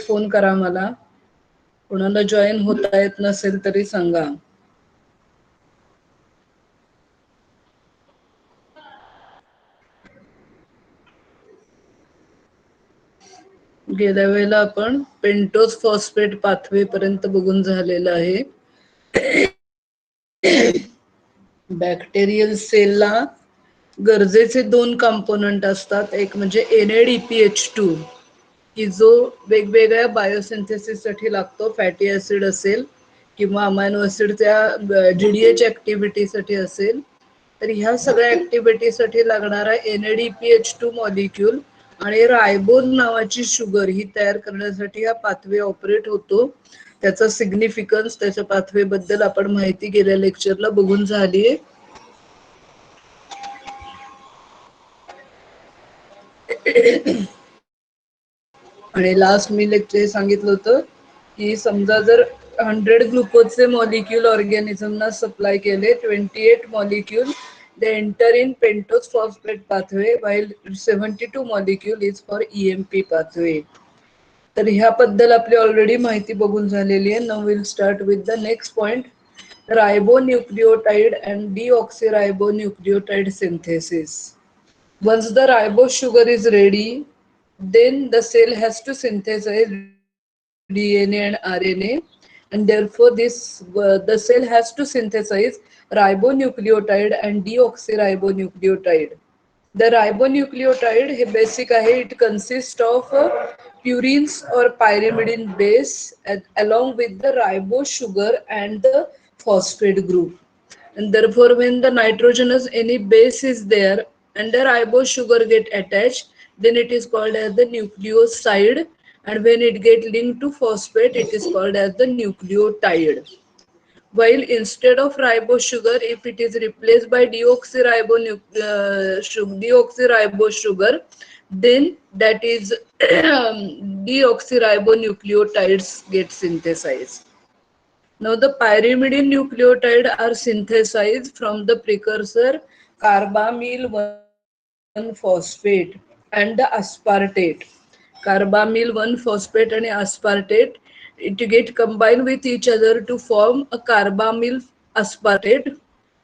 Phone करा मला. कोणाला जॉईन होता येत नसेल तरी सांगा. गेल्या वेळेला आपण पेंटोज फॉस्फेट पाथवे पर्यंत बघून झालेलं आहे. बॅक्टेरियल सेलला गरजेचे 2 कंपोनंट असतात. एक म्हणजे NADPH2 की जो वेगवेगळ्या बायोसिंथेसिस साठी लागतो. फॅटी ऍसिड असेल किंवा अमायनो ऍसिडच्या GDH ऍक्टिव्हिटीसाठी असेल, तर ह्या सगळ्या ऍक्टिव्हिटीसाठी लागणारा NADPH2 मॉलिक्यूल आणि रायबोन नावाची शुगर ही तयार करण्यासाठी हा पाथवे ऑपरेट होतो. त्याचा सिग्निफिकन्स, त्याच्या पाथवे बद्दल आपण माहिती गेल्या लेक्चरला बघून झालीये. आणि लास्ट मी लेक्चर सांगितलं होतं की समजा जर 100 ग्लुकोजचे मॉलिक्यूल ऑर्गॅनिझमना सप्लाय केले, 28 molecule they enter in pentose phosphate pathway while 72 molecule is for EMP pathway. तर ह्या बद्दल आपली ऑलरेडी माहिती बघून झालेली आहे. Now will start with the next point, ribonucleotide and deoxyribonucleotide synthesis. Once the ribose sugar is ready, then the cell has to synthesize DNA and RNA, and therefore the cell has to synthesize ribonucleotide and deoxyribonucleotide. The ribonucleotide हे basic आहे. It consists of purines or pyrimidine base along with the ribose sugar and the phosphate group. And therefore when the nitrogenous any base is there and the ribose sugar get attached, then it is called as the nucleoside, and when it get linked to phosphate it is called as the nucleotide. While instead of ribose sugar, if it is replaced by deoxyribose sugar, then that is deoxyribonucleotides get synthesized. Now the pyrimidine nucleotide are synthesized from the precursor carbamyl 1 phosphate and the aspartate. Carbamyl 1 phosphate and aspartate, it get combined with each other to form a carbamyl aspartate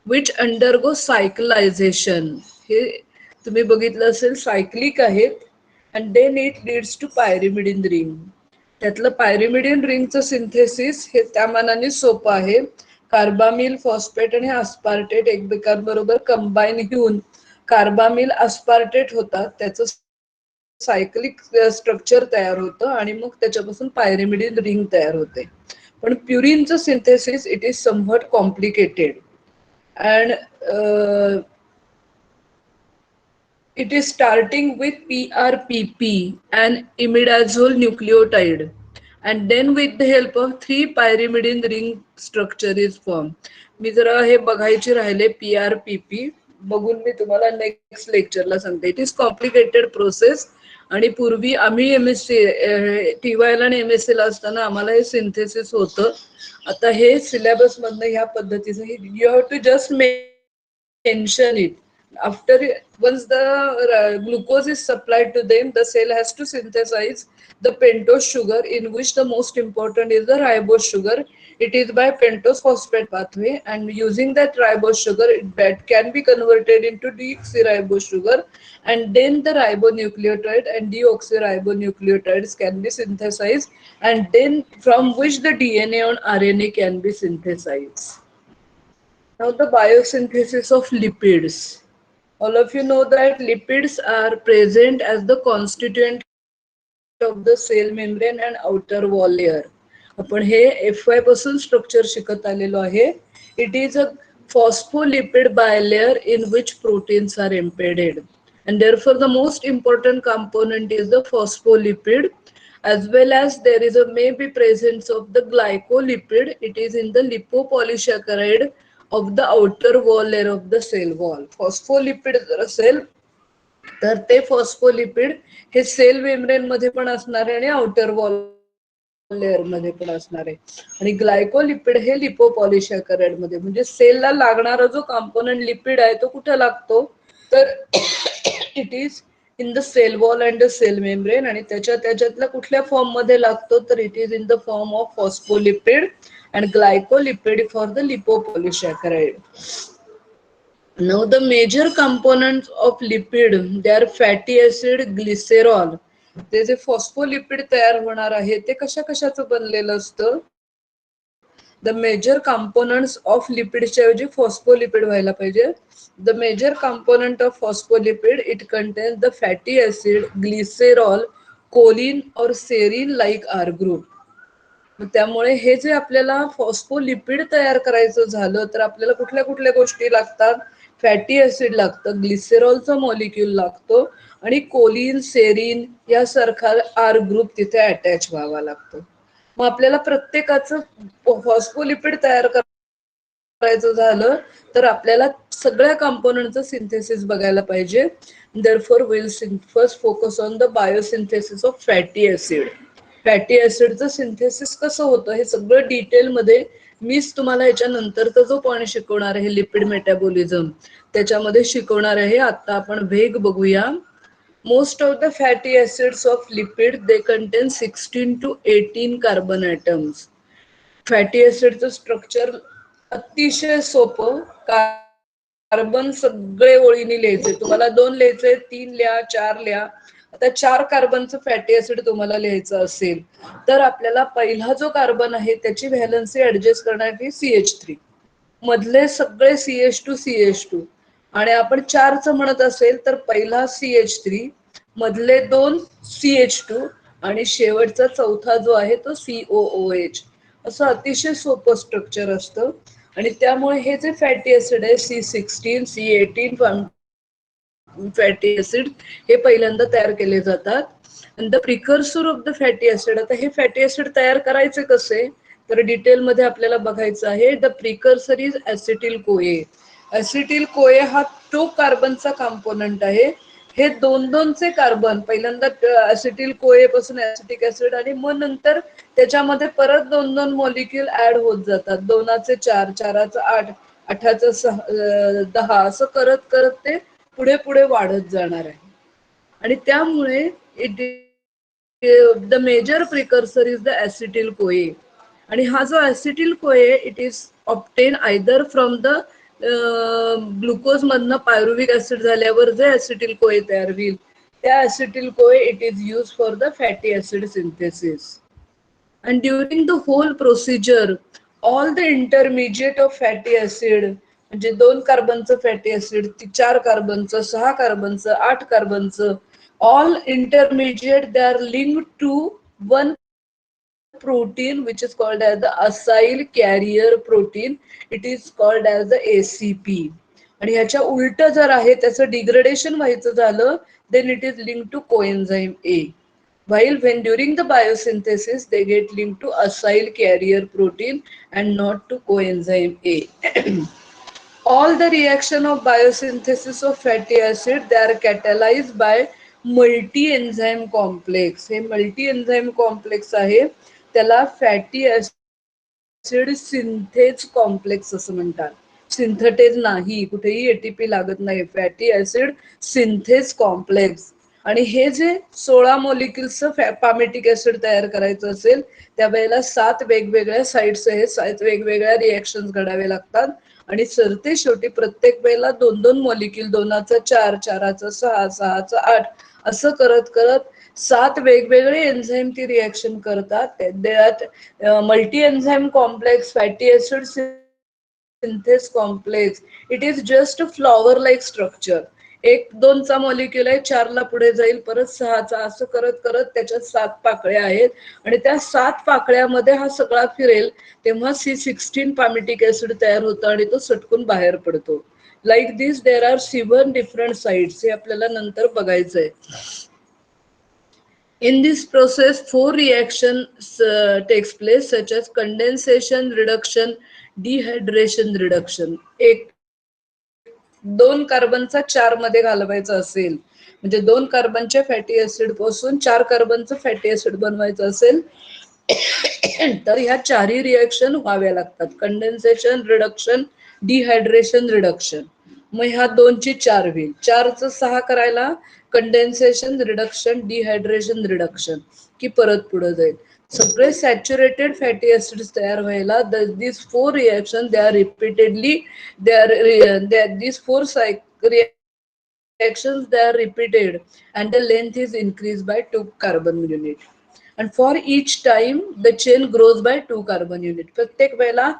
which undergo cyclization. हे तुम्ही बघितलं असेल cyclic आहेत, and then it leads to pyrimidine ring. त्यातलं pyrimidine रिंगचं synthesis हे त्या मानाने सोपं आहे. कार्बामिल फॉस्फेट आणि अस्पार्टेट एकमेकांबरोबर कंबाईन घेऊन कार्बामिल अस्पार्टेट होतात, त्याचं सायक्लिक स्ट्रक्चर तयार होतं आणि मग त्याच्यापासून पायरिमिडिन रिंग तयार होते. पण प्युरिनचं synthesis it is somewhat complicated and it is starting with PRPP and imidazole nucleotide, and then with the help of 3 pyrimidine ring structure is formed. मी जरा हे बघायचे राहिले PRPP बघून मी तुम्हाला नेक्स्ट लेक्चरला सांगते. इट इज कॉम्प्लिकेटेड प्रोसेस आणि पूर्वी आम्ही MSc TYL आणि MSc ला असताना आम्हाला हे सिंथेसिस होतं. आता हे सिलेबस मधनं ह्या पद्धतीचं you have to just mention it. After once the glucose is supplied to them, the cell has to synthesize the pentose sugar, in which the most important is the ribose sugar. It is by pentose phosphate pathway, and using that ribose sugar that can be converted into deoxyribose sugar, and then the ribonucleotide and deoxyribonucleotides can be synthesized, and then from which the DNA and RNA can be synthesized. Now the biosynthesis of lipids. All of you know that lipids are present as the constituent of the cell membrane and outer wall layer. आपण हे FY पासून structure शिकत आलेलो आहे. It is a phospholipid bilayer in which proteins are embedded, and therefore the most important component is the phospholipid, as well as there is a maybe presence of the glycolipid. It is in the lipopolysaccharide of the outer wall layer of the cell wall. Phospholipid जर असेल तर ते phospholipid हे sale membrane मध्ये पण असणार आहे आणि आउटर वॉल लेअर मध्ये पण असणार आहे, आणि ग्लायकोलिपिड हे लिपोपॉलिसॅकराइड मध्ये. म्हणजे सेलला लागणारा जो कंपोनंट लिपिड आहे तो कुठे लागतो, तर it is in the cell wall and the cell membrane, आणि त्याच्यातल्या कुठल्या फॉर्म मध्ये लागतो तर it is in the form of phospholipid and glycolipid for the lipopolysaccharide. Now the major components of lipid, they are fatty acid, glycerol. ते जे phospholipid तयार होणार आहे ते कशा कशाचं बनलेलं असतं. द मेजर कंपोनंट्स ऑफ लिपिडच्या ऐवजी फॉस्फोलिपिड व्हायला पाहिजे. The major component of phospholipid it contains the fatty acid, glycerol, choline और सेरीन लाईक आर ग्रुप. त्यामुळे हे जे आपल्याला फॉस्फोलिपिड तयार करायचं झालं तर आपल्याला कुठल्या कुठल्या गोष्टी लागतात. फॅटी ऍसिड लागतं, ग्लिसेरॉलचं मॉलिक्यूल लागतो आणि कोलिन, सेरीन यासारखा आर ग्रुप तिथे अटॅच व्हावा लागतो. मग आपल्याला प्रत्येकाचं फॉस्फोलिपिड तयार करायचं झालं तर आपल्याला सगळ्या कंपोनंटचं सिंथेसिस बघायला पाहिजे. Therefore will first focus on the biosynthesis of fatty acid. Fatty ऍसिडचं सिंथेसिस कसं होतं हे सगळं डिटेलमध्ये मीच तुम्हाला याच्यानंतरचा जो पॉईंट शिकवणार आहे लिपिड मेटाबॉलिझम त्याच्यामध्ये शिकवणार आहे. आता आपण वेग बघूया. Most of the fatty acids of lipid they contain 16 to 18 carbon atoms. Fatty ऍसिडचं स्ट्रक्चर अतिशय सोपं. कार्बन सगळे ओळीने लिहायचे. तुम्हाला 2 लिहायचे, 3 लिहा, 4 लिहा. आता 4 कार्बनचं फॅटी ऍसिड तुम्हाला लिहायचं असेल तर आपल्याला पहिला जो कार्बन आहे त्याची व्हॅलन्सी ऍडजस्ट करण्यासाठी CH3, मधले सगळे CH2 आणि आपण 4चं म्हणत असेल तर पहिला CH3, मधले 2 CH2 आणि शेवटचा चौथा जो आहे तो COOH. असं अतिशय सोपं स्ट्रक्चर असतं आणि त्यामुळे हे जे फॅटी ऍसिड आहे C16, C18 फॅटी ऍसिड हे पहिल्यांदा तयार केले जातात. आणि the precursor of the fatty acid, आता हे फॅटी ऍसिड तयार करायचे कसे तर डिटेलमध्ये आपल्याला बघायचं आहे. द प्रिकर्सर इज ऍसिटिल कोए. ऍसिटिल कोए हा तो कार्बनचा कंपोनंट आहे. हे 2-2चे कार्बन पहिल्यांदा ऍसिटिल कोए पासून ऍसिटिक ऍसिड आणि मग नंतर त्याच्यामध्ये परत 2-2 मॉलिक्यूल ऍड होत जातात. 2चे 4, 4चं 8, 8चं 10 असं करत करत ते पुढे पुढे वाढत जाणार आहे. आणि त्यामुळे the major precursor is the acetyl CoA. आणि हा जो acetyl CoA it is obtain either from the glucose मधनं पायरुविक ऍसिड झाल्यावर जे ऍसिटिल कोए तयार होईल त्या acetyl CoA it is use for the fatty acid synthesis. And during the whole procedure, all the intermediate of fatty acid, म्हणजे 2 कार्बनचं fatty acid, 4 कार्बनचं, 6 कार्बनचं, 8 कार्बनचं, all intermediate they are linked to one protein which is called as the acyl carrier protein. It is called as the ACP. आणि ह्याच्या उलट जर आहे त्याचं डिग्रेडेशन व्हायचं झालं then it is linked to coenzyme A. While when during the biosynthesis they get linked to acyl carrier protein and not to coenzyme A. All the reaction of biosynthesis of fatty acid they are catalyzed by multi-enzyme complex. हे multi-enzyme complex आहे त्याला fatty acid synthase complex असं म्हणतात. Synthetase नाही, कुठेही ATP लागत नाही. Fatty acid synthase complex. आणि हे जे 16 मॉलिक्युल्सचं पामेटिक ऍसिड तयार करायचं असेल त्यावेळेला 7 वेगवेगळ्या साइट्स आहेत, 7 वेगवेगळ्या रिएक्शन घडावे लागतात आणि सरते शेवटी प्रत्येक वेळेला 2-2 मॉलिक्यूल, 2चं 4, 4चं 6, 6चं 8 असं करत करत 7 वेगवेगळे एन्झाईम ती रिएक्शन करतात. त्यात multi enzyme complex fatty acid synthase complex it is just a flower like structure. 1-2चा मॉलिक्यूल आहे, 4ला पुढे जाईल, परत 6चा, असं करत करत त्याच्यात 7 पाकळ्या आहेत आणि त्या 7 पाकळ्यामध्ये हा सगळा फिरेल तेव्हा C16 पामेटिक ऍसिड तयार होतं आणि तो सटकून बाहेर पडतो. Like this there are 7 different sites. हे आपल्याला नंतर बघायचंय. In this process, 4 reactions takes place such as condensation, reduction, dehydration, reduction. 2 कार्बनचा 4 मध्ये घालवायचा असेल म्हणजे 2 कार्बनच्या फॅटी ऍसिड पासून 4 कार्बनचं फॅटी ऍसिड बनवायचं असेल तर ह्या 4ही रिएक्शन व्हाव्या लागतात. Condensation, reduction, dehydration, reduction. मग ह्या 2ची 4 होईल. 4चं 6 करायला कंडेन्सेशन, रिडक्शन, डिहायड्रेशन, रिडक्शन की परत पुढे जाईल. सगळे सॅच्युरेटेड फॅटी ऍसिड्स तयार व्हायला this four reaction they are repeatedly these four reactions they are repeated and the length is increased by 2 carbon unit. And for each time the chain grows by 2 carbon unit. प्रत्येक वेळेला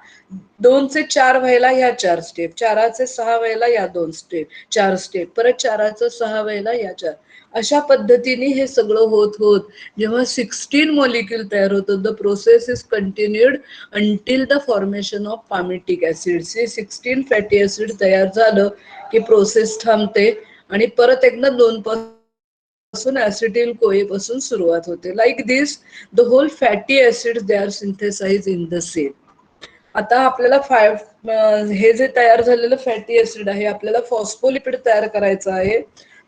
2 से 4 व्हायला ह्या 4 step, 4चे 6 व्हायला या 2 step, 4 step, परत 4चं 6 व्हायला या 4. अशा पद्धतीने हे सगळं होत होत जेव्हा 16 मॉलिक्यूल तयार होतं, the process is continued until the formation of palmitic acids. हे 16 फॅटी ऍसिड तयार झालं की प्रोसेस थांबते आणि परत एकदा 2 पासून ऍसिटिल कोए पासून सुरुवात होते. Like this the whole fatty acid they are synthesize in the cell. आता आपल्याला हे जे तयार झालेलं फॅटी ऍसिड आहे, आपल्याला फॉस्फोलिपिड तयार करायचं आहे.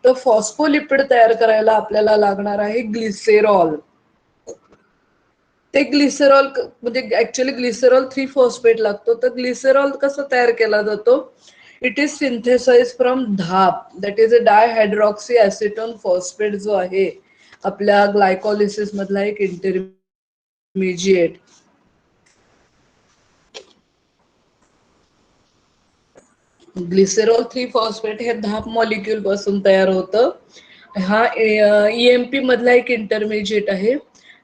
तर फॉस्फोलिपिड तयार करायला आपल्याला लागणार आहे ग्लिसेरॉल. ते ग्लिसेरॉल म्हणजे ऍक्च्युअली ग्लिसेरॉल 3 फॉस्फेट लागतो. तर ग्लिसेरॉल कसं तयार केला जातो? इट इज सिंथेसाइज फ्रॉम धाप, दॅट इज अ डायहायड्रॉक्सी ऍसिटोन फॉस्फेट जो आहे आपल्या ग्लायकोलिसिस मधला एक इंटरमिजिएट. ग्लिसेरॉल 3 फॉस्फेट हे धाप मॉलिक्यूल पासून तयार होतं. हा ईएमपी मधला एक इंटरमिजिएट आहे.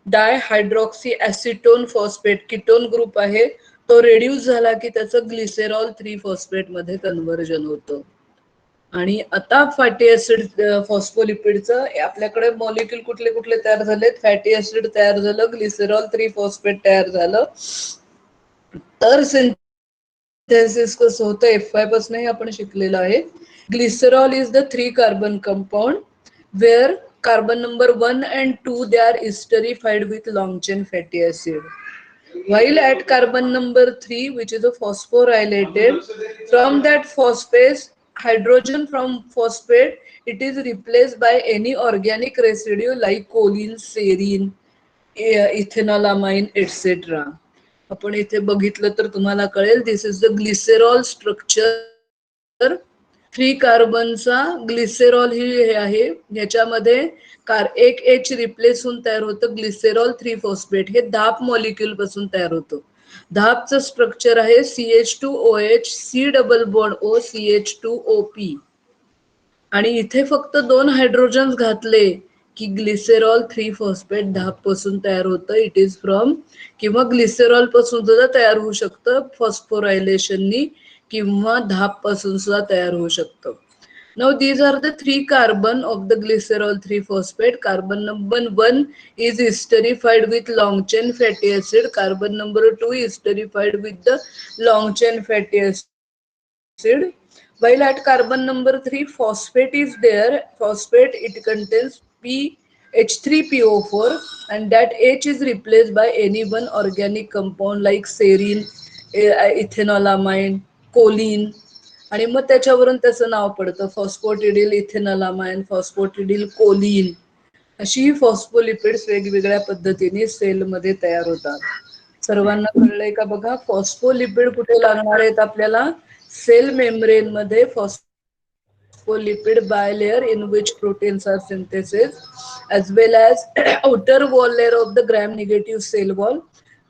डायहायड्रॉक्सी ऍसिटोन फॉस्फेट कीटोन ग्रुप आहे. तो रेड्यूस झाला की त्याचं ग्लिसेरॉल 3 फॉस्फेट मध्ये कन्व्हर्जन होतं. आणि आता फॅटी ऍसिड फॉस्फोलिपिडचं आपल्याकडे मॉलिक्यूल कुठले कुठले तयार झालेत? फॅटी ऍसिड तयार झालं, ग्लिसेरॉल 3 फॉस्फेट तयार झालं. तर सिंथेसिस कसं होतं F5 पासूनही आपण शिकलेलं आहे. Glycerol is the 3 carbon compound where carbon number 1 and 2 they are esterified with long chain fatty acid, while at carbon number 3 which is a phosphorylated, from that phosphate hydrogen from phosphate it is replaced by any organic residue like choline, serine, इथेनॉलामाइन etc. आपण इथे बघितलं तर तुम्हाला कळेल दिस is the ग्लिसेरॉल structure. 3 कार्बनचा ग्लिसेरॉल ही हे आहे. याच्यामध्ये एक एच रिप्लेस होऊन तयार होतं ग्लिसेरॉल 3 फॉस्फेट. हे धाप मॉलिक्यूल पासून तयार होतं. धापचं स्ट्रक्चर आहे CH2OH C double bond O CH2OP. आणि इथे फक्त 2 हायड्रोजन्स घातले की ग्लिसेरॉल 3 फॉस्फेट धाप पासून तयार होतं. इट इज फ्रॉम किंवा ग्लिसेरॉल पासून सुद्धा तयार होऊ शकतं फॉस्फोरायलेशननी किंवा धाप पासून सुद्धा तयार होऊ शकतं. Now these are the 3 carbon of the glycerol 3 phosphate. Carbon number 1 is esterified with long chain fatty acid. Carbon number 2 is esterified with the long chain fatty acid. While at carbon number 3 phosphate is there. Phosphate it contains H3PO4 and that H is replaced by any one organic compound like serine, ethanolamine, choline. आणि मग त्याच्यावरून त्याचं नाव पडतं फॉस्फोटिडिल इथेनॉलामाइन, फॉस्फोटिडिल choline. अशी ही phospholipids वेगवेगळ्या पद्धतीने सेलमध्ये तयार होतात. सर्वांना कळलंय का बघा? फॉस्फोलिपिड कुठे लागणार आहेत आपल्याला? सेल मेम्ब्रेन मध्ये phospholipid bilayer in which proteins are synthesis as well as outer wall layer of the gram negative cell wall.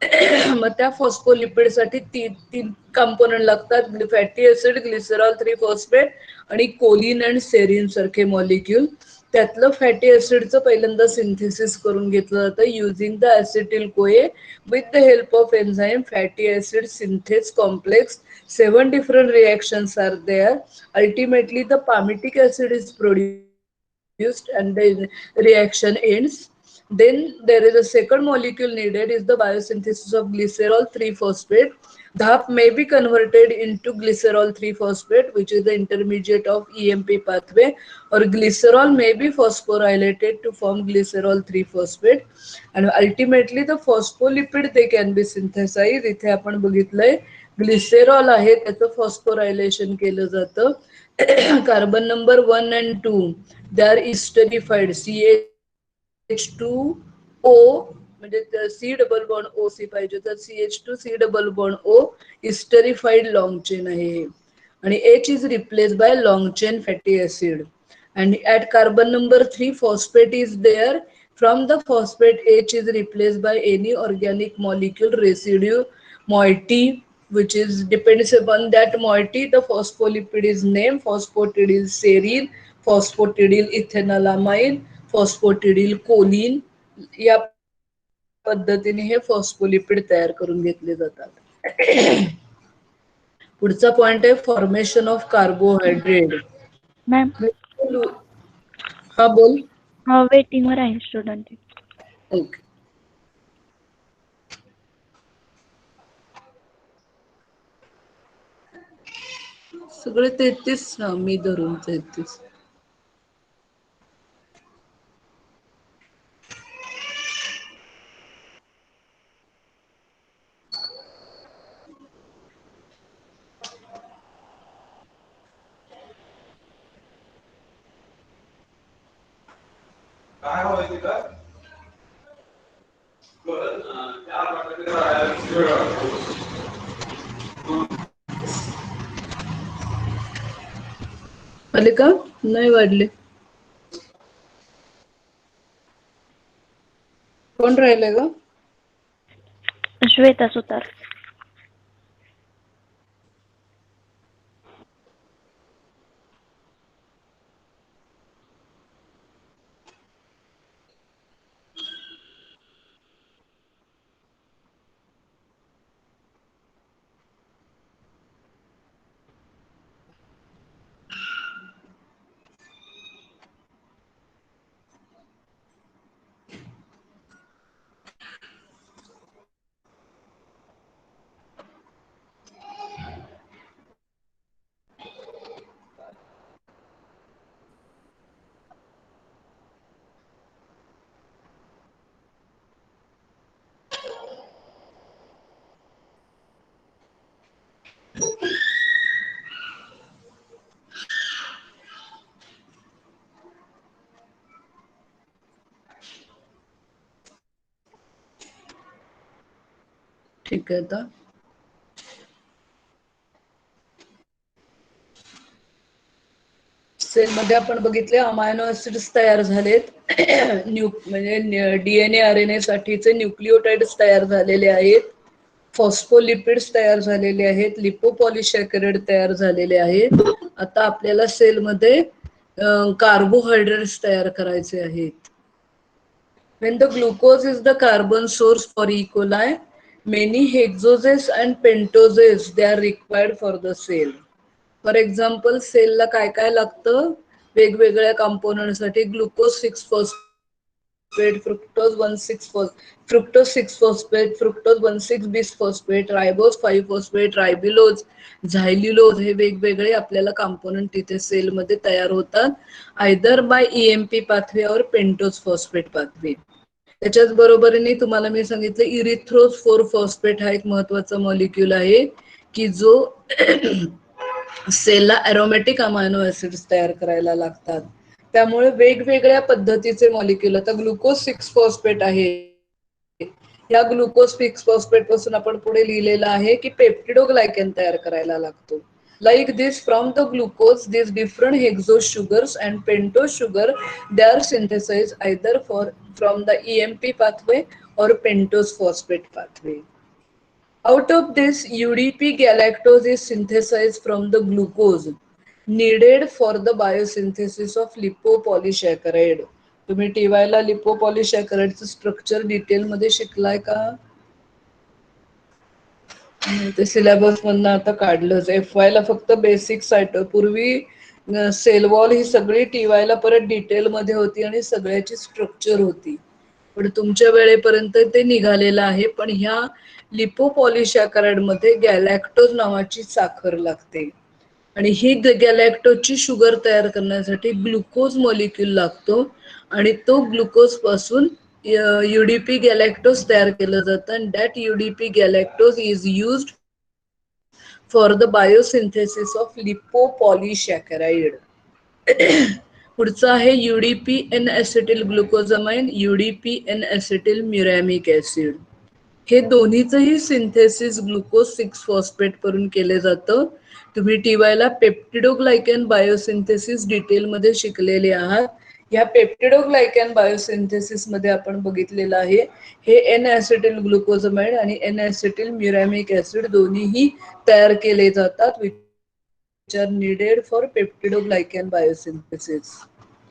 मग त्या फॉस्फोलिपिड साठी तीन कंपोनंट लागतात. फॅटी ऍसिड, ग्लिसरॉल 3 फॉस्फेट आणि कोलिन अँड सेरिन सारखे मॉलिक्यूल. त्यातलं fatty ऍसिडचं पहिल्यांदा सिंथेसिस करून घेतलं जातं युझिंग द ऍसिटिल कोए with the help of enzyme. Fatty acid synthase complex. 7 different reactions are there. Ultimately the palmitic acid is produced and the reaction ends. Then there is a second molecule needed is the biosynthesis of glycerol 3 phosphate. DHAP may be converted into glycerol 3 phosphate which is the intermediate of EMP pathway, or glycerol may be phosphorylated to form glycerol 3 phosphate and ultimately the phospholipid they can be synthesized. इथे आपण बघितलंय ग्लिसेरॉल आहे त्याचं phosphorylation केलं जातं. Carbon number 1 and 2 they are esterified CH2O म्हणजे C double bond O C पाहिजे तर CH2 C double bond O esterified long chain आहे. आणि H is replaced by long chain fatty acid. And at carbon number 3 phosphate is there. From the phosphate, H is replaced by any organic molecule residue moiety, which is depends upon that moiety. The phospholipid is named phosphatidyl serine, phosphatidyl ethanolamine, phosphatidyl choline. या पद्धतीने हे phospholipid तयार करून घेतले जातात. पुढचा point आहे formation of carbohydrate. Ma'am हा बोल. वेटिंगवर आहे स्टुडंट. ओके. सगळे 33 ना, मी धरून 33. आले का? नाही वाढले. कोण राहिले ग? श्वेता सुतार. ठीक आहे. आता सेल मध्ये आपण बघितले अमायनो ऍसिड्स तयार झालेत. म्हणजे डीएनए आरएनए साठीचे न्यूक्लिओटाइड्स तयार झालेले आहेत. फॉस्फोलिपिड्स तयार झालेले आहेत. लिपोपॉलिसॅकराइड तयार झालेले आहेत. आता आपल्याला सेलमध्ये कार्बोहायड्रेट्स तयार करायचे आहेत. When the glucose is the carbon source for E. coli, many hexoses and pentoses they are required for the cell. For example सेलला काय काय लागतं वेगवेगळ्या कंपोनंटसाठी. Glucose 6 phosphate, fructose 6 phosphate, fructose 1,6 bis phosphate, रायबोज 5 phosphate, रायबिलोज, झायल्युलोज हे वेगवेगळे आपल्याला कंपोनंट तिथे सेलमध्ये तयार होतात. आयदर बाय ईएमपी पाथवे और पेंटोज फॉस्फेट पाथवे. त्याच्याच बरोबरीने तुम्हाला मी सांगितलं इरिथ्रोज 4 फॉस्फेट हा एक महत्वाचा मॉलिक्यूल आहे की जो सेलला अरोमॅटिक अमायनो ऍसिड्स तयार करायला लागतात. त्यामुळे वेगवेगळ्या पद्धतीचे मॉलिक्यूल. आता ग्लुकोज 6 फॉस्फेट आहे. या ग्लुकोज 6 फॉस्फेट पासून आपण पुढे लिहिलेलं आहे की पेप्टिडोग्लायकॅन तयार करायला लागतो. Like this, from the glucose, these different hexose sugars and pentose sugar, they are synthesized either from the EMP pathway or pentose phosphate pathway. Out of this, UDP galactose is synthesized from the glucose needed for the biosynthesis of lipopolysaccharide. तुम्ही टीवायला लिपोपॉलिसॅकराइडचं structure detail मध्ये शिकलाय का? ते syllabus मधनं आता काढलंच. FY ला फक्त basics आहेत. पूर्वी सेल वॉल ही सगळी टीवायला परत डिटेल मध्ये होती आणि सगळ्याची स्ट्रक्चर होती. पण तुमच्या वेळेपर्यंत ते निघालेलं आहे. पण ह्या लिपोपॉलिसॅकराइड मध्ये गॅलॅक्टोज नावाची साखर लागते आणि ही गॅलॅक्टोजची शुगर तयार करण्यासाठी ग्लुकोज मॉलिक्यूल लागतो आणि तो ग्लुकोज पासून युडीपी गॅलॅक्टोज तयार केलं जातं आणि that UDP galactose is used for the biosynthesis of lipopolysaccharide. पुढचं आहे UDP N acetyl glucosamine, UDP N acetyl muramic acid. हे दोन्हीचंही सिंथेसिस ग्लुकोज 6 फॉस्फेट करून केले जातं. तुम्ही टीवायला पेप्टिडोग्लायकॅन बायोसिंथेसिस डिटेलमध्ये शिकलेले आहात. या पेप्टिडोग्लायकॅन बायोसिंथेसिस मध्ये आपण बघितलेलं आहे हे एन ऍसिटिल ग्लुकोजमाइड आणि एन ऍसिटिल म्युरॅमिक ऍसिड दोन्हीही तयार केले जातात which are needed for peptidoglycan biosynthesis.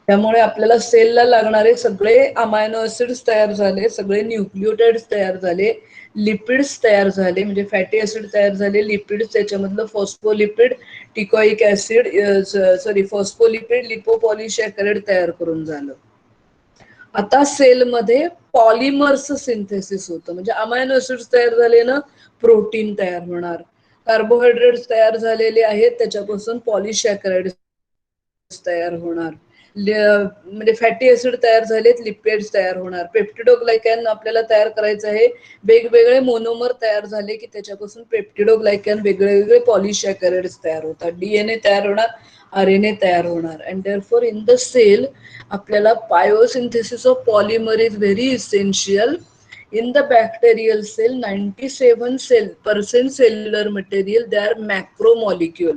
त्यामुळे आपल्याला सेलला लागणारे सगळे अमायनो ऍसिड्स तयार झाले, सगळे न्यूक्लिओटाइड्स तयार झाले, लिपिड्स तयार झाले, म्हणजे फॅटी ऍसिड तयार झाले, लिपिड्स त्याच्यामधलं फॉस्फोलिपिड, टिकॉइक ऍसिड, सॉरी फॉस्फोलिपिड, लिपोपॉलिशॅकराइड तयार करून झालं. आता सेलमध्ये पॉलिमर्स सिंथेसिस होतं, म्हणजे अमायनो ऍसिड्स तयार झाले ना, प्रोटीन तयार होणार. कार्बोहायड्रेट्स तयार झालेले आहेत, त्याच्यापासून पॉलिशॅकराइड्स तयार होणार. म्हणजे फॅटी ऍसिड तयार झालेत, लिपिड्स तयार होणार. पेप्टिडोग्लायकॅन आपल्याला तयार करायचं आहे, वेगवेगळे मोनोमर तयार झाले की त्याच्यापासून पेप्टिडोग्लायकॅन वेगळे वेगळे पॉलिशॅकराइड्स तयार होतात, डीएनए तयार होणार, आरएनए तयार होणार. And therefore in the cell आपल्याला biosynthesis of polymer is very essential. In the bacterial cell, 97% cellular material, they are macromolecule.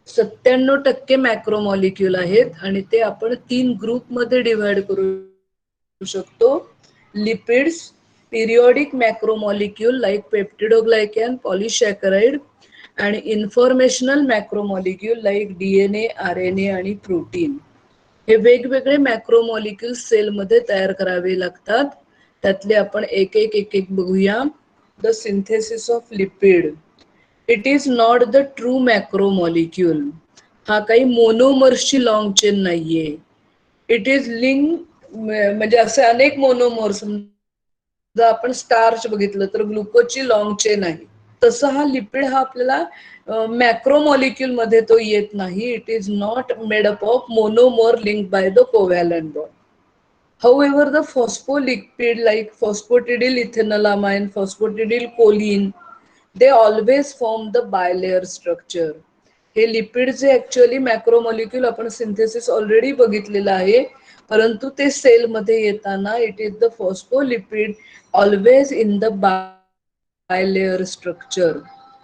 97% मॅक्रोमॉलिक्युल आहेत आणि ते आपण 3 ग्रुपमध्ये डिव्हाइड करू शकतो. लिपिड्स, पिरियोडिक मॅक्रोमॉलिक्युल लाईक पेप्टिडोग्लायकॅन, पॉलिशॅकराइड, आणि इन्फॉर्मेशनल मॅक्रोमॉलिक्युल लाईक डीएनए, आरएनए आणि प्रोटीन. हे वेगवेगळे मॅक्रोमॉलिक्युल सेलमध्ये तयार करावे लागतात. त्यातले आपण एक एक एक एक बघूया. The synthesis of lipid. It is not the true macromolecule. हा काही मोनोमर्सची लॉंग चेन नाहीये. इट इज लिंक, म्हणजे असे अनेक मोनोमर, समजा आपण स्टार्च बघितलं तर ग्लुकोजची लॉंग चेन आहे, तसं हा लिपिड हा आपल्याला मॅक्रोमॉलिक्युल मध्ये तो येत नाही. It is not made up of monomer link by the covalent bond. However, the phospholipid like phosphatidylethylamine, phosphatidylcholine, they always form the bilayer structure. हे लिपिड जे ऍक्च्युअली मॅक्रोमॉलिक्युल आपण सिंथेसिस ऑलरेडी बघितलेलं आहे, परंतु ते सेलमध्ये येताना it is the phospholipid always in the bilayer structure.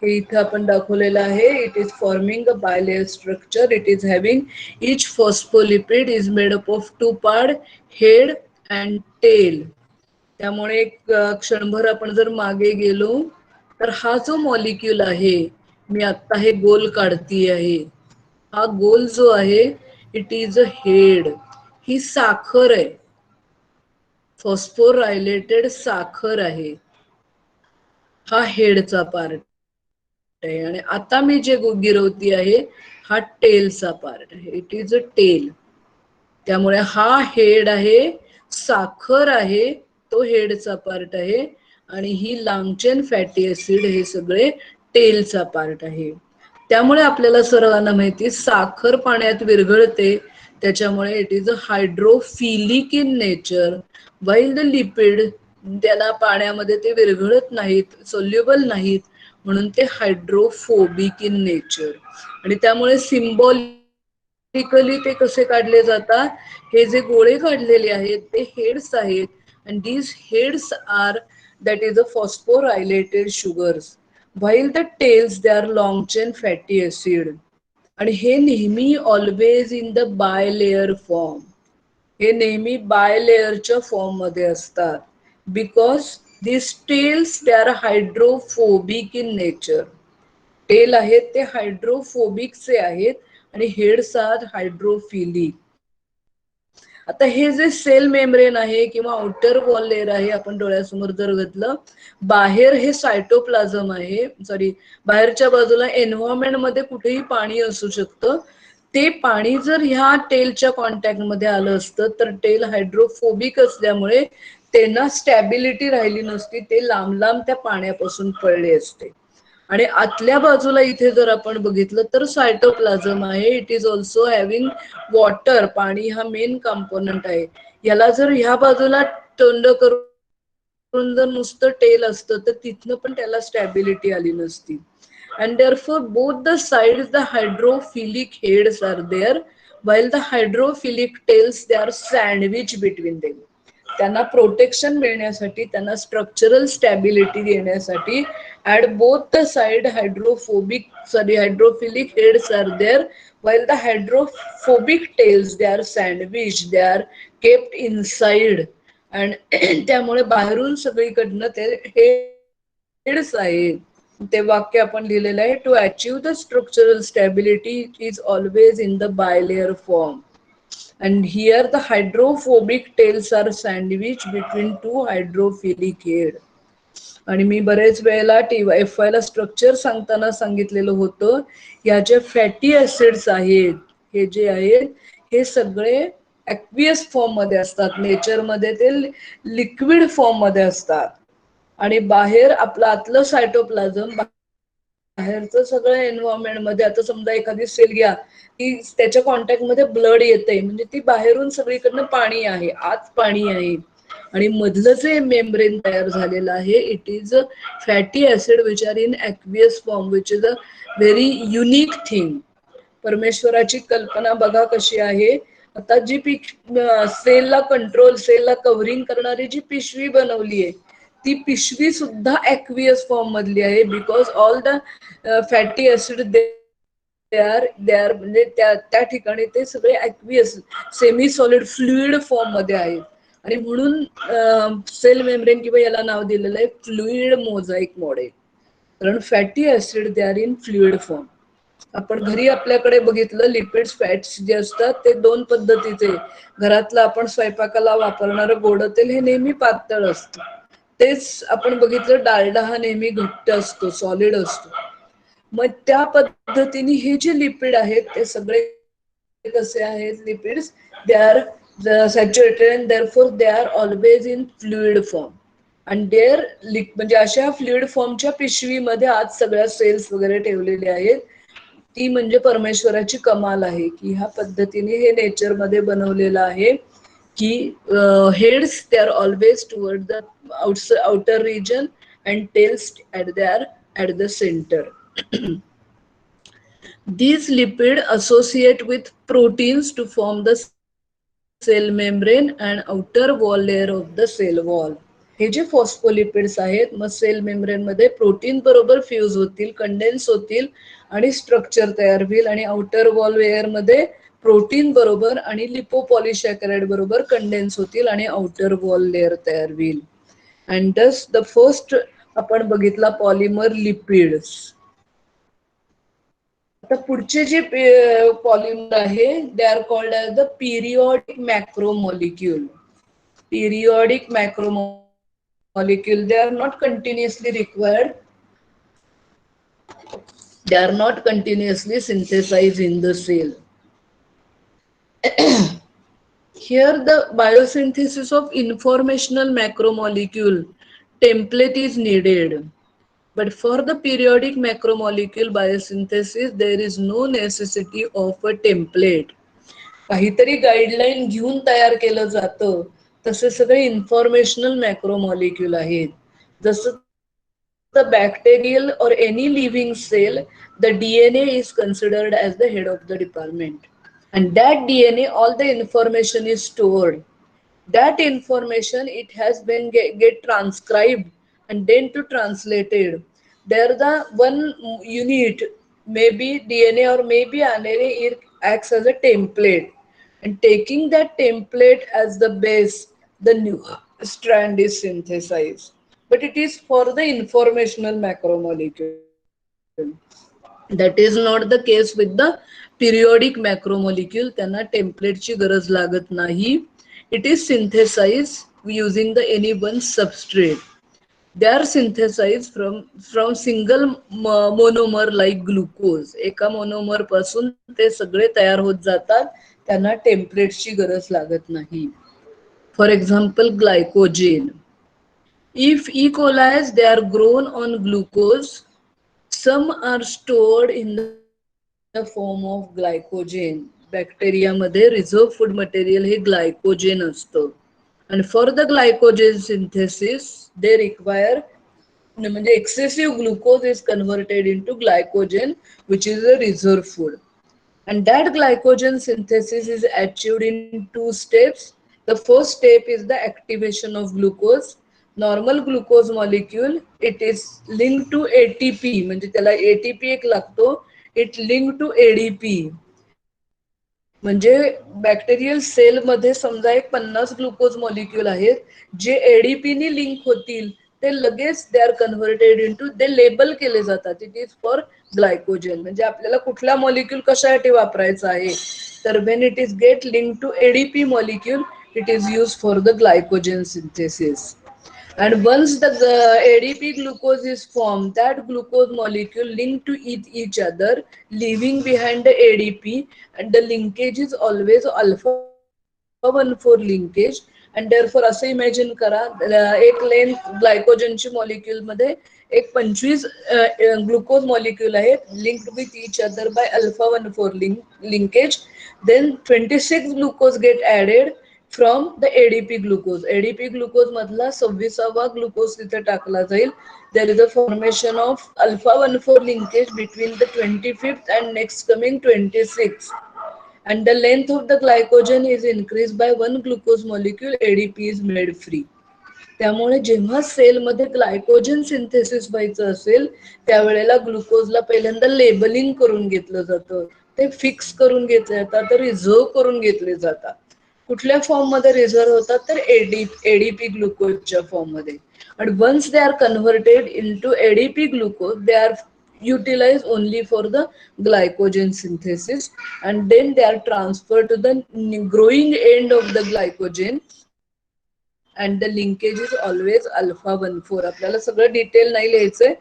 हे इथं आपण दाखवलेलं आहे. It is forming a bilayer structure. It is having each phospholipid is made up of 2 parts, head and tail. त्यामुळे एक क्षणभर आपण जर मागे गेलो तर हा जो मॉलिक्यूल आहे, मी आता हे गोल काढती आहे, हा गोल जो आहे इट इज अ हेड. ही साखर आहे, फॉस्फोरायलेटेड साखर आहे. हा हेडचा पार्ट आहे आणि आता मी जे गिरवती आहे हा टेलचा पार्ट आहे. It is a tail. त्यामुळे हा हेड आहे, साखर आहे, तो हेडचा पार्ट आहे, आणि ही लांगचेन फॅटी ऍसिड हे सगळे टेलचा पार्ट आहे. त्यामुळे आपल्याला सर्वांना माहिती, साखर पाण्यात विरघळते, त्याच्यामुळे it is a hydrophilic in nature. While the lipid, त्याला पाण्यामध्ये ते विरघळत नाहीत, सोल्युबल नाहीत, म्हणून ते हायड्रोफोबिक इन नेचर. आणि त्यामुळे सिम्बॉलिकली ते कसे काढले जातात, हे जे गोळे काढलेले आहेत ते हेड्स आहेत, and these heads are, that is the phosphorylated sugars, while the tails they are long chain fatty acid. आणि हे नेहमी always in the bilayer form, हे नेहमी बायलेअरच्या फॉर्म मध्ये असतात. Because this tails they are hydrophobic in nature. Tail आहेत ते हायड्रोफोबिकचे आहेत आणि हेड्स आर हायड्रोफिलिक. आता हे जे सेल मेम्ब्रेन आहे किंवा आउटर वॉल लेअर आहे, आपण डोळ्यासमोर जर घेतलं, बाहेर हे सायटोप्लाझम आहे, सॉरी बाहेरच्या बाजूला एन्व्हायरमेंट मध्ये कुठेही पाणी असू शकतं. ते पाणी जर ह्या टेलच्या कॉन्टॅक्ट मध्ये आलं असतं तर टेल हायड्रोफोबिक असल्यामुळे त्यांना स्टॅबिलिटी राहिली नसती, ते लांब लांब त्या पाण्यापासून पडले असते. आणि आतल्या बाजूला इथे जर आपण बघितलं तर सायटोप्लाझम आहे. It is also having water. पाणी हा मेन कंपोनंट आहे. याला जर ह्या बाजूला तोंड करून जर नुसतं टेल असतं तर तिथनं पण त्याला स्टॅबिलिटी आली नसती. And therefore both the sides the hydrophilic heads are there, while the hydrophilic tails they are sandwiched between them. त्यांना प्रोटेक्शन मिळण्यासाठी, त्यांना स्ट्रक्चरल स्टॅबिलिटी देण्यासाठी at both the side hydrophilic heads are there while the hydrophobic tails they are sandwiched, they are kept inside and त्यामुळे बाहेरून सगळीकडनं ते heads आहेत. ते वाक्य आपण लिहिलेलं आहे to achieve the structural stability is always in the bilayer form and here the hydrophobic tails are sandwiched between two hydrophilic head. आणि मी बरेच वेळेला TFY ला स्ट्रक्चर सांगताना सांगितलेलं होतं या जे फॅटी ऍसिड्स आहेत हे जे आहेत हे सगळे ऍक्वियस फॉर्म मध्ये असतात, नेचरमध्ये ते लिक्विड फॉर्म मध्ये असतात आणि बाहेर आपलं आतलं सायटोप्लाझम बाहेरचं सगळं एन्व्हायरमेंट मध्ये, आता समजा एखादी सेल घ्या की त्याच्या कॉन्टॅक्ट मध्ये ब्लड येतंय म्हणजे ती बाहेरून सगळीकडनं पाणी आहे, आत पाणी आहे आणि मधलं जे मेम्ब्रेन तयार झालेलं आहे it is fatty acid which are in aqueous form which is a very unique thing. परमेश्वराची कल्पना बघा कशी आहे. आता जी सेलला कंट्रोल, सेलला कव्हरिंग करणारी जी पिशवी बनवली आहे ती पिशवी सुद्धा ऍक्वियस फॉर्म मधली आहे because all the fatty acid they R म्हणजे त्या त्या ठिकाणी ते सगळे ऍक्वियस सेमी सॉलिड फ्लुइड फॉर्म मध्ये आहेत आणि म्हणून सेल मेम्ब्रेन किंवा याला नाव दिलेलं आहे फ्लुइड मोझाईक मॉडेल, कारण fatty acid they are in fluid form. आपण घरी आपल्याकडे बघितलं लिपिड्स फॅट्स जे असतात ते दोन पद्धतीचे. घरातलं आपण स्वयंपाकाला वापरणारं गोड तेल हे नेहमी पातळ असतं, तेच आपण बघितलं डालडा हा नेहमी घट्ट असतो, सॉलिड असतो. मग त्या पद्धतीने हे जे लिपिड आहेत ते सगळे कसे आहेत lipids, they are saturated and therefore they are always in fluid form आणि देअर म्हणजे अशा फ्लुइड फॉर्मच्या पिशवीमध्ये आज सगळ्या सेल्स वगैरे ठेवलेले आहेत. ती म्हणजे परमेश्वराची कमाल आहे की ह्या पद्धतीने हे नेचरमध्ये बनवलेलं आहे की heads they are always toward the outer region and tails at the center. These lipids associate with proteins to form the cell membrane and outer wall layer of the cell wall. हे जे phospholipids आहेत मग sale membrane मध्ये protein बरोबर fuse होतील, condense होतील आणि structure तयार होईल आणि आउटर वॉल लेअर मध्ये प्रोटीन बरोबर आणि लिपोपॉलिसॅकराइड बरोबर कंडेन्स होतील आणि आउटर वॉल लेअर तयार होईल. अँड दस द फर्स्ट आपण बघितला पॉलिमर लिपिड्स. आता पुढचे जे पॉलिमर आहे they are called as the periodic macromolecule. periodic macromolecule they are not continuously required, they are not continuously synthesized in the cell. Here the biosynthesis of informational macromolecule template is needed, but for the periodic macromolecule biosynthesis there is no necessity of a template. काहीतरी guideline घेऊन तयार केलं जातं तसे सगळे informational macromolecule आहेत. जसं the bacterial और any living cell the DNA is considered as the head of the department and that DNA all the information is stored. That information it has been get transcribed and then to translated. There the one unit maybe DNA or maybe RNA it acts as a template and taking that template as the base the new strand is synthesized, but it is for the informational macromolecule. That is not the case with the periodic macromolecule. त्यांना टेम्पलेटची गरज लागत नाही. It is synthesized using the any one substrate. They are synthesized from single monomer like glucose. एका monomer पासून ते सगळे तयार होत जातात, त्यांना टेम्पलेटची गरज लागत नाही. For example glycogen. If E. coli they are grown on glucose, some are stored in the form of glycogen. बॅक्टेरियामध्ये रिझर्व्ह फूड मटेरियल हे ग्लायकोजेन असतं. And for the glycogen synthesis, they require म्हणजे excessive glucose is converted into glycogen, which is a reserve food. And that glycogen synthesis is achieved in two steps. The first step is the activation of glucose. Normal glucose molecule, it is linked to ATP, म्हणजे त्याला ATP एक लागतो, it linked to ADP. म्हणजे bacterial सेलमध्ये समजा एक 50 glucose molecule आहेत जे एडीपी नी लिंक होतील, ते लगेच दे आर कन्व्हर्टेड इनटू, ते लेबल केले जातात, इट इज फॉर ग्लायकोजन. म्हणजे आपल्याला कुठला मॉलिक्यूल कशासाठी वापरायचा आहे, तर when it is get link to ADP molecule, it is used for the glycogen synthesis. And once the ADP glucose is formed, that glucose molecule link to each other, leaving behind the ADP, and the linkage is always alpha 1 4 linkage. And therefore असं imagine करा, एक length ग्लायकोजनची molecule मध्ये एक 25 glucose molecule आहेत linked with each other by alpha 1 4 linkage. Then 26 glucose get added from the ADP glucose. ADP glucose मधला 26वा glucose तिथे टाकला जाईल. There is a formation of alpha 1 4 linkage between the 25th and next coming 26th. And the length of the glycogen is increased by one glucose molecule, ADP is made free. त्यामुळे जेव्हा सेलमध्ये glycogen synthesis व्हायचं असेल, त्यावेळेला ग्लुकोजला पहिल्यांदा labelling करून घेतलं जातं, ते फिक्स करून घेतले जातात, रिझर्व करून घेतले जातात. कुठल्या फॉर्म मध्ये रिझर्व होतात, तर एडीपी ग्लुकोजच्या फॉर्म मध्ये. आणि once they are converted into ADP glucose, they are utilized only for the glycogen synthesis, and then they are transferred to the growing end of the glycogen, and the linkage is always alpha 1 4. आपल्याला सगळं detail नाही लिहायचंय,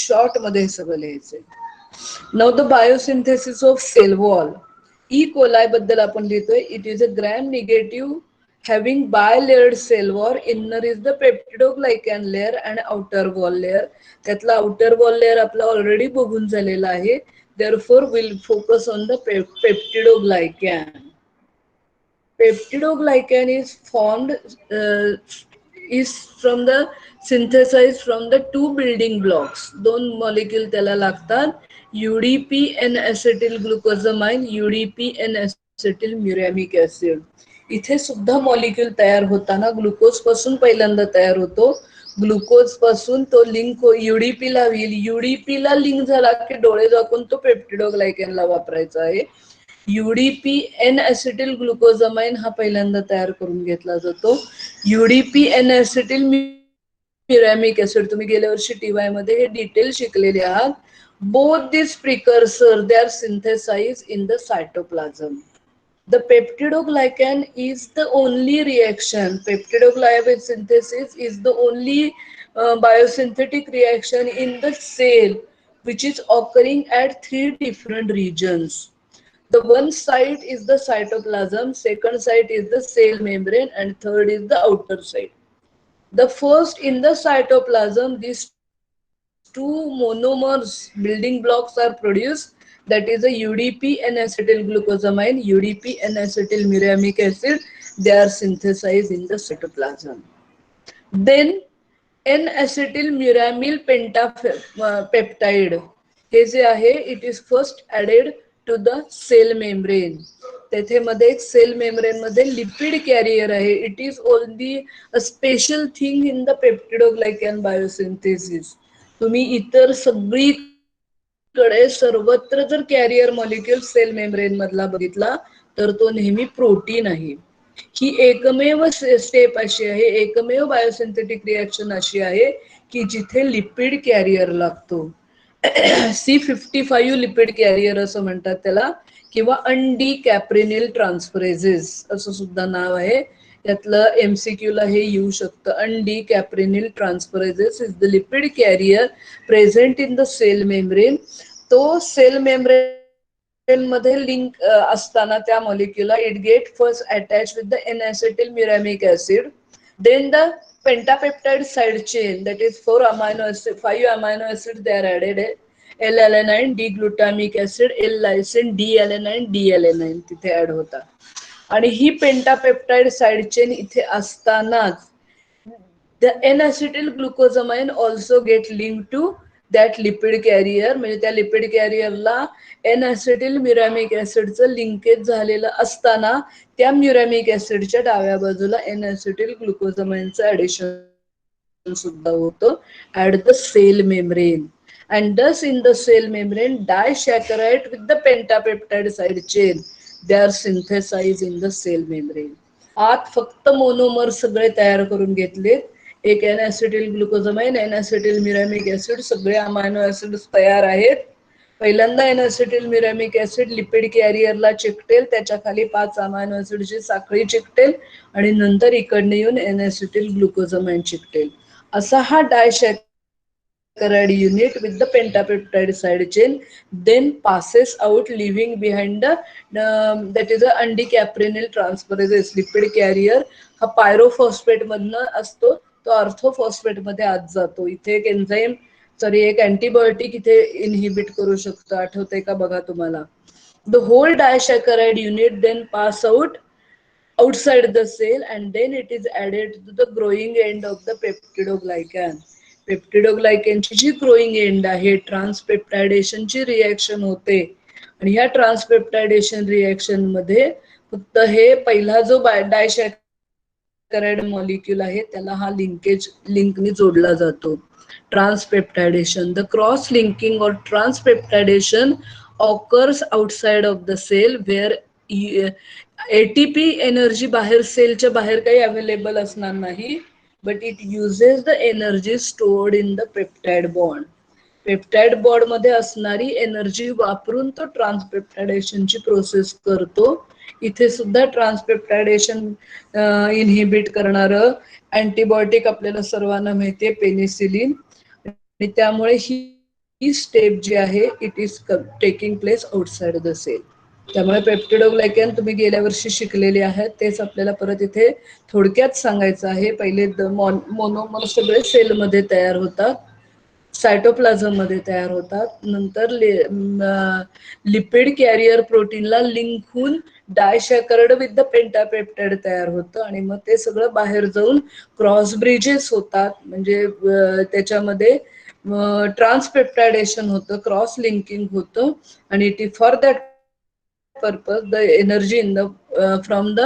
short मध्ये हे सगळं लिहायचंय. Now the biosynthesis of cell wall. E coli बद्दल आपण लिहितोय, it is a gram negative having bilayered cell wall. Inner is the peptidoglycan layer and outer wall layer. त्यातला outer wall layer आपला ऑलरेडी बघून झालेला आहे. Therefore we'll focus on the peptidoglycan. Peptidoglycan is formed, is from the synthesized from the two building blocks. दोन molecule त्याला लागतात, UDP and acetyl glucosamine, UDP and acetyl muramic acid. इथे सुद्धा molecule तयार होताना ग्लुकोज पासून पहिल्यांदा तयार होतो. ग्लुकोज पासून तो लिंक युडीपी ला होईल, युडीपी ला लिंक झाला की डोळे झाकून तो पेप्टिडोग्लायकॅनला वापरायचा आहे. युडीपी एन ऍसिटिल ग्लुकोजामाइन हा पहिल्यांदा तयार करून घेतला जातो. UDP N acetyl muramic acid, तुम्ही गेल्या वर्षी टीवाय मध्ये हे डिटेल शिकलेले आहात. Both this precursor they are synthesize in the cytoplasm. The peptidoglycan is the only reaction. Peptidoglycan synthesis is the only biosynthetic reaction in the cell which is occurring at three different regions. The one side is the cytoplasm, second side is the cell membrane, and third is the outer side. The first in the cytoplasm, these two monomers building blocks are produced, that is a UDP and acetyl glucosamine, UDP and acetyl muramic acid. They are synthesized in the cytoplasm. Then N-acetyl muramyl pentapeptide, हे जे आहे, it is first added to the cell membrane. तेथे मध्ये एक cell membrane मध्ये lipid carrier आहे. It is only a special thing in the peptidoglycan biosynthesis. तुम्ही इतर सगळीकडे सर्वत्र जर कॅरियर मॉलिक्यूल सेल मेम्ब्रेन मधला बघितला, तर तो नेहमी प्रोटीन आहे. ही एकमेव स्टेप अशी आहे, एकमेव बायोसिंथेटिक रिएक्शन अशी आहे की जिथे लिपिड कॅरियर लागतो. C55 लिपिड कॅरियर असं म्हणतात त्याला, किंवा अंडी कॅप्रिनिल ट्रान्सफरेजेस असं सुद्धा नाव आहे. यातलं एमसीक्यू ला हे येऊ शकतं. Undecaprenyl transferases is the lipid carrier present in the cell membrane. तो सेल मेम्ब्रेन मध्ये लिंक असताना त्या मॉलिक्युलला it get first attach with the N-acetyl muramic acid. Then the pentapeptide side chain, that is 4 amino acid, 5 amino acid they are added. L-alanine, D-glutamic acid, L-lysine, D-alanine, D-alanine तिथे add होतात. आणि ही पेंटापेप्टाइड side chain इथे असतानाच the N-acetyl glucosamine also get linked to that lipid carrier, म्हणजे त्या lipid कॅरियरला N acetyl muramic ऍसिडचं linkage झालेलं असताना त्या म्युरॅमिक ऍसिडच्या डाव्या बाजूला एन ॲसिटिल ग्लुकोजमाइनचं ऍडिशन सुद्धा होतं at the cell membrane. And thus in the cell membrane, disaccharide with the pentapeptide side chain, they are synthesized in the cell membrane. आत फक्त मोनोमर सगळे तयार करून घेतलेत. एक N acetyl ग्लुकोजमाइन, N acetyl म्युरॅमिक acid, सगळे अमायनो ऍसिड तयार आहेत. पहिल्यांदा एन ॲसिटिल म्युरॅमिक ऍसिड लिपिड कॅरियरला चिकटेल, त्याच्या खाली 5 अमायनो ऍसिडची साखळी चिकटेल आणि नंतर इकडनं येऊन एन ॲसिटिल ग्लुकोजमाइन चिकटेल. असा हा डायसॅकराइड unit with the pentapeptide side chain then passes out, leaving behind the that is a undecaprenal transferase lipid carrier. हा पायरोफॉस्फेट मधनं असतो, तो ऑर्थोफॉस्फेट मध्ये आत जातो. इथे एक एन्झाईम, सॉरी, एक अँटीबायोटिक इथे इनहिबिट करू शकतो. आठवतंय का बघा तुम्हाला. The whole disaccharide unit then pass out outside the cell and then it is added to the growing end of the peptidoglycan. पेप्टिडोग्लायकॅनची जी ग्रोईंग एंड आहे, ट्रान्सपेप्टायडेशनची रिॲक्शन होते आणि ह्या ट्रान्सपेप्टायडेशन रिॲक्शन मध्ये फक्त हे पहिला जो डायसॅकराइड मॉलिक्यूल आहे त्याला हा लिंकनी जोडला जातो. ट्रान्सपेप्टायडेशन, द क्रॉस लिंकिंग और transpeptidation occurs outside of the cell where ATP energy बाहेर, सेलच्या बाहेर काही अवेलेबल असणार नाही, but it uses the energy stored in the peptide bond. Peptide bond मध्ये असणारी एनर्जी वापरून तो ट्रान्सपेप्टायडेशनची प्रोसेस करतो. इथे सुद्धा ट्रान्सपेप्टायडेशन इनहिबिट करणारं अँटीबायोटिक आपल्याला सर्वांना माहितीये, पेनिसिलिन. आणि त्यामुळे ही स्टेप जी आहे it is taking place outside the cell. त्यामुळे पेप्टिडोग्लायकॅन तुम्ही गेल्या वर्षी शिकलेले आहात, तेच आपल्याला परत इथे थोडक्यात सांगायचं आहे. पहिले मोनोमर सगळे सेलमध्ये तयार होतात, सायटोप्लाझम मध्ये तयार होतात, नंतर लिपिड कॅरियर प्रोटीनला लिंक होऊन डायसॅकराइड विथ द पेंटापेप्टाइड तयार होतं आणि मग ते सगळं बाहेर जाऊन क्रॉस ब्रिजेस होतात, म्हणजे त्याच्यामध्ये ट्रान्सपेप्टायडेशन होतं, क्रॉस लिंकिंग होतं आणि it is for that purpose the energy in the from the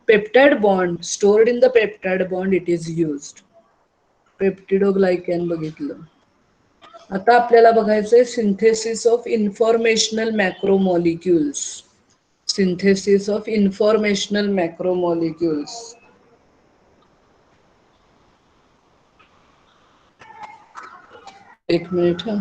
peptide bond stored in the peptide bond it is used. Peptidoglycan बघितलं. आता आपल्याला बघायचंय synthesis of informational macromolecules. Synthesis of informational macromolecules. एक minute हा.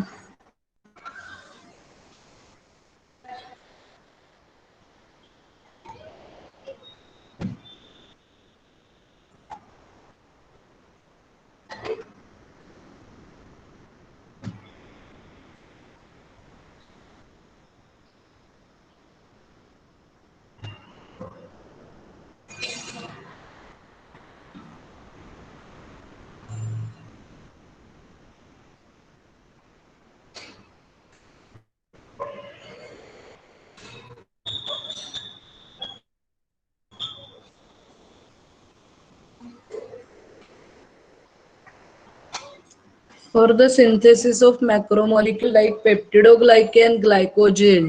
For the synthesis of macromolecule like peptidoglycan, glycogen,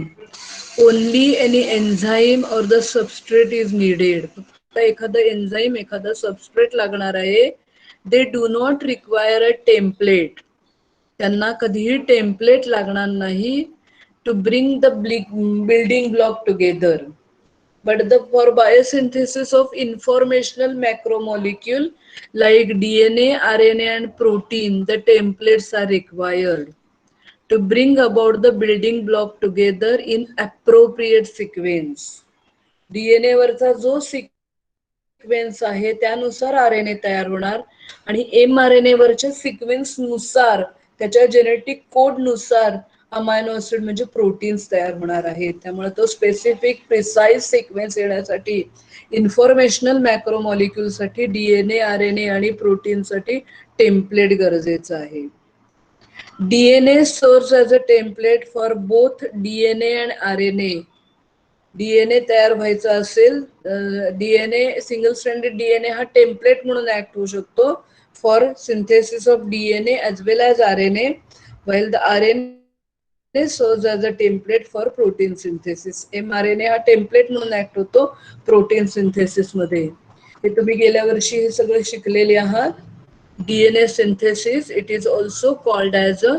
only any enzyme or the substrate is needed. फक्त एखादं enzyme, एखादा substrate लागणार आहे. They do not require a template. त्यांना कधीही template लागणार नाही to bring the building block together. But for biosynthesis of informational macromolecule like DNA, RNA and protein, the templates are required to bring about the building block together in appropriate sequence. DNA वरचा जो sequence आहे त्यानुसार RNA तयार होणार आणि mRNA वरच्या sequence नुसार, त्याच्या जेनेटिक कोड नुसार अमायनो ऍसिड म्हणजे प्रोटीन्स तयार होणार आहेत. त्यामुळे तो स्पेसिफिक प्रिसाइज सिक्वेन्स येण्यासाठी इन्फॉर्मेशनल मॅक्रोमॉलिक्यूल साठी डीएनए, आरएनए आणि प्रोटीन साठी टेम्पलेट गरजेचं आहे. DNA serves as a template for both DNA and RNA. DNA तयार व्हायचा असेल, डीएनए सिंगल स्ट्रँडेड डीएनए हा टेम्पलेट म्हणून ऍक्ट होऊ शकतो for synthesis of DNA as well as RNA. while the RNA serves as a template for protein synthesis. mRNA हा template म्हणून act होतो प्रोटीन सिंथेसिस मध्ये. हे तुम्ही गेल्या वर्षी हे सगळं शिकलेले आहात. DNA synthesis, it is also called as a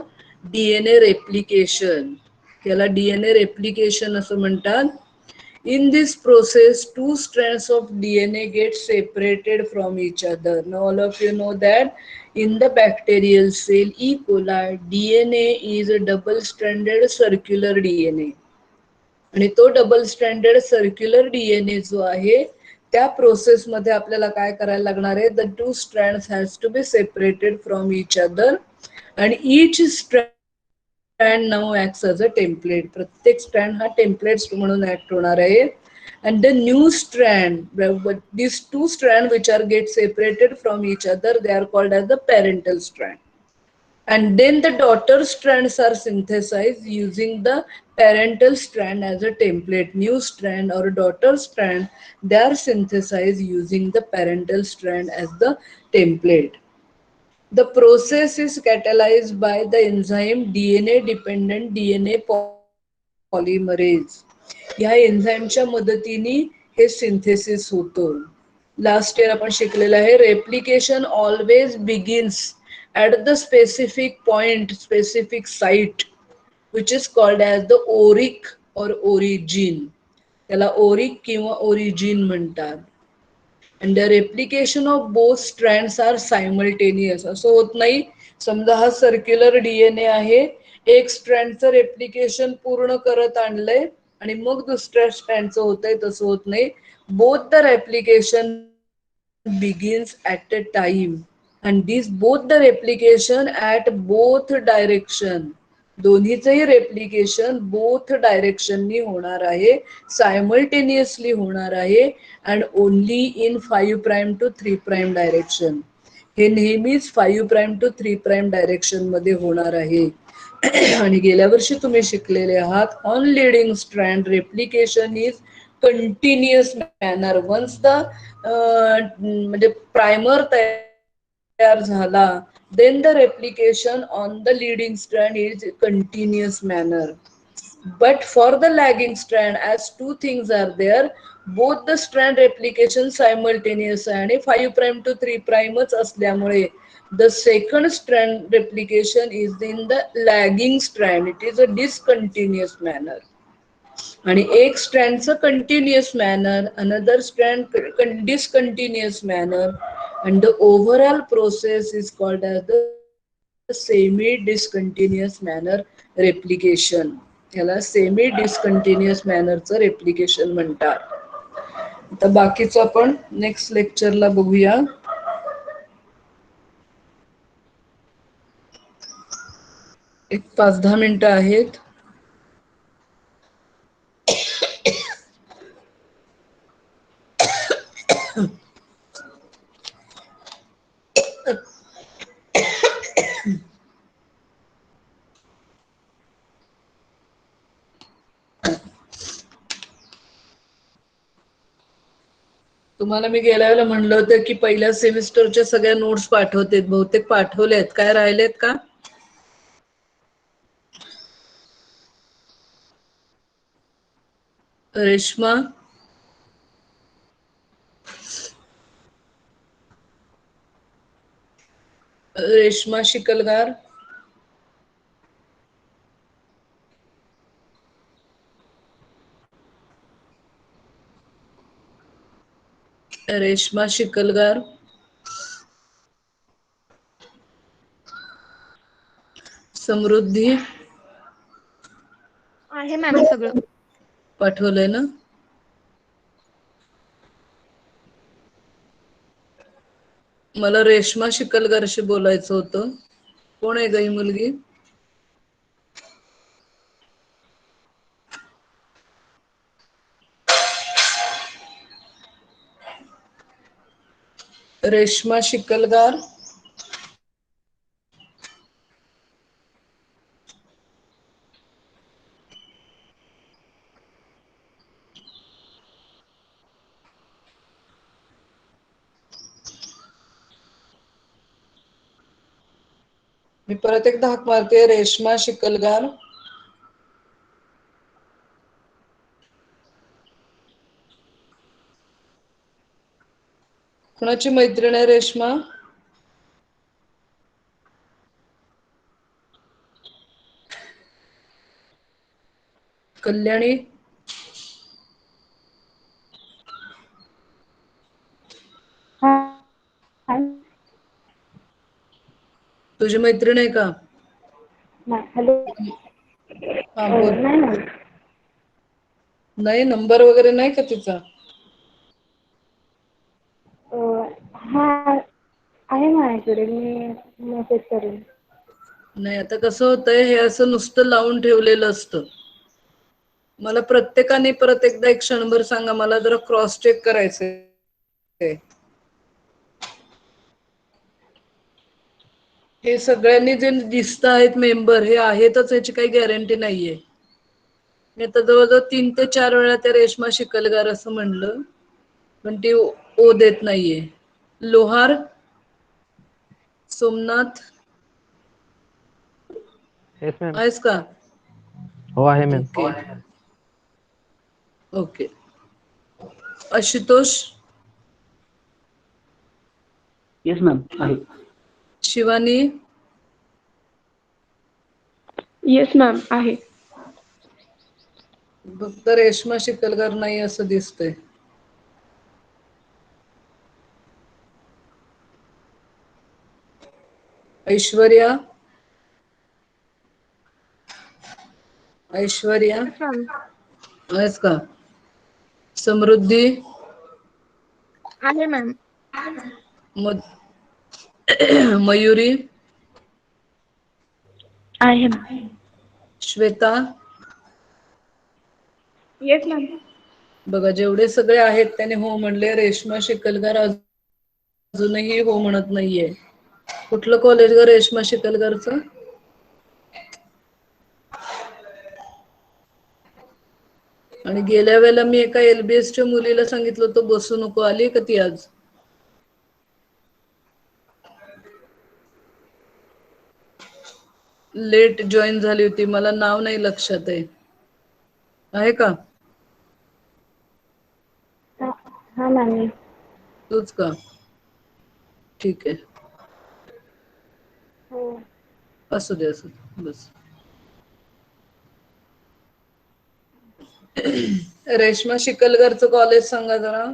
DNA replication. याला DNA replication असं म्हणतात. In this process, two strands of DNA get separated from each other. Now, all of you know that in the bacterial cell E. coli, DNA is a double-stranded circular DNA. आणि तो double standard circular DNA जो आहे त्या प्रोसेसमध्ये आपल्याला काय करायला लागणार आहे, the two strands has to be separated from each other आणि each strand now acts as a template. प्रत्येक स्ट्रँड हा टेम्पलेट्स म्हणून ऍक्ट होणार आहे. And the new strand, these two strands which are get separated from each other, they are called as the parental strand. And then the daughter strands are synthesized using the parental strand as a template. New strand or daughter strand, they are synthesized using the parental strand as the template. The process is catalyzed by the enzyme DNA dependent DNA polymerase. ह्या एन्झाईमच्या मदतीने हे synthesis होतं. Last year आपण शिकलेलं आहे replication always begins at the specific point, specific site, which is called as the oric or origin. त्याला Oric किंवा origin म्हणतात. And the replication of both strands are simultaneous. असं होत नाही, समजा हा सर्क्युलर डीएनए आहे, एक स्ट्रँडचं रेप्लिकेशन पूर्ण करत आणलंय आणि मग दुसऱ्या स्ट्रँडचं होतंय, तसं होत नाही. Both the replication begins at a time and these both the replication at both direction. दोन्हीचंही रेप्लिकेशन बोथ डायरेक्शननी होणार आहे, सायमल्टेनियसली होणार आहे and only in 5' to 3' direction. हे नेहमीच 5' to 3' डायरेक्शन मध्ये होणार आहे. आणि गेल्या वर्षी तुम्ही शिकलेले आहात on leading strand replication is continuous manner. Once the म्हणजे प्रायमर तयार झाला, then the replication on the leading strand is continuous manner. But for the lagging strand, as two things are there, both the strand replication simultaneous आहे आणि 5' to 3' असल्यामुळे the second strand replication is in the lagging strand. It is a discontinuous manner. आणि एक स्ट्रँडचं continuous manner, another strand discontinuous manner, and the overall process is called as the semi discontinuous manner replication. याला semi discontinuous मॅनरचं replication म्हणतात. आता बाकीचं आपण next लेक्चरला बघूया. एक 5-10 मिनिटं आहेत. तुम्हाला मी गेल्या वेळेला म्हणलं होतं की पहिल्या सेमिस्टरच्या सगळ्या नोट्स पाठवतेत, बहुतेक पाठवलेत. काय राहिलेत का? रेश्मा, रेश्मा शिकलगार, रेश्मा शिकलगार, समृद्धी आहे मॅम सगळं. पाठवलंय ना? मला रेश्मा शिकलगारशी बोलायचं होतं. कोण आहे ग ही मुलगी? रेश्मा शिकलगार. मी परत एकदा हाक मारते. रेश्मा शिकलगार. कुणाची मैत्रीण आहे रेश्मा? कल्याणी. हाय. तुझी मैत्रीण आहे का? हॅलो. हा बोल. नाही मॅम. नाही नंबर वगैरे नाही का तिचा? हा आहे माझ्याकडे, मी मेसेज करेन. नाही आता कसं होतंय, हे असं नुसतं लावून ठेवलेलं असतं. मला प्रत्येकाने परत एकदा एक क्षणभर सांगा, मला जरा क्रॉस चेक करायचंय. हे सगळ्यांनी जे दिसत आहेत मेंबर, हे आहेतच याची काही गॅरंटी नाहीये. मी आता जवळजवळ 3 ते 4 वेळा त्या रेश्मा शिकलगार असं म्हणलं, पण ती ओ देत नाहीये. लोहार. सोमनाथ. Yes ma'am. आहेस का? हो आहे ma'am. Okay okay. Ashutosh. Yes ma'am आहे. शिवानी. येस मॅम आहे. फक्त रेश्मा शिकलगार नाही असं दिसतंय. ऐश्वर्या. Aishwarya yes ma'am. आहेस का? समृद्धी. आहे मॅम. म मयुरी. आहे मॅम. श्वेता. Yes ma'am. बघा जेवढे सगळे आहेत त्याने हो म्हणले. रेश्मा शिकलगार अजूनही हो म्हणत नाहीये. कुठलं कॉलेज ग रेश्मा शिकलगारचं? आणि गेल्या वेळेला मी एका LBS च्या मुलीला सांगितलं होतं बसू नको, आली का ती आज? लेट जॉईन झाली होती, मला नाव नाही लक्षात आहे. आहे का? हा मॅम. तूच का? ठीक आहे. हो. असू दे असू दे बस. रेश्मा शिकलगरचं कॉलेज सांगा जरा.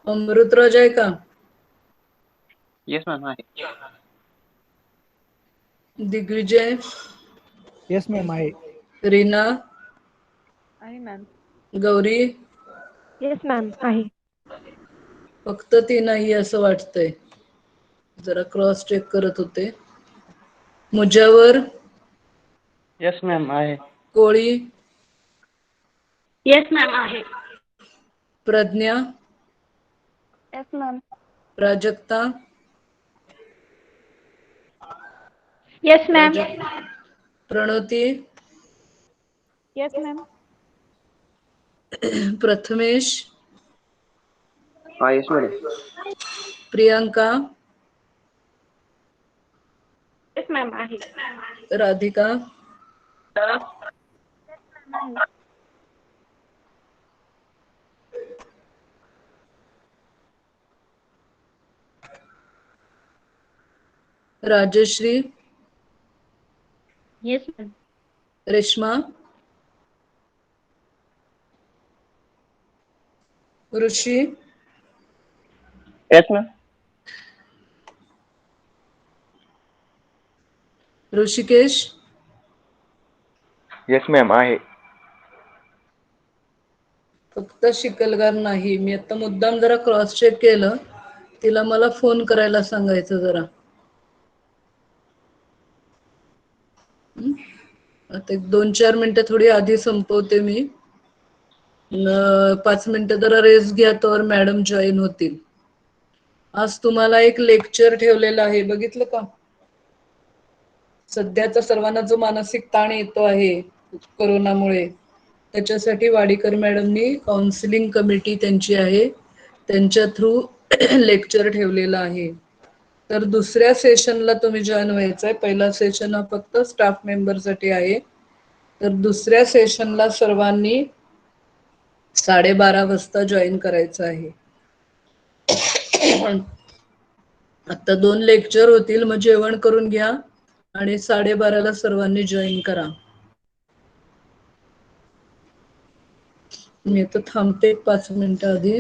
अमृतराज आहे का? येस मॅम आहे. दिग्विजय. येस मॅम आहे. रीना. आहे मॅम. गौरी. येस मॅम आहे. फक्त ती नाही असं वाटतंय. जरा क्रॉस चेक करत होते. मुजावर. येस मॅम आहे. कोळी. येस मॅम आहे. Pradnya. Yes ma'am. Prajakta. Yes ma'am. Pranoti. Yes ma'am. Prathamesh. हा yes madam. Priyanka. Yes ma'am आहे. राधिका. आहे. Rajashri. Yes ma'am. Reshma. Rishi. Yes ma'am. Hrishikesh. Yes ma'am आहे. फक्त शिकलगार नाही. मी आता मुद्दाम जरा क्रॉस चेक केलं. तिला मला फोन करायला सांगायचं जरा. आता एक 2-4 मिनिटं थोडी आधी संपवते मी. 5 मिनिटं जरा रेस्ट घ्या, तर मॅडम जॉईन होतील. आज तुम्हाला एक लेक्चर ठेवलेलं आहे, बघितलं का? सध्याचा सर्वांना जो मानसिक ताण येतो आहे कोरोनामुळे, त्याच्यासाठी वाडीकर मॅडमनी काउन्सिलिंग कमिटी त्यांची आहे, त्यांच्या थ्रू लेक्चर ठेवलेलं आहे. तर दुसऱ्या सेशनला तुम्ही जॉईन व्हायचंय. पहिला सेशन हा फक्त स्टाफ मेंबरसाठी आहे. तर दुसऱ्या सेशनला सर्वांनी 12:30 वाजता जॉईन करायचं आहे. आता 2 लेक्चर होतील, मग जेवण करून घ्या आणि 12:30ला सर्वांनी जॉईन करा. मी आता थांबते 5 मिनिटं आधी.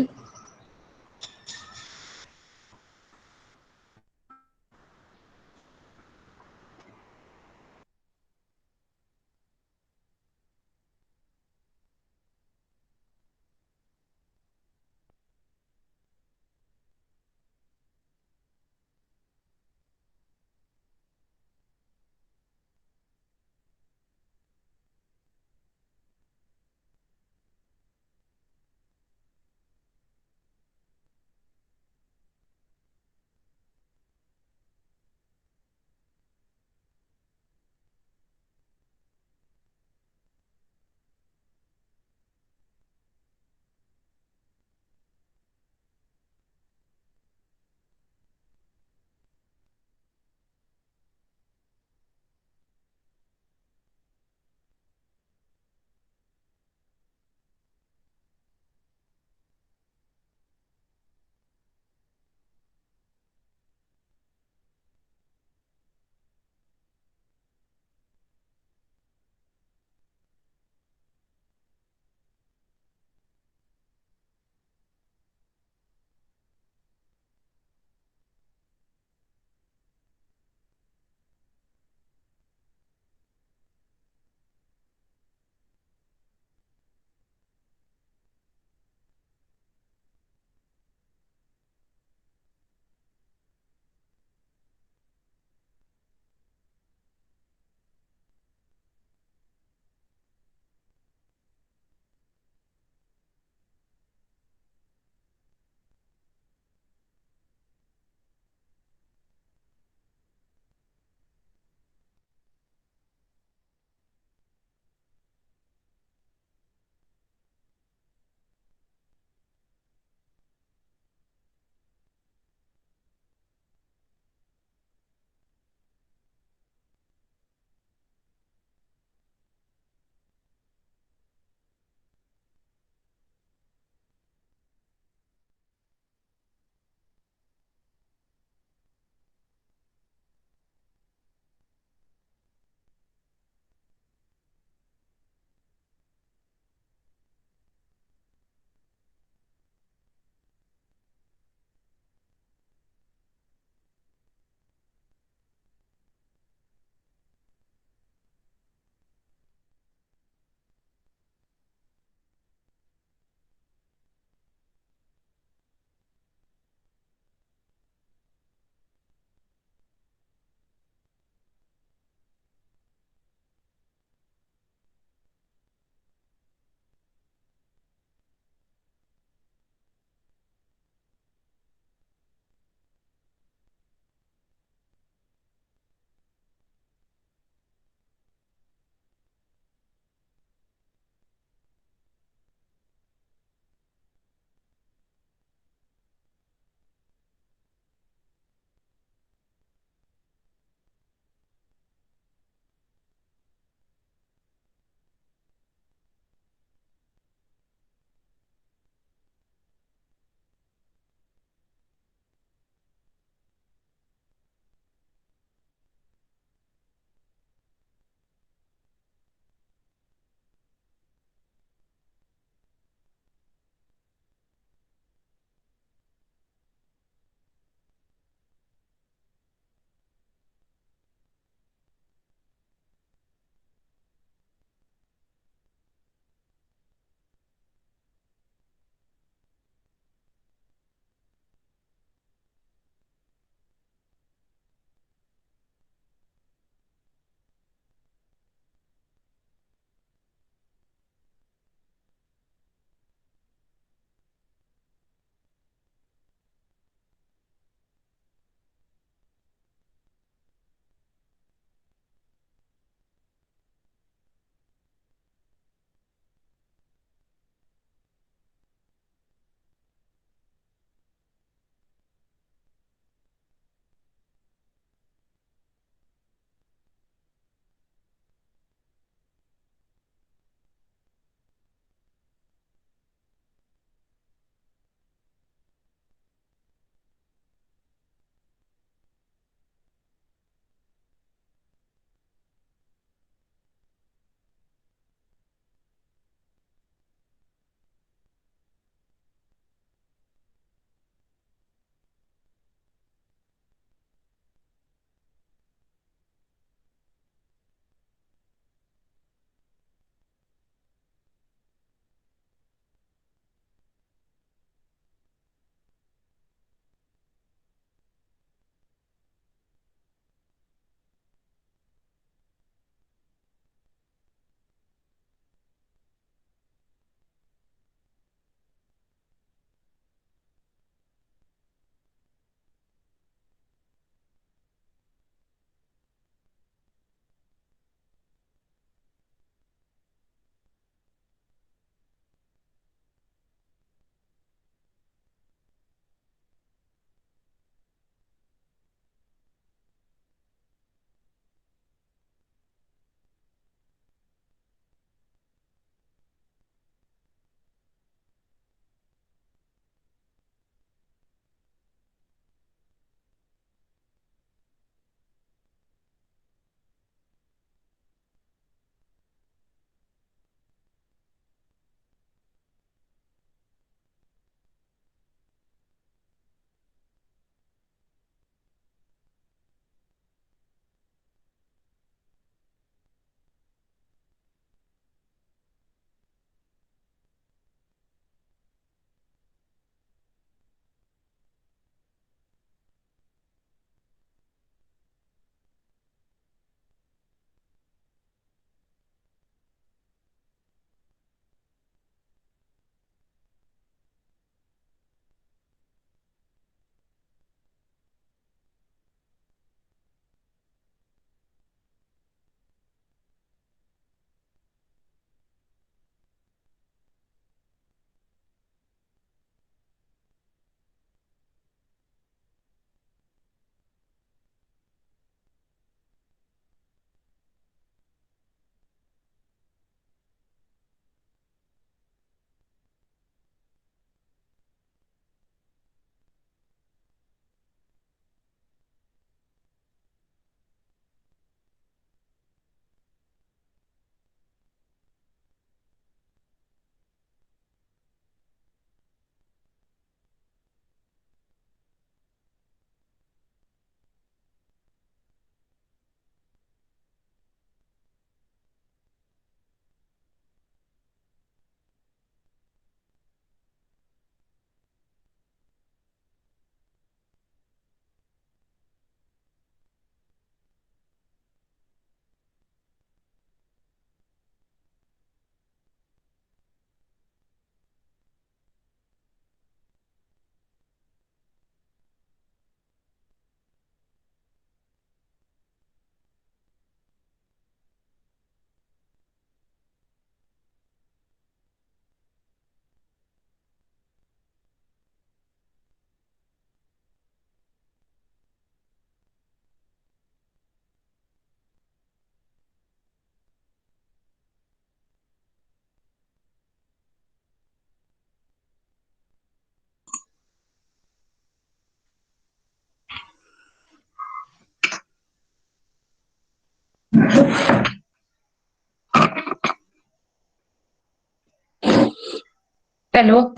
Hello.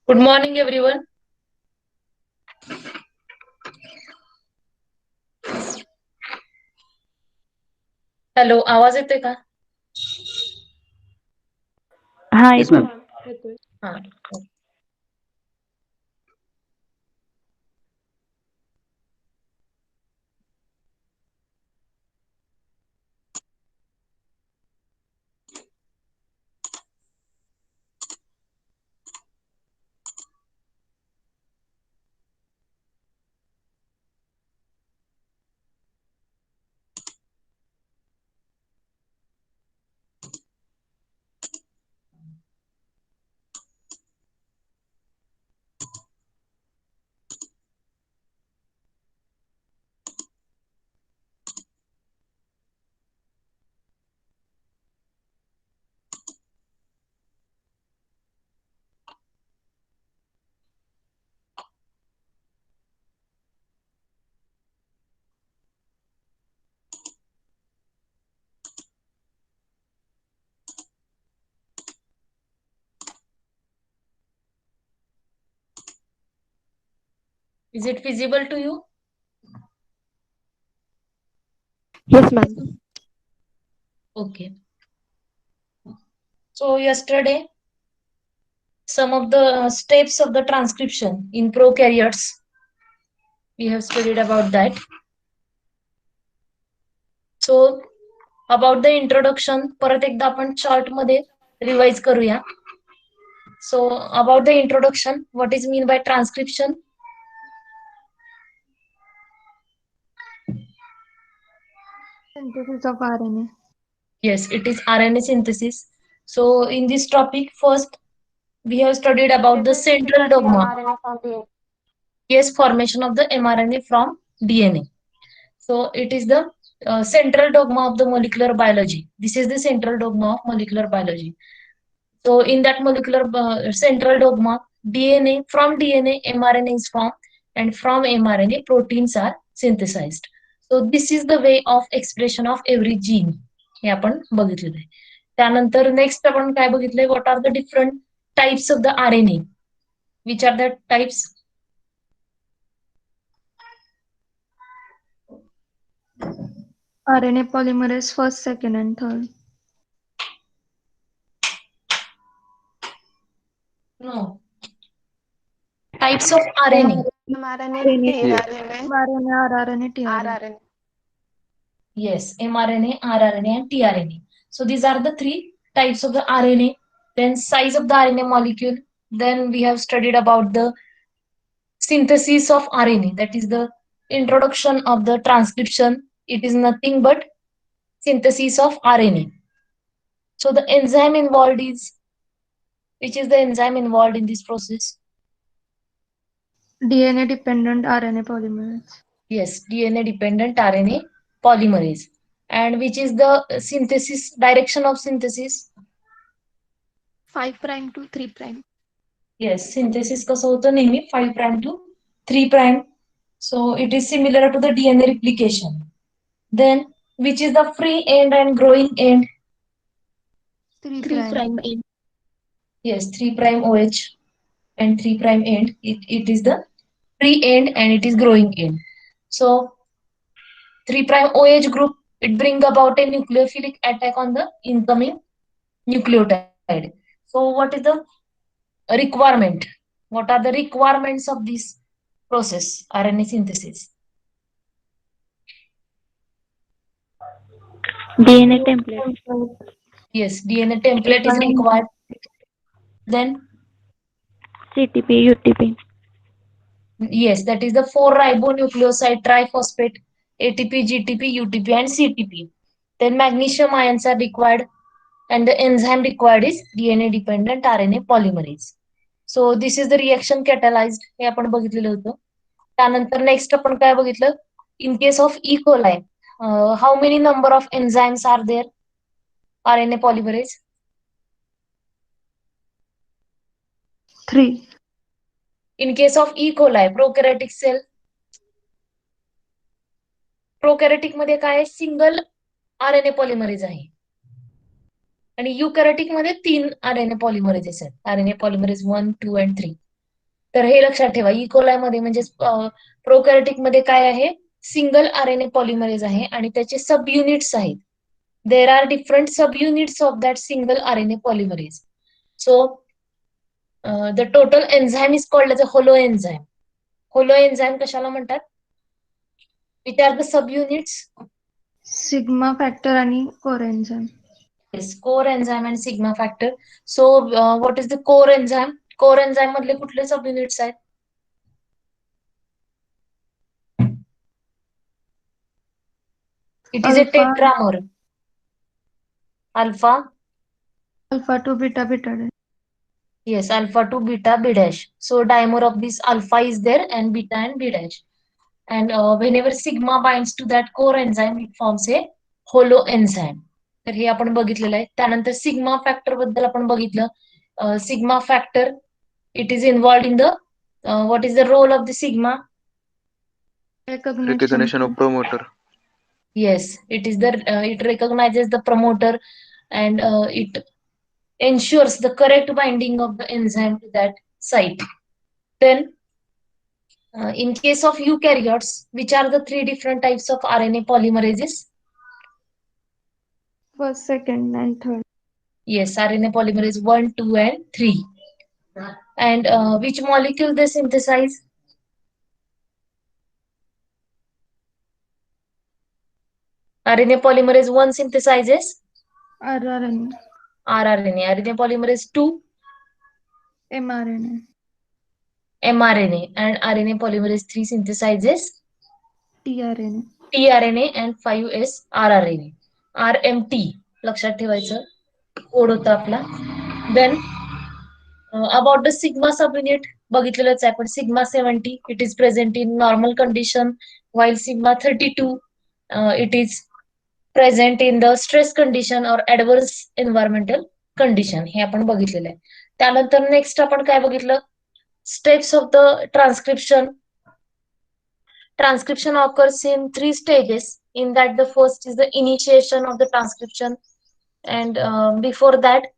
Good morning, everyone. Hello, आवाज येतोय का? हा Yes, ma'am. येतोय. हा. Is it visible to you? Yes, ma'am. Okay. So yesterday, some of the steps of the transcription in prokaryotes, we have studied about that. So about the introduction, परत एकदा आपण chart मध्ये revise करूया. So about the introduction, what is mean by transcription? Synthesis of RNA. Yes, it is RNA synthesis. So in this topic, first we have studied about the central dogma. Yes, formation of the mRNA from DNA. So it is the central dogma of the molecular biology. This is the central dogma of molecular biology. So in that molecular central dogma, from DNA, mRNA is formed, and from mRNA, proteins are synthesized. So this is the way of expression of every gene. हे आपण बघितलेलं आहे. त्यानंतर next आपण काय बघितलंय, what are the different types of the RNA, which are the types? RNA polymerase first, second, and third. No. Types of RNA. mRNA, Yes. mRNA, rRNA, tRNA. Yes, mRNA, rRNA, and tRNA. So these are the three types of the RNA. Then size of the RNA molecule. Then we have studied about the synthesis of RNA. That is the introduction of the transcription. It is nothing but synthesis of RNA. So the enzyme involved is, which is the enzyme involved in this process? DNA dependent RNA polymerase. Yes, DNA dependent RNA polymerase. And which is the synthesis, direction of synthesis? 5' to 3'. Yes, synthesis कसं होतं नेहमी 5' to 3'. So it is similar to the DNA replication. Then which is the free end and growing end? 3'. end. Yes, 3' OH and 3' end. It is the free end and it is growing end. So 3' OH group, it bring about a nucleophilic attack on the incoming nucleotide. So what is the requirement? What are the requirements of this process, RNA synthesis? DNA template. Yes, DNA template is required. Then CTP, UTP. yes, that is the 4-ribonucleoside triphosphate, ATP, GTP, UTP, and CTP. Then magnesium ions are required, and the enzyme required is DNA-dependent RNA polymerase. So this is the reaction catalyzed. हे आपण बघितलेलं होतं. त्यानंतर next आपण काय बघितलं? In case of E. coli, how many number of enzymes are there? RNA polymerase. 3. In case of E. coli, prokaryotic cell, प्रोकॅरियोटिक मध्ये काय आहे, सिंगल आरएनए पॉलिमरेज आहे आणि युकॅरियोटिक मध्ये 3 आरएनए पॉलिमरेजेस आहेत, आरएनए पॉलिमरेज 1, 2 and 3. तर हे लक्षात ठेवा. इकोलाय मध्ये म्हणजे प्रोकॅरियोटिक मध्ये काय आहे, सिंगल आरएनए पॉलिमरेज आहे आणि त्याचे सब युनिट्स आहेत. There are different subunits of that single RNA polymerase. So the total enzyme is called as a holoenzyme. Holoenzyme कशाला म्हणतात? Which are the subunits? Sigma factor आणि core enzyme. Yes, core enzyme and sigma factor. So, what is the core enzyme? Core enzyme मधले कुठले सब units आहेत? It is a alpha tetramer. Alpha. Alpha two beta beta. Yes, alpha to beta B dash. So, dimer of this alpha is there and beta and B dash. And whenever sigma binds to that core enzyme, it forms a holo enzyme. तर हे आपण बघितलेलं आहे. त्यानंतर sigma factor बद्दल आपण बघितलं. Sigma factor, it is involved in the what is the role of the sigma? Recognition of promoter. Yes, it is the it recognizes the promoter and it ensures the correct binding of the enzyme to that site. Then in case of eukaryotes, which are the 3 different types of RNA polymerases? First, second and third. Yes, RNA polymerase 1, 2 and 3. And which molecule they synthesize? RNA polymerase 1 synthesizes rRNA. rRNA. RNA polymerase 2, mRNA. mRNA. And RNA polymerase 3 synthesizes tRNA. tRNA and 5S rRNA. RMT लक्षात ठेवायचं, code होता आपला. Then about the sigma subunit बघितलेलंच आहे आपण. sigma 70 it is present in normal condition, while sigma 32 it is present in the stress condition or adverse environmental condition. हे आपण बघितलेलं आहे. त्यानंतर नेक्स्ट आपण काय बघितलं, steps of the transcription. Transcription occurs in 3 stages. In that, the first is the initiation of the transcription, and before that,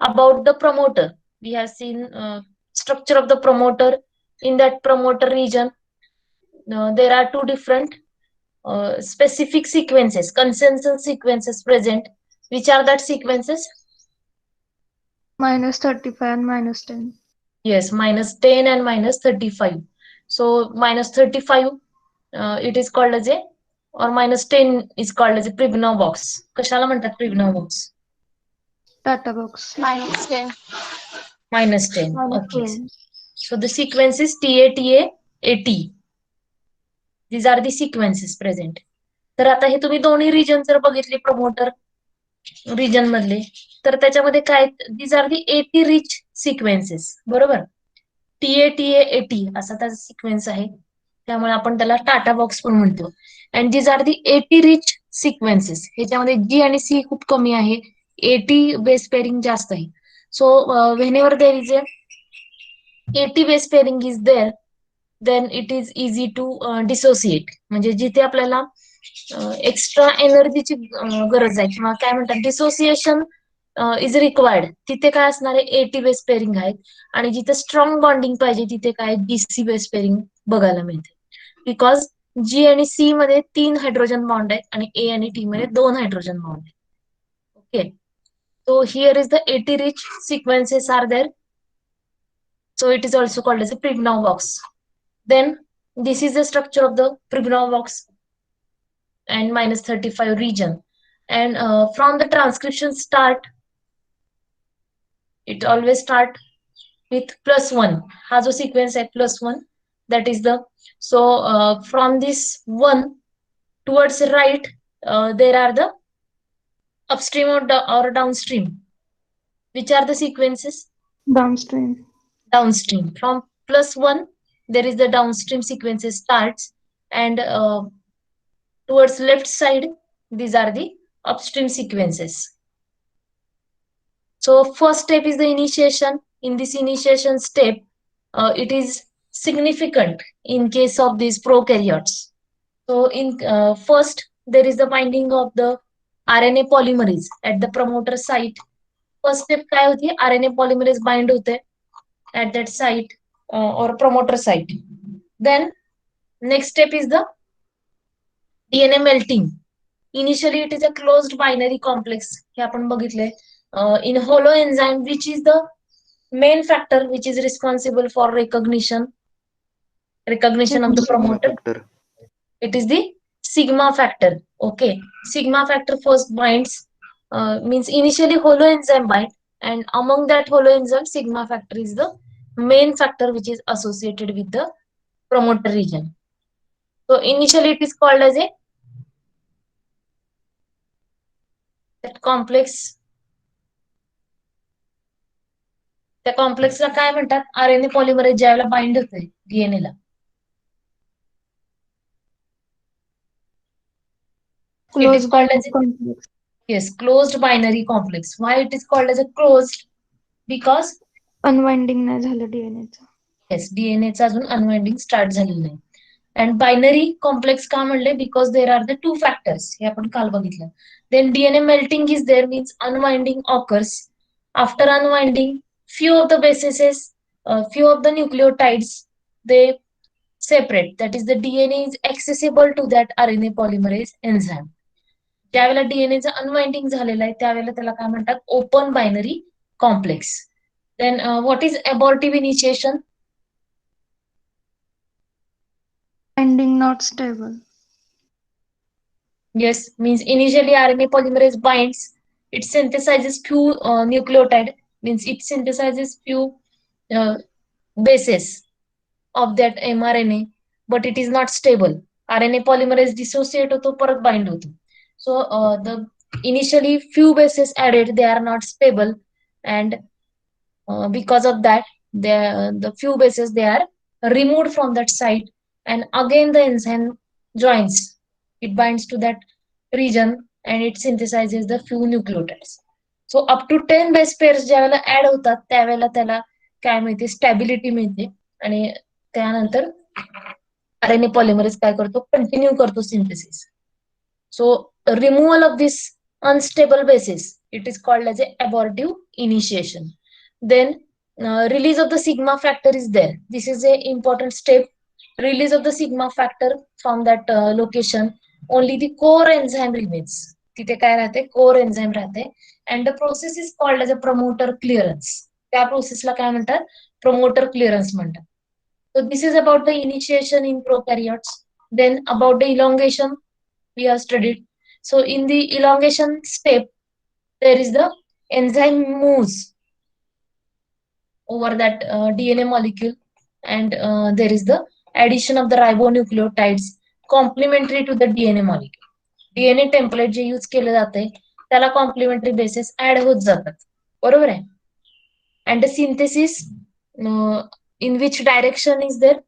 about the promoter. We have seen structure of the promoter. In that promoter region, there are 2 different specific sequences, consensus sequences present. Which are that sequences? -35 and -10. Yes, -10 and -35. So -35 it is called as a, or -10 is called as a Pribnow box. कशाला म्हणतात Pribnow box? Data box. -10. Okay. -10. So the sequence is TA, TA, AT. These are the sequences present. तर आता हे तुम्ही दोन्ही region जर बघितले promoter region मधले, तर त्याच्यामध्ये काय, these are the eighty rich sequences. बरोबर, TA असा त्याचा सिक्वेन्स आहे, त्यामुळे आपण त्याला टाटा बॉक्स पण म्हणतो. And these are the eighty rich sequences. ह्याच्यामध्ये जी आणि सी खूप कमी आहे, एटी बेस पेअरिंग जास्त आहे. So whenever there is a AT base pairing is there, then it is easy to dissociate. म्हणजे जिथे आपल्याला एक्स्ट्रा एनर्जीची गरज आहे किंवा काय म्हणतात डिसोसिएशन इज रिक्वायर्ड, तिथे काय असणार आहे, एटी बेस पेअरिंग आहेत. आणि जिथे स्ट्रॉंग बॉन्डिंग पाहिजे तिथे काय जीसी बेस पेअरिंग बघायला मिळते. बिकॉज जी आणि सी मध्ये 3 हायड्रोजन बॉन्ड आहेत आणि ए आणि टी मध्ये 2 हायड्रोजन बॉन्ड आहेत. Okay, so here is the 80 rich sequences are there. So it is also called as a Pribnow box. Then this is the structure of the Pribnow box and -35 region. And from the transcription start, it always start with +1. हा जो sequence आहे +1, that is the, so from this 1 towards right, there are the upstream or downstream. Which are the sequences? Downstream. Downstream. From +1, there is the downstream sequences starts, and towards left side, these are the upstream sequences. So first step is the initiation. In this initiation step, it is significant in case of these prokaryotes. So in first, there is the binding of the RNA polymerase at the promoter site. First step काय होती? RNA polymerase bind होते at that site or promoter site. Then next step is the DNA melting. Initially, it is a closed binary complex. हे आपण बघितले. In holo enzyme, which is the main factor which is responsible for recognition of the Sigma promoter. It is the sigma factor. Okay, sigma factor first binds, means initially holoenzyme bind, and among that holoenzyme, sigma factor is the main factor which is associated with the promoter region. So initially it is called as a that complex. त्या कॉम्प्लेक्सला काय म्हणतात? RNA polymerase ज्यावेळेला bind होते DNA ला, it is Closed called as binary a, complex. yes, closed binary complex. Why it is called as a closed? Because Unwinding नाही झालं DNA चं. yes, DNA चा अजून अनवाइंडिंग स्टार्ट झालेलं नाही. अँड बायनरी कॉम्प्लेक्स का म्हणले? Because there are the two factors, हे आपण काल बघितलं. Then DNA melting is there, means unwinding occurs. After unwinding, few of the bases, few of the nucleotides, they separate. That is, the DNA is accessible to that RNA polymerase enzyme. ज्यावेळेला डीएनएचं unwinding झालेलं आहे त्यावेळेला त्याला काय म्हणतात? Open binary complex. Then what is abortive initiation? Binding not stable. Yes, means initially RNA polymerase binds, it synthesizes few nucleotide, means it synthesizes few uh, bases of that mRNA, but it is not stable. RNA polymerase dissociate होतो, परत bind होतो. So the initially few bases added, they are not stable, and because of that, the few bases they are removed from that site, and again the enzyme joins. It binds to that region and it synthesizes the few nucleotides. So up to 10 base pairs ज्यावेळेला add होतात त्यावेळेला त्याला काय मिळते? Stability मिळते, आणि त्यानंतर RNA polymerase काय करतो? कंटिन्यू करतो synthesis. So removal of this unstable basis, it is called as a abortive initiation. Then release of the sigma factor is there. This is a important step. Release of the sigma factor from that location. Only the core enzyme remains. तिथे काय राहते? Core enzyme राहते. And the process is called as a promoter clearance. त्या प्रोसेसला काय म्हणतात? Promoter clearance म्हणतात. So this is about the initiation in prokaryotes. Then about the elongation we have studied. So in the elongation step, there is the enzyme moves over that DNA molecule, and there is the addition of the ribonucleotides complementary to the DNA molecule. DNA template जे use केलं जाते त्याला complementary basis add होत जातात, बरोबर आहे. And the synthesis in which direction is there?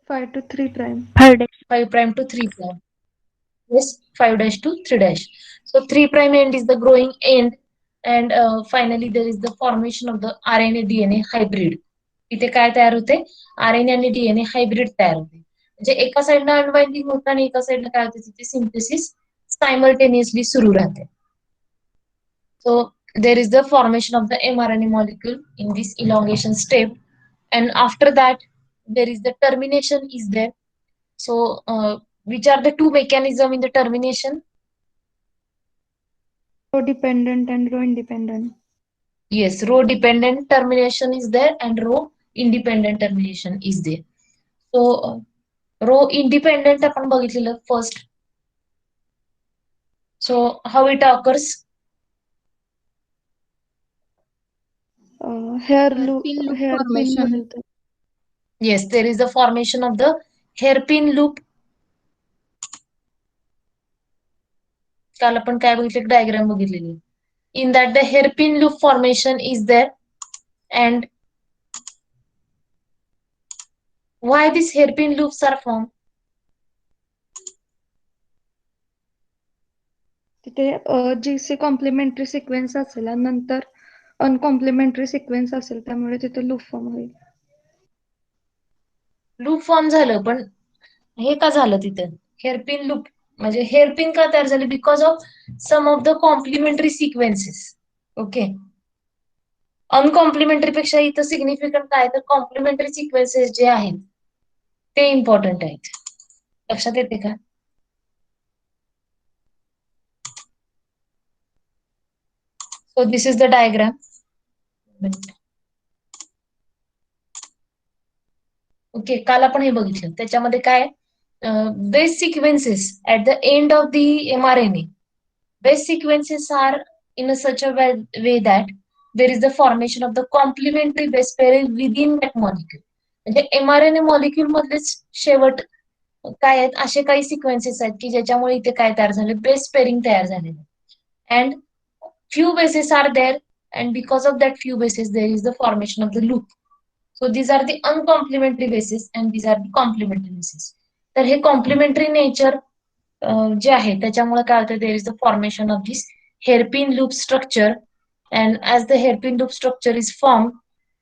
5 to 3 prime. 5 prime to 3 prime. Yes, 5 dash to 3 dash. So 3 prime end is the growing end, and finally there is the formation of the RNA DNA hybrid. इथे काय तयार होते? RNA आणि DNA hybrid तयार होते. म्हणजे एका साईडला अनबाइंडिंग होतं आणि एका साईडला काय होते? तिथे सिंथेसिस सायमल्टेनियसली सुरू राहते. So there is the formation of the mRNA molecule in this elongation step, and after that there is the termination is there. So which are the two mechanism in the termination? Row dependent and row independent. Yes, row dependent termination is there and row independent termination is there. So row independent आपण बघितलेलं first. So how it occurs? Hairpin बनतं. Yes, there is the formation of the hairpin loop. काल आपण काय बघितलं? Diagram बघितलेली. In that the hairpin loop formation is there, and why these hairpin loops are formed? तिथे GC complementary sequence असेल आणि नंतर अनकॉम्प्लिमेंटरी सिक्वेन्स असेल त्यामुळे तिथे लूप फॉर्म होईल. लूप फॉर्म झालं, पण हे का झालं तिथे हेअरपिन लूप म्हणजे हेअरपिन का तयार झाली because of some of the complementary sequences. Okay, uncomplementary पेक्षा इथं सिग्निफिकंट काय तर कॉम्प्लिमेंटरी सिक्वेन्सेस जे आहेत ते इम्पॉर्टंट आहेत. लक्षात येते का? So this is the diagram. Okay, काल आपण हे बघितलं त्याच्यामध्ये काय base sequences at the end of the mRNA. Base sequences are in a such a way that there is the formation of the complementary base pairing within that molecule. म्हणजे mRNA molecule मधलेच शेवट काय आहेत असे काही sequences आहेत की ज्याच्यामुळे इथे काय तयार झाले बेस पेअरिंग तयार झालेले. And few bases are there and because of that few bases there is the formation of the loop. So these are the uncomplimentary bases and these are the complementary bases. तर हे complementary nature जे आहे त्याच्यामुळे काय होतं there is the formation of this hairpin loop structure and as the hairpin loop structure is form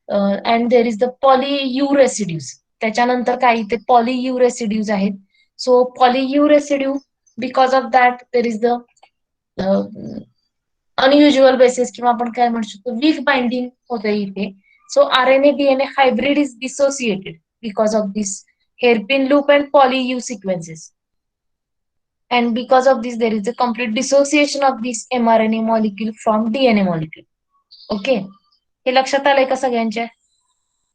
and there is the poly U residues. त्याच्यानंतर काय इथे पॉलीयू रेसिड्यूज आहेत. So poly U residue because of that there is the unusual basis किंवा आपण काय म्हणू शकतो weak binding होते इथे. So RNA DNA hybrid is dissociated because of this hairpin loop and poly-U sequences. And because of this, there is a complete dissociation of this mRNA molecule from DNA molecule. Okay, हे लक्षात आलंय का सगळ्यांच्या?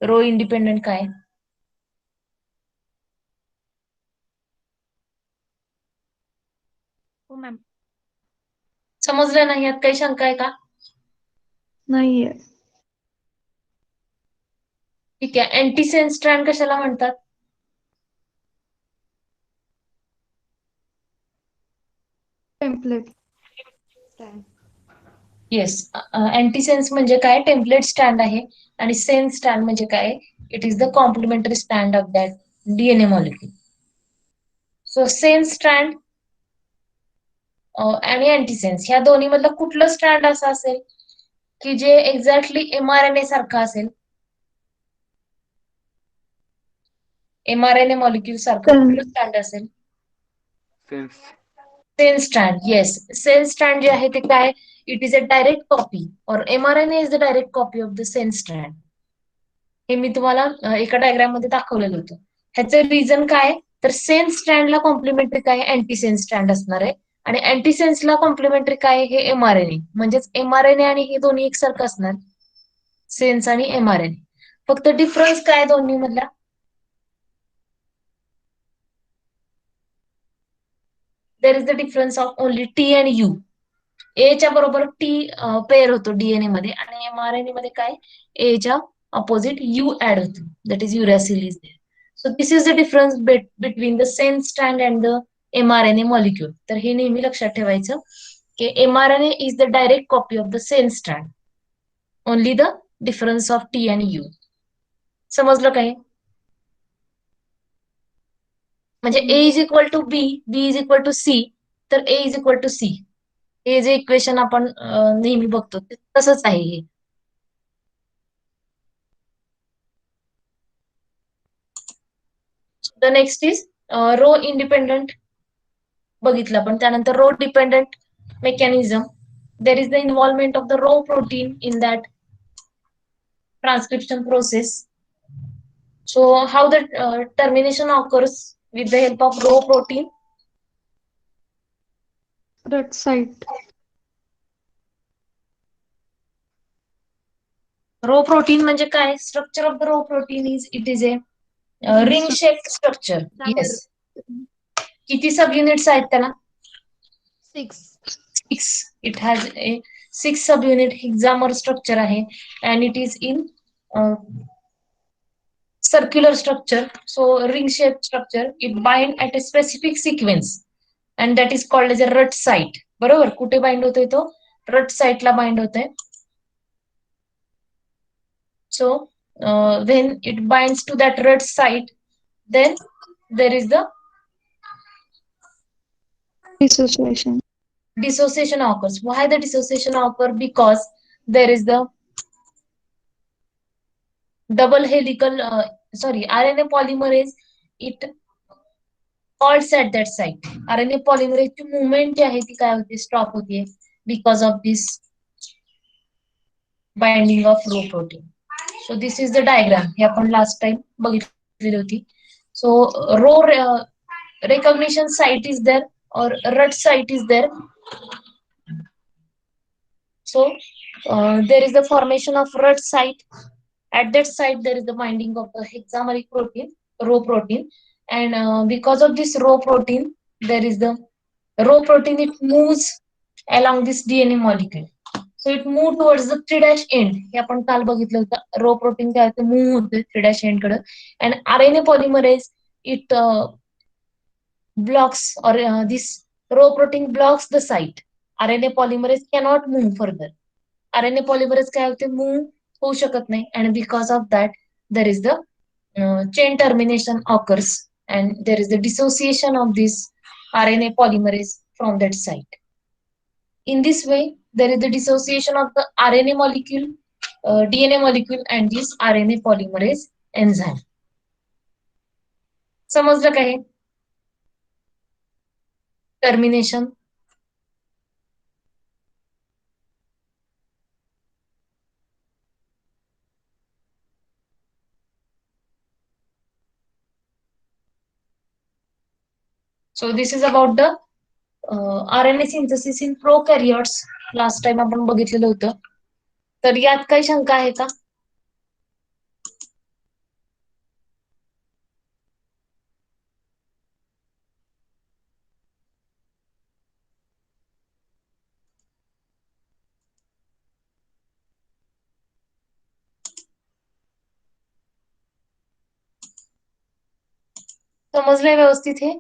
Row independent काय? हो ma'am. समजलं नाही? यात काही शंका आहे का? नाहीये. ठीक आहे. अँटीसेन्स स्ट्रँड कशाला म्हणतात? टेम्पलेट. येस, अँटीसेन्स म्हणजे काय टेम्पलेट स्टँड आहे आणि सेन्स स्टँड म्हणजे काय इट इज द कॉम्प्लिमेंटरी स्टँड of that DNA molecule. So sense strand आणि अँटीसेन्स ह्या दोन्ही मधलं कुठलं स्ट्रँड असं असेल की जे एक्झॅक्टली mRNA सारखं असेल? mRNA मॉलिक्युल सारखं कुठलं स्टँड असेल? Sense strand. Yes, sense strand जे आहे ते काय it is a direct copy और mRNA is the direct copy of the sense strand. हे मी तुम्हाला एका डायग्राम मध्ये दाखवलेलं होतं. ह्याचं रिझन काय तर सेन्स स्ट्रँडला कॉम्प्लिमेंटरी काय अँटीसेन्स स्ट्रँड असणार आहे आणि अँटीसेन्सला कॉम्प्लिमेंटरी काय हे mRNA. म्हणजेच mRNA आणि हे दोन्ही एकसारखं असणार सेन्स आणि mRNA. फक्त डिफरन्स काय दोन्ही मधला? देर is the difference of only T आणि U. एच्या बरोबर T पेअर होतो DNA मध्ये आणि mRNA मध्ये काय एच्या ऑपोजिट U ऍड होतो that is uracil is there. So this is the difference between the sense strand and the mRNA molecule. तर हे नेहमी लक्षात ठेवायचं की mRNA is the direct copy of the sense strand. Only the difference of T आणि U. समजलं काय? म्हणजे A is equal to B, B is equal to C, तर A is equal to C. हे जे इक्वेशन आपण नेहमी बघतो ते तसंच आहे हे. The next is rho independent बघितलं आपण. त्यानंतर rho dependent mechanism. There is the involvement of the rho protein in that transcription process. So how the termination occurs with the help of rho protein? Rut site. Rho protein म्हणजे काय structure of the rho protein is it is a ring shape structure. Yes. किती subunits आहेत त्याला? 6. It has a 6 subunit हेक्सामर structure आहे and it is in circular structure. So ring shaped structure, it bind at a specific sequence and that is called as a rut site. बरोबर, कुठे bind होतोय तो रट साइटला bind होतोय. So when it binds to that rut site, then there is the Dissociation. dissociation occurs. Why the dissociation occur? Because there is the double helical RNA polymerase. It halts at that site. RNA polymerase ची movement जी आहे ती काय होते, stop होते because of this binding of rho protein. So this is the diagram. हे आपण last time बघितलेली होती. So rho recognition site is there or rut site is there. So there is the formation of rut site. At that site, there is the binding of the hexameric protein, rho protein, and because of this rho protein, there is the rho protein. It moves along this DNA molecule. So it moves towards the 3' end. हे आपण काल बघितलं होतं. Rho protein काय होते, move होते 3' end कडे, and RNA polymerase it blocks or this rho protein blocks the site. RNA polymerase cannot move further. RNA polymerase काय होते, मूव्ह होऊ शकत नाही, and because of that there is the chain termination occurs and there is the dissociation of this RNA polymerase from that site. In this way, there is the dissociation of the RNA molecule, DNA molecule and this RNA polymerase enzyme. समजलं का हे? Termination. So this is about the RNA synthesis in prokaryotes. Last time आपण बघितलेलं होतं. तर यात काही शंका आहे का? समजलंय व्यवस्थित हे?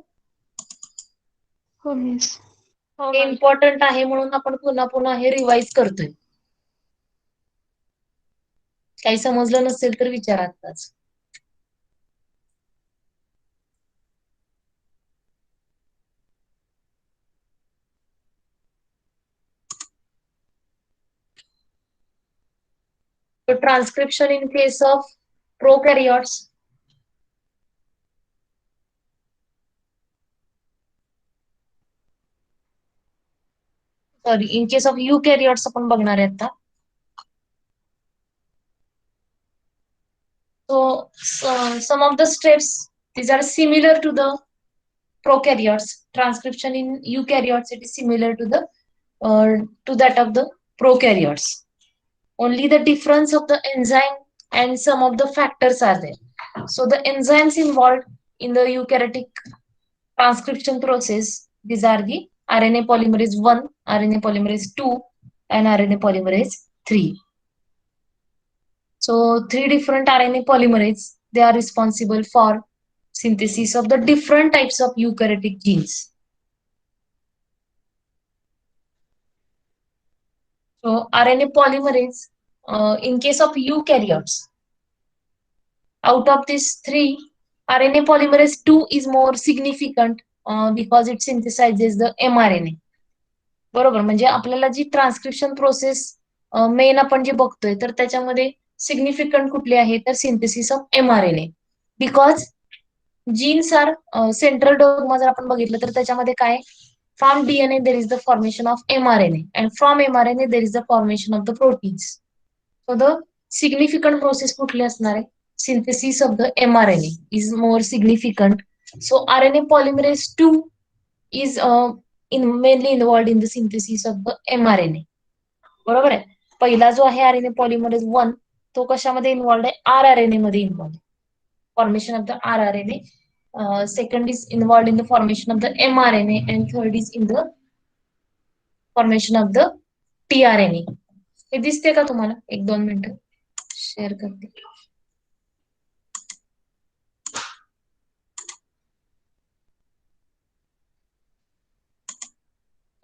हो मिस. हे इम्पॉर्टंट आहे म्हणून आपण पुन्हा पुन्हा हे रिवाइज करतोय. काही समजलं नसेल तर विचारा आत्ताच. So transcription in case of prokaryotes. Sorry, in case of eukaryotes आपण बघणार आहे आता. So some of the steps, these are similar to the prokaryotes. Transcription in eukaryotes, it is similar to the to that of the prokaryotes. Only the difference of the enzyme and some of the factors are there. So the enzymes involved in the eukaryotic transcription process, these are the RNA polymerase 1, RNA polymerase 2, and RNA polymerase 3. So 3 different RNA polymerase, they are responsible for synthesis of the different types of eukaryotic genes. So RNA polymerase, in case of eukaryotes, out of these 3, RNA polymerase 2 is more significant because it synthesizes the mRNA. बरोबर, म्हणजे आपल्याला जी transcription process main आपण जे बघतोय तर त्याच्यामध्ये significant कुठली आहे तर synthesis of mRNA. Because genes are central dogma जर आपण बघितलं तर त्याच्यामध्ये काय, from DNA there is the formation of mRNA and from mRNA there is the formation of the proteins. So the significant process कुठली असणार आहे, synthesis of the mRNA is more significant. So RNA polymerase 2 is mainly involved in the synthesis of the mRNA. बरोबर आहे. पहिला जो आहे RNA polymerase 1 तो कशामध्ये इन्व्हॉल्ड आहे, rRNA मध्ये involved, formation of the rRNA. Second is involved in the formation of the mRNA and third is in the formation of the tRNA. हे दिसते का तुम्हाला? 1-2 मिनिटं शेअर करते.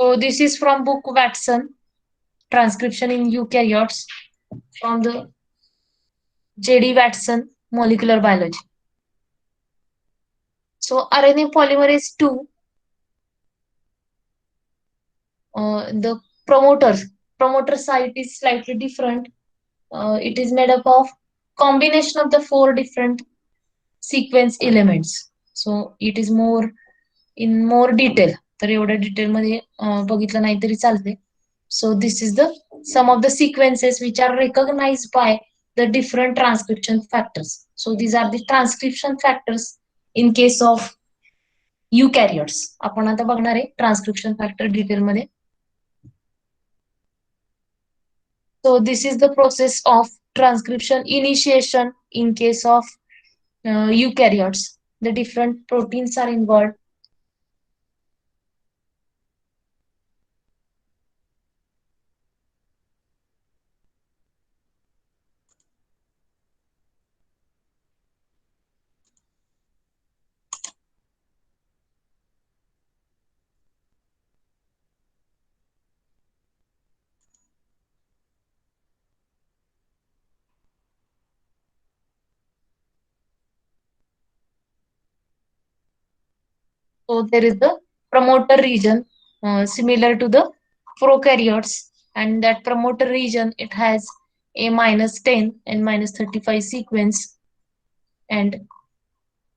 So this is from book Watson, Transcription in Eukaryotes, from the J.D. Watson, Molecular Biology. So RNA polymerase 2, the promoter site is slightly different. It is made up of combination of the 4 different sequence elements. So it is more in more detail. तर एवढ्या डिटेलमध्ये बघितलं नाही तरी चालते. So this is the some of the sequences which are recognized by the different transcription factors. So these are the transcription factors in case of eukaryotes. आपण आता बघणार आहे ट्रान्सक्रिप्शन फॅक्टर डिटेलमध्ये. So this is the process of transcription initiation in case of eukaryotes. The different proteins are involved. So there is the promoter region similar to the prokaryotes, and that promoter region it has a -10 and -35 sequence, and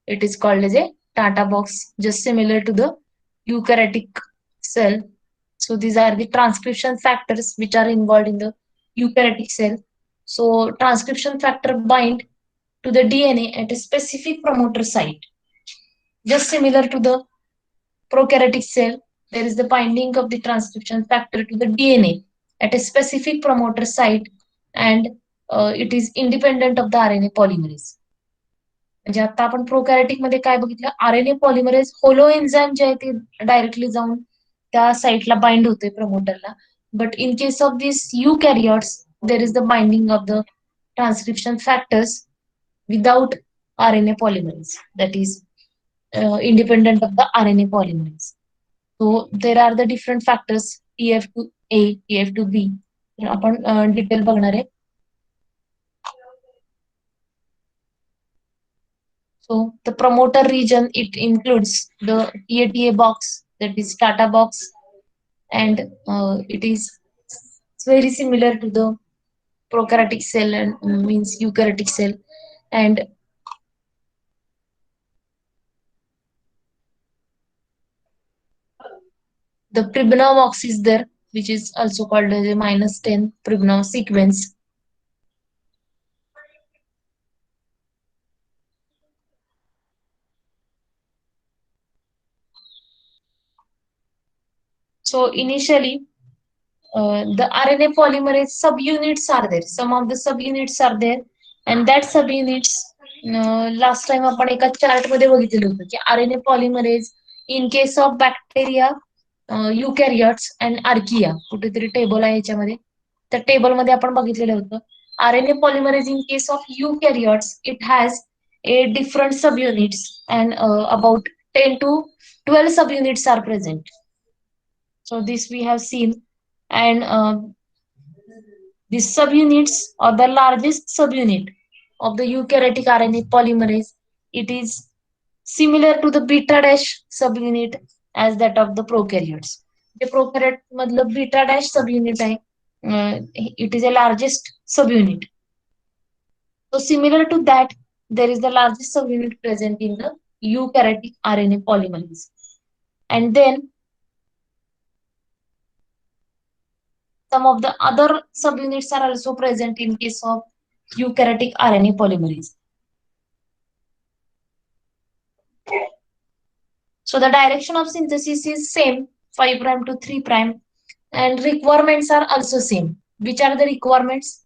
it is called as a Tata box, just similar to the eukaryotic cell. So these are the transcription factors which are involved in the eukaryotic cell. So transcription factor bind to the DNA at a specific promoter site, just similar to the prokaryotic cell. There is the binding of the transcription factor to the DNA at a specific promoter site, and it is independent of the RNA polymerase. म्हणजे आता आपण प्रोकॅरिटिक मध्ये काय बघितलं, RNA polymerase होलो enzyme जे आहे ते directly जाऊन त्या साईटला बाइंड होते प्रमोटरला. But in case of this eukaryotes there is the binding of the transcription factors without RNA polymerase, that is independent of the RNA polymerase. So there are the different factors TF2A, TF2B. आपण detail बघणार आहे. So the promoter region, it includes the TATA box, that is Tata box, and it is very similar to the prokaryotic cell and means eukaryotic cell. And the Pribnow box is there, which is also called as a -10 Pribnow sequence. So initially, the RNA polymerase subunits are there. Some of the subunits are there, and that subunits last time आपण एका chart मध्ये बघितलेलं होतं की RNA polymerase in case of bacteria, eukaryotes and archaea, कुठेतरी table आहे याच्यामध्ये. त्या टेबल मध्ये आपण बघितलेलं होतं RNA polymerase in case of eukaryotes it has a different subunits, and about 10 to 12 subunits are present. So this we have seen, and these subunits or the largest subunit of the eukaryotic RNA polymerase, it is similar to the beta dash subunit as that of the prokaryotes. The prokaryote madlo beta dash subunit आहे, it is a largest subunit. So similar to that, there is the largest subunit present in the eukaryotic RNA polymerase, and then some of the other subunits are also present in case of eukaryotic RNA polymerase. So the direction of synthesis is same, 5' to 3', and requirements are also same. Which are the requirements?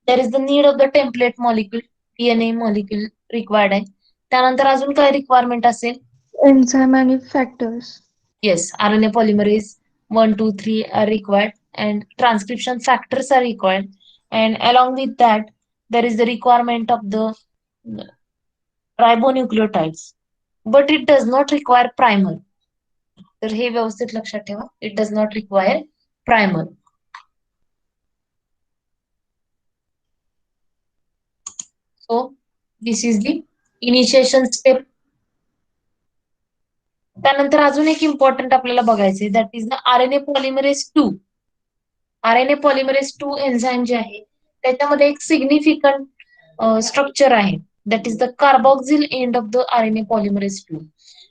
There is the need of the template molecule, DNA molecule required आहे. त्यानंतर अजून काय requirement असेल? Enzyme आणि factors. Yes, RNA polymerase 1, 2, 3 are required, and transcription factors are required, and along with that there is the requirement of the ribonucleotides, but it does not require primer. तर हे व्यवस्थित लक्षात ठेवा, it does not require primer. So this is the initiation step. त्यानंतर अजून एक important आपल्याला बघायचंय, that is the RNA polymerase 2. RNA polymerase 2 enzyme जे आहे त्याच्यामध्ये एक सिग्निफिकंट स्ट्रक्चर आहे, that is the carboxyl end of the RNA polymerase 2.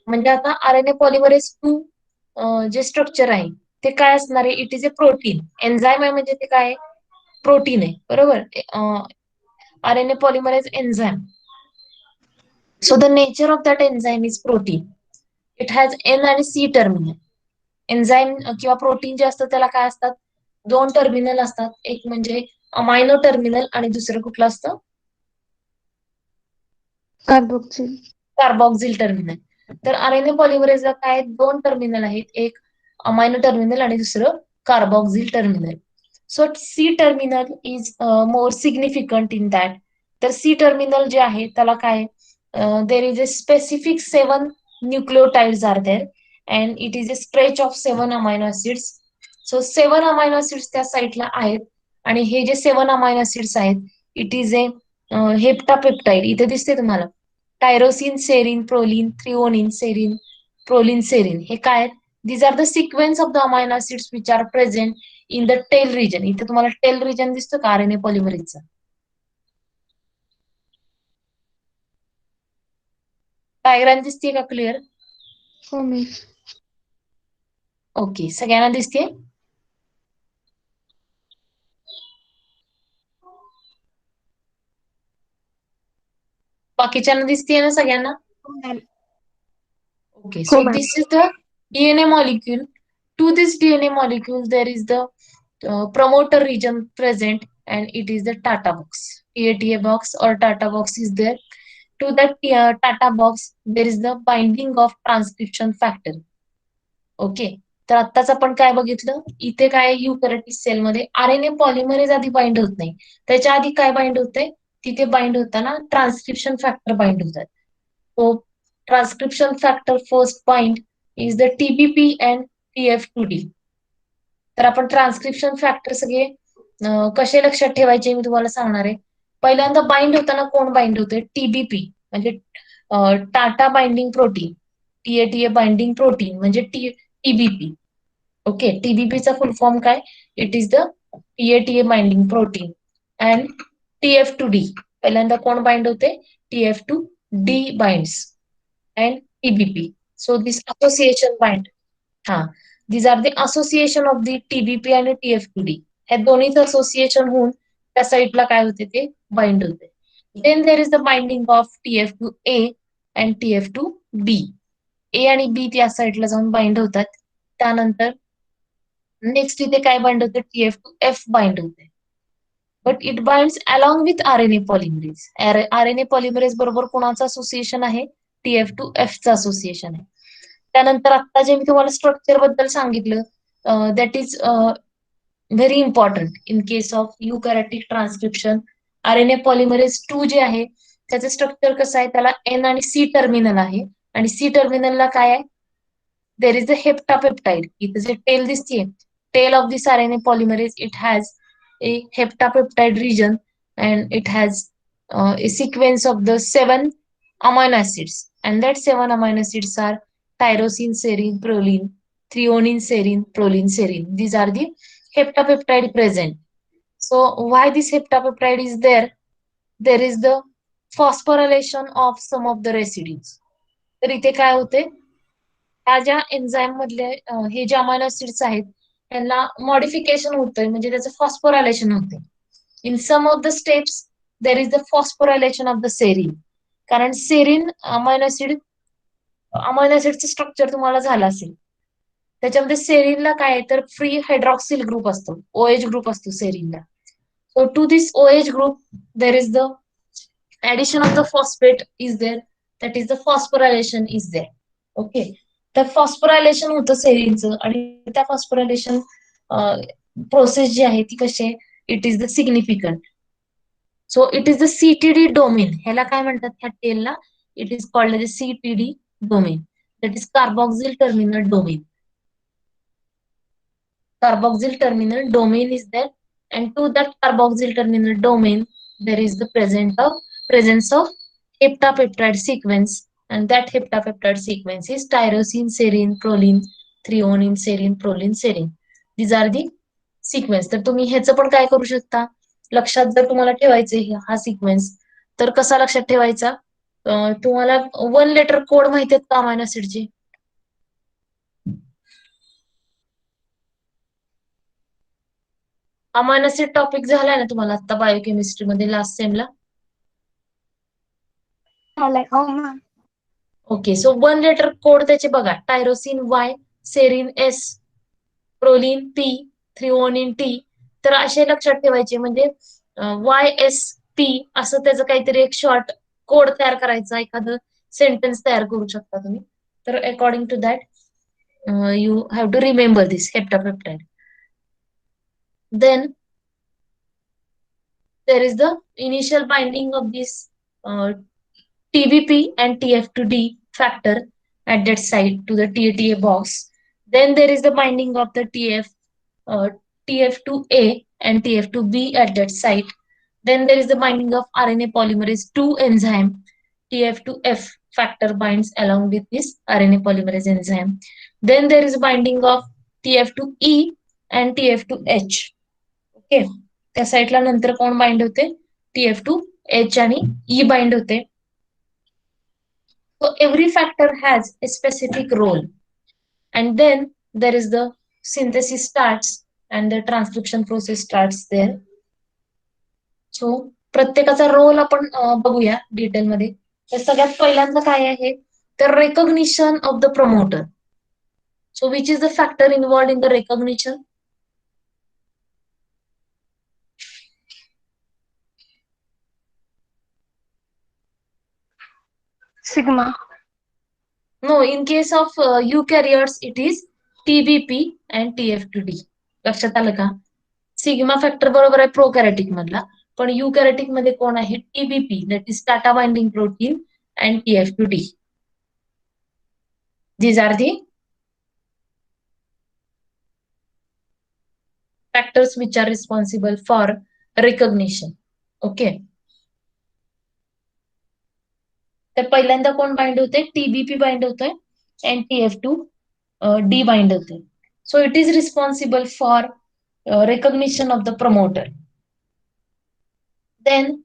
म्हणजे आता RNA polymerase 2 जे स्ट्रक्चर आहे ते काय असणार आहे? It is a protein. Enzyme आहे म्हणजे ते काय? प्रोटीन आहे, बरोबर. RNA polymerase enzyme. So the nature of that enzyme is protein. It has N आणि C टर्मिनल. एन्झाईम किंवा प्रोटीन जे असतं त्याला काय असतात? 2 टर्मिनल असतात. एक म्हणजे अमायनो टर्मिनल आणि दुसरं कुठलं असतं? कार्बोक्सिल. Carboxyl terminal. तर आरएनए पॉलिमरेजला काय 2 टर्मिनल आहेत, एक अमायनो टर्मिनल आणि दुसरं carboxyl terminal. So C terminal is more significant in that. तर सी टर्मिनल जे आहे त्याला काय, there is a specific 7 nucleotides are there and it is a stretch of 7 amino acids. So 7 amino acids त्या साईडला आहेत आणि हे जे 7 अमायनो ऍसिड्स आहेत इट इज ए हेप्टापेप्टाइड. इथे दिसते तुम्हाला tyrosine, serine, proline, threonine, serine, proline, serine. हे काय आहेत? These are the sequence of the amino acids which are present in the tail region. इथे तुम्हाला टेल रिजन दिसतो का आरएनए पॉलिमरेजचा? डायग्राम दिसते का क्लिअर? हो मिस. ओके, सगळ्यांना दिसते? बाकीच्यांना दिसते ना सगळ्यांना? Okay, हो so ma'am. this is the DNA molecule. To this DNA molecule, there is the promoter region present, and it is the Tata box. TATA box or Tata box is there. To that Tata box, there is the binding of transcription factor. Okay, तर आत्ताच आपण काय बघितलं? इथे काय युकॅरियोटिक सेलमध्ये RNA polymerase आधी bind होत नाही. त्याच्या आधी काय बाइंड होतंय? तिथे बाइंड होताना ट्रान्सक्रिप्शन फॅक्टर बाइंड होतात. So transcription factor first bind is the TBP and TF2D. तर आपण ट्रान्सक्रिप्शन फॅक्टर सगळे कसे लक्षात ठेवायचे मी तुम्हाला सांगणार आहे. पहिल्यांदा बाइंड होताना कोण बाइंड होते? TBP म्हणजे TATA binding protein. TATA binding protein म्हणजे TBP. ओके, TBPचा फुल फॉर्म काय? It is the TATA binding protein. And TF2D पहिल्यांदा कोण बाइंड होते? TF2D binds and TBP. So this association bind. These are the association of the TBP आणि TF2D. हे दोन्हीच association होऊन त्या साईडला काय होते ते बाइंड होते. Then there is the binding of TF2A and TF2B. A आणि B त्या साईडला जाऊन बाइंड होतात. त्यानंतर नेक्स्ट इथे काय बाइंड होते? TF2F बाइंड होते. But it binds along with RNA polymerase. RNA polymerase बरोबर कोणाचं असोसिएशन आहे? TF2F चं असोसिएशन आहे. त्यानंतर आता जे मी तुम्हाला स्ट्रक्चर बद्दल सांगितलं that is very important in case of eukaryotic transcription. RNA polymerase 2 जे आहे त्याचं स्ट्रक्चर कसं आहे? त्याला एन आणि सी टर्मिनल आहे आणि सी टर्मिनलला काय आहे? There is a heptapeptide. इथे जे टेल दिसतीये, tail of this RNA polymerase it has a heptapeptide region and it has a sequence of the 7 amino acids, and that 7 amino acids are tyrosine, serine, proline, threonine, serine, proline, serine. These are the heptapeptide present. So why this heptapeptide is there? There is the phosphorylation of some of the residues. तर इथे काय होते? ह्या ज्या enzyme मधले हे जे amino acids आहेत त्यांना मॉडिफिकेशन होतंय म्हणजे त्याचं फॉस्फोरायलेशन होते. In some of the steps there is the phosphorylation of the serine. कारण सेरीन अमायनो ऍसिडचं स्ट्रक्चर तुम्हाला झालं असेल. त्याच्यामध्ये सेरीनला काय आहे तर फ्री हायड्रॉक्सिल ग्रुप असतो, OH ग्रुप असतो सेरीनला. So to this OH group there is the addition of the phosphate is there, that is the phosphorylation is there. Okay, तर फॉस्फोरायलेशन होतं सेरीनचं आणि त्या फॉस्फोरायलेशन प्रोसेस जी आहे ती कशी आहे? It is the significant. So it is the CTD domain. ह्याला काय म्हणतात ह्या टेलला? It is called as CTD domain, that is carboxyl terminal domain. Carboxyl terminal domain is there, and to that carboxyl terminal domain there is the presence of heptapeptide sequence, and that heptapeptide sequence is tyrosine, serine, proline, threonine, serine, proline, serine. These are the sequence. तर तुम्ही ह्याचं पण काय करू शकता? लक्षात जर तुम्हाला ठेवायचे हा सिक्वेन्स तर कसा लक्षात ठेवायचा? तुम्हाला 1 लेटर कोड माहिती आहेत का अमायनो ऍसिडचे? अमायनो ऍसिड टॉपिक झालाय ना तुम्हाला आता बायोकेमिस्ट्री मध्ये लास्ट सेमला? ओके, सो 1 लेटर कोड त्याचे बघा. Tyrosine Y, serine S, proline P, threonine T. तर असे लक्षात ठेवायचे, म्हणजे वाय एस पी असं त्याचं काहीतरी एक शॉर्ट कोड तयार करायचा, एखादं सेंटेन्स तयार करू शकता तुम्ही. तर according to that you have to remember this heptapeptide. Then there is the initial binding of this TBP and TF2D factor at that site to the TATA box. Then there is the binding of the TF2A and TF2B at that site. Then there is the binding of RNA polymerase 2 enzyme. TF2F factor binds along with this RNA polymerase enzyme. Then there is binding of TF2E and TF2H. Okay, त्या साईडला नंतर कोण bind होते? TF2H आणि E bind होते. So every factor has a specific role, and then there is the synthesis starts and the transcription process starts there. So प्रत्येकाचा role आपण बघूया डिटेलमध्ये. तर सगळ्यात पहिल्यांदा काय आहे? तर recognition of the promoter. So which is the factor involved in the recognition? Sigma. No, in case of eukaryotes, it is TBP and TF2D. लक्षात आलं का? सिग्मा फॅक्टर बरोबर आहे प्रोकॅरेटिक मधला, पण युकॅरेटिक मध्ये कोण आहे? TBP, that is Tata binding protein, and TF2D. These are the factors which are responsible for recognition. Okay. तर पहिल्यांदा कोण बाइंड होते? TBP बाइंड होतोय अँड TF2D बाइंड होते. So it is responsible for recognition of the promoter. Then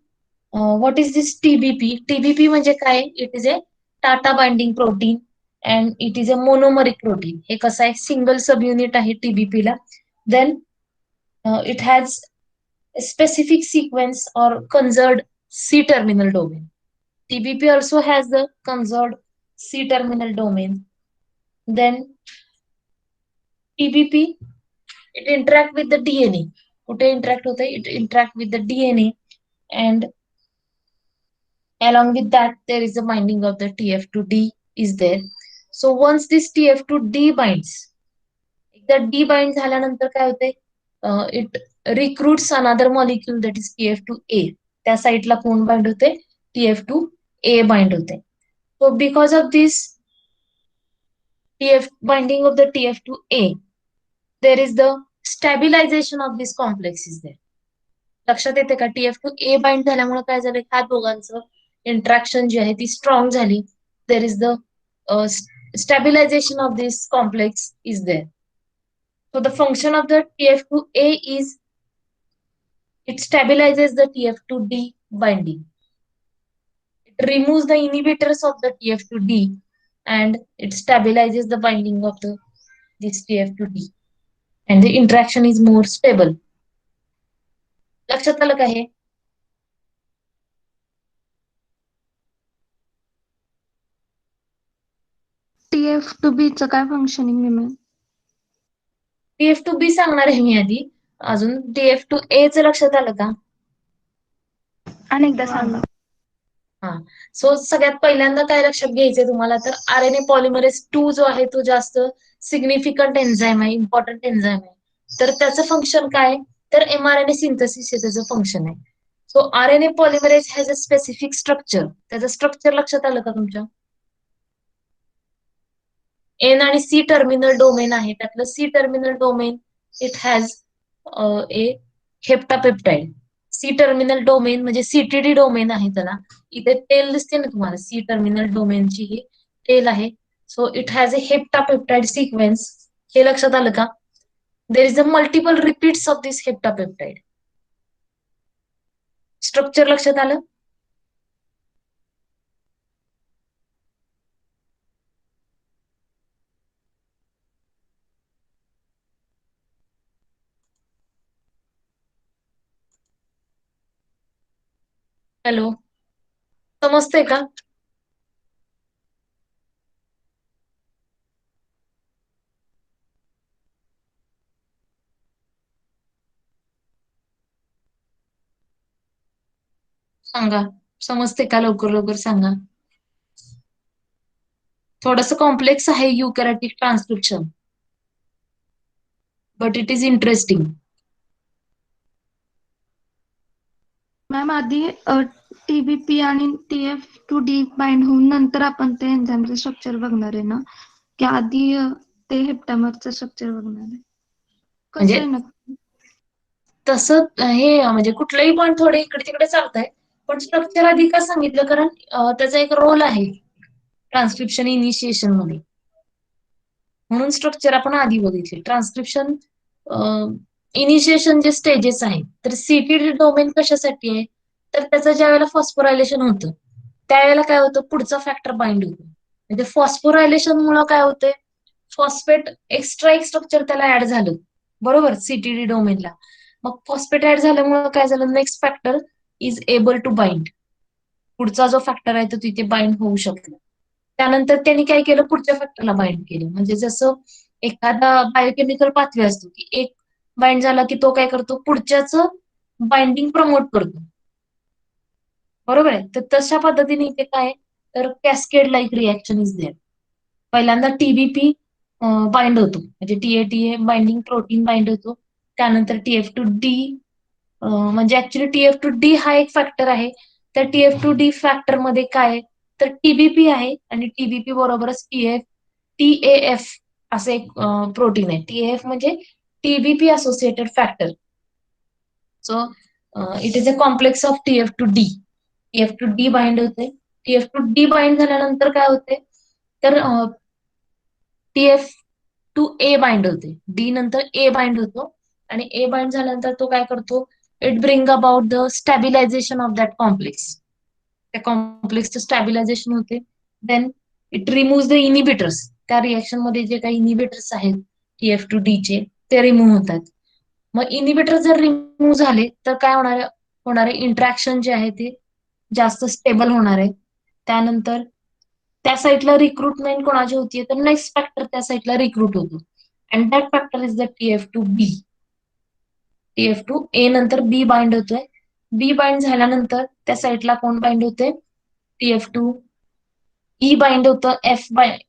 what is this TBP? TBP म्हणजे काय? It is a Tata binding protein and it is a monomeric protein. हे कसं आहे? Single sub unit आहे TBP ला. Then it has a specific sequence or conserved C-terminal domain. TBP also has the conserved C-terminal domain. Then TBP, it interact with the DNA. कुठे interact होते? It interact with the DNA, and along with that there is the binding of the TF2D is there. So once this TF2D binds, एकदा D bind झाल्यानंतर काय होते? It recruits another molecule, that is TF2A. त्या साईडला कोण bind होते? TF2A bind होते. So because of this TF binding of the TF2A, there is the stabilization of this complex is there. लक्षात येते का? TF2A बाइंड झाल्यामुळे काय झालं? ह्या दोघांचं इंट्रॅक्शन जी आहे ती स्ट्रॉंग झाली. देर is the stabilization of this complex is there. So the function of the TF2A is it stabilizes the TF2D binding. It removes the inhibitors of the TF2D and it stabilizes the binding of this TF2D, and the interaction is more stable. लक्षात आलं का हे? TF2B चं काय functioning आहे? TF2B सांगणार आहे मी आधी. अजून TF2A चं लक्षात आलं का? अनेकदा सांगा. हा, सो सगळ्यात पहिल्यांदा काय लक्षात घ्यायचंय तुम्हाला? तर RNA पॉलिमरेज 2 जो आहे तो जास्त सिग्निफिकंट एन्झाइम आहे, इम्पॉर्टंट एन्झाइम आहे. तर त्याचं फंक्शन काय? तर mRNA सिंथेसिस हे त्याचं फंक्शन आहे. So RNA polymerase has a specific structure. त्याचं स्ट्रक्चर लक्षात आलं का तुमच्या? N आणि C टर्मिनल डोमेन आहे. त्यातलं C terminal domain it has a heptapeptide. C terminal domain म्हणजे CTD डोमेन आहे त्याला. इथे टेल दिसते ना तुम्हाला? सी टर्मिनल डोमेनची ही टेल आहे. So it has a heptapeptide sequence. हे लक्षात आलं का? There is a multiple repeats of this heptapeptide. Structure लक्षात आलं? हॅलो, समजतंय का? सांगा, समजते का? लवकर लवकर सांगा. थोडस कॉम्प्लेक्स आहे eukaryotic transcription, but it is interesting. Ma'am आधी TBP आणि TF2D बाइंड होऊन नंतर आपण ते एन्झाईमचं स्ट्रक्चर बघणार आहे ना, की आधी ते हेप्टामरचं स्ट्रक्चर बघणार आहे? कसं म्हणजे आहे नक्की? तसं हे म्हणजे कुठलंही पण थोडे इकडे तिकडे चालतंय, पण स्ट्रक्चर आधी का सांगितलं? कारण त्याचा एक रोल आहे ट्रान्सक्रिप्शन इनिशिएशन मध्ये, म्हणून स्ट्रक्चर आपण आधी बघितले. ट्रान्सक्रिप्शन इनिशिएशन जे स्टेजेस आहेत, तर सीटीडी डोमेन कशासाठी आहे? तर त्याचं ज्या वेळेला फॉस्फोरायलेशन होतं त्यावेळेला काय होतं, पुढचा फॅक्टर बाइंड होतो. म्हणजे फॉस्फोरायलेशन मुळे काय होतंय, फॉस्फेट एक्स्ट्रा एक स्ट्रक्चर त्याला ऍड झालं, बरोबर, सीटीडी डोमेनला. मग फॉस्फेट ऍड झाल्यामुळे काय झालं, next factor is able to bind. पुढचा जो फॅक्टर आहे तो तिथे बाइंड होऊ शकतो. त्यानंतर त्यांनी काय केलं, पुढच्या फॅक्टरला बाइंड केलं. म्हणजे जसं एखादा बायोकेमिकल पाथवे असतो की एक बाइंड झाला की तो काय करतो, पुढच्याच बाइंडिंग प्रमोट करतो, बरोबर आहे. तर तशा पद्धतीने इथे काय, तर cascade like reaction is there. पहिल्यांदा TBP बाइंड होतो, म्हणजे TA बाइंडिंग प्रोटीन बाइंड होतो. त्यानंतर TF2D, म्हणजे ऍक्च्युली TF2D हा एक फॅक्टर आहे. त्या TF2D फॅक्टर मध्ये काय, तर TBP आहे आणि TBP बरोबरच TAF असं एक प्रोटीन आहे. TAF म्हणजे TBP associated factor. So it is a complex of TF2D. TF2D bind होते. TF2D बाइंड झाल्यानंतर काय होते, तर TF2A बाइंड होते. D नंतर A बाइंड होतो आणि A बाइंड झाल्यानंतर तो काय करतो, it bring about the stabilization of that complex. त्या कॉम्प्लेक्सचं स्टॅबिलायझेशन होते. Then it remove the inhibitors. त्या रिएक्शन मध्ये जे काही इनिबिटर्स आहेत TF2D चे, ते रिमूव्ह होतात. मग इनिबिटर जर रिमूव्ह झाले तर काय होणारे इंटरॅक्शन जे आहे ते जास्त स्टेबल होणार आहे. त्यानंतर त्या साईडला रिक्रुटमेंट कोणाची होतीये, तर नेक्स्ट फॅक्टर त्या साईडला रिक्रूट होतो. And that factor is the TF2B. TF2A नंतर B बाइंड होतोय. B बाइंड झाल्यानंतर त्या साईडला कोण बाइंड होते, TF2E बाइंड होतं,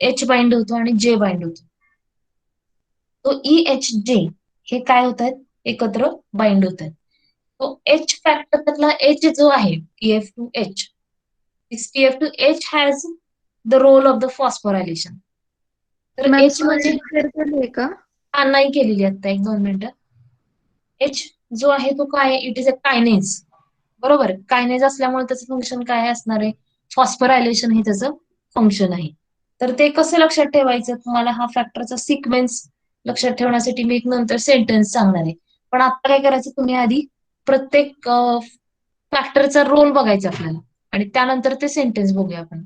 H बाइंड होतो आणि J बाइंड होतो. तो EHJ हे काय होत आहेत, एकत्र बाइंड होत आहेत. तो H फॅक्टरला H जो आहे TF2H, this TF2H has the role of the phosphorylation. तर मॅम H म्हणजे शेअर केली का? नाही केलेली आता, 1-2 मिनिटं. H जो आहे तो काय, इट इज अ कायनेज, बरोबर. कायनेज असल्यामुळे त्याचं फंक्शन काय असणार आहे, फॉस्फोरायलेशन हे त्याचं फंक्शन आहे. तर ते कसं लक्षात ठेवायचं, तुम्हाला हा फॅक्टरचा सिक्वेन्स लक्षात ठेवण्यासाठी मी एक नंतर सेंटेन्स सांगणार आहे. पण आता काय करायचं, तुम्ही आधी प्रत्येक फॅक्टरचा रोल बघायचा आपल्याला आणि त्यानंतर ते सेंटेन्स बघूया आपण.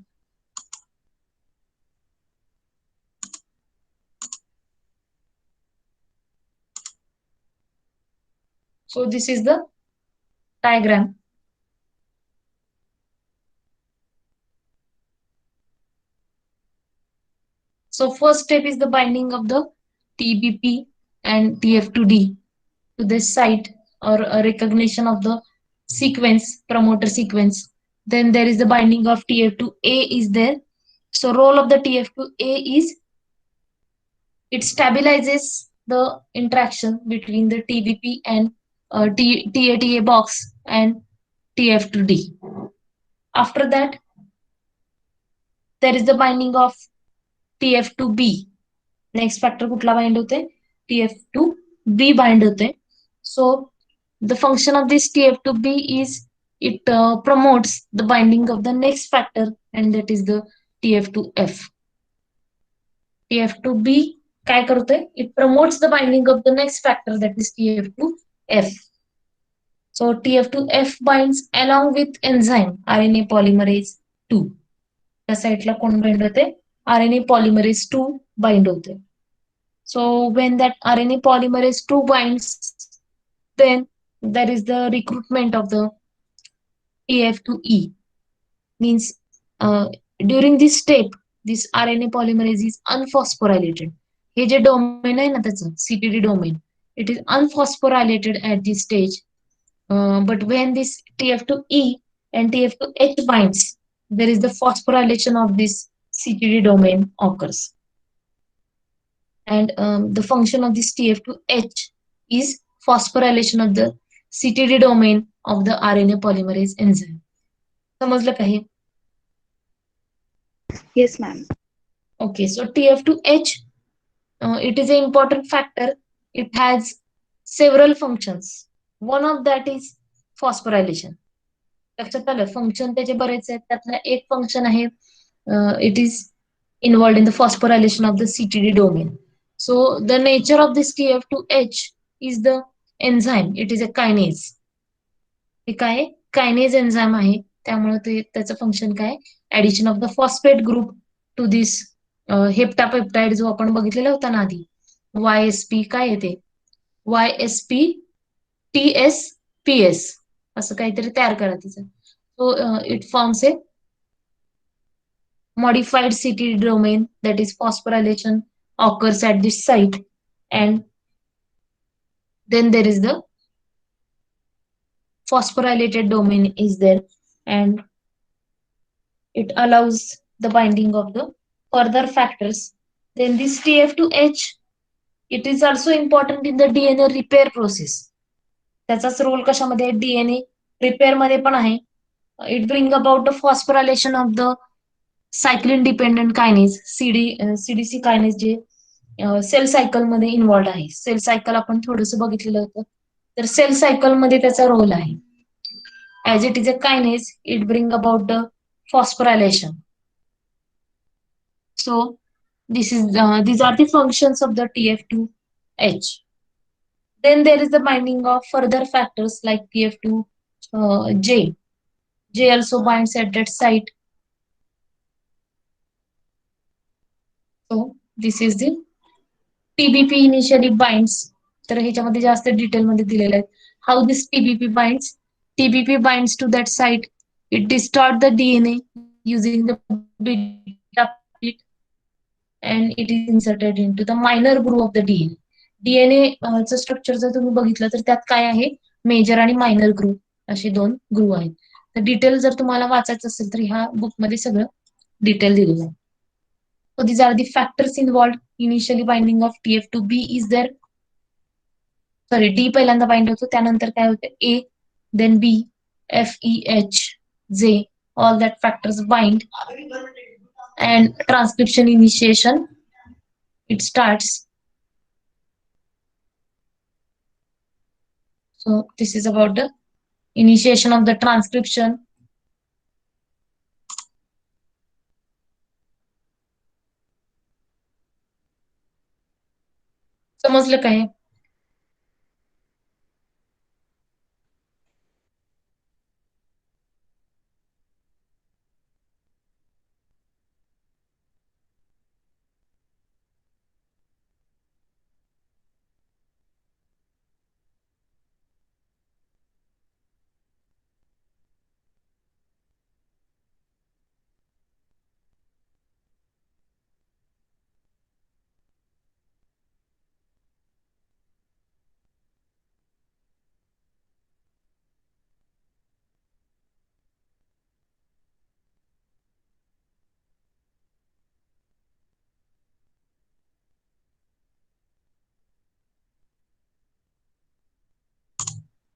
So this is the diagram. So first step is the binding of the TBP and TF2D to this site, or a recognition of the sequence, promoter sequence. Then there is the binding of TF2A is there. So role of the TF2A is it stabilizes the interaction between the TBP and TATA box and TF2D. After that, there is the binding of TF2B. Next factor कुठला bind होते, TF2B bind होते. So the function of this TF2B is it promotes the binding of the next factor and that is the TF2F. TF2B काय करतोय, it promotes the binding of the next factor that is TF2F. So TF2F binds along with enzyme RNA polymerase 2. त्या साईडला कोण bind होते, RNA polymerase 2 bind होते. So when that RNA polymerase 2 binds, then there is the recruitment of the TF2E means during this step, this RNA polymerase is unphosphorylated. हे जे domain आहे ना त्याचं CTD domain, it is unphosphorylated at this stage. But when this TF2E and TF2H binds, there is the phosphorylation of this CTD domain occurs. And the function of this TF2H is phosphorylation of the CTD domain of the RNA polymerase enzyme. समजलं का हे? Yes, ma'am. Okay, so TF2H, it is an important factor. It has several functions. One of that is phosphorylation. लक्षात आलं, function त्याचे बरेच आहेत. त्यातलं एक फंक्शन आहे, it is involved in the phosphorylation of the CTD domain. So the nature of this TF2H is the enzyme. It is a kinase. हे काय कायनेज एन्झाइम आहे, त्यामुळे त्याचं फंक्शन काय, addition of the phosphate group to this heptapeptide जो आपण बघितलेला होता ना आधी, YSP काय येते, YSP TSPS असं काहीतरी तयार करा तिचं. So it forms A modified CTD domain, that is phosphorylation occurs at this site, and then there is the phosphorylated domain is there, and it allows the binding of the further factors. Then this TF2H, it is also important in the DNA repair process. त्याचाच role कशामध्ये, DNA repair मध्ये पण आहे. It bring about the phosphorylation of the cyclin dependent kinase, CDC kinase, जे cell cycle मध्ये involved आहे. Cell cycle आपण थोडस बघितलेलं होतं, तर सेल सायकल मध्ये त्याचा रोल आहे. As it is a kinase, it bring about the phosphorylation. So these are the functions of the TF2H. Then there is the binding of further factors like TF2J. J also binds at that site. So this is the TBP initially binds. तर ह्याच्यामध्ये जास्त detail मध्ये दिलेलं आहे. How this TBP binds? TBP binds to that site. It distort the DNA using the beta plate, and it is inserted into the minor groove of the DNA. DNA चं structure जर तुम्ही बघितलं तर त्यात काय आहे, मेजर आणि minor group असे दोन ग्रुप आहेत. तर डिटेल जर तुम्हाला वाचायचं असेल तर ह्या बुक मध्ये सगळं डिटेल दिलेलं आहे. So these are the factors involved. Initially binding of TF2B is there. Sorry, D पहिल्यांदा बाइंड होतो, त्यानंतर काय होतं A, then B, F, E, H, J, all that factors bind, and transcription initiation, it starts. So this is about the initiation of the transcription. समजलं काय?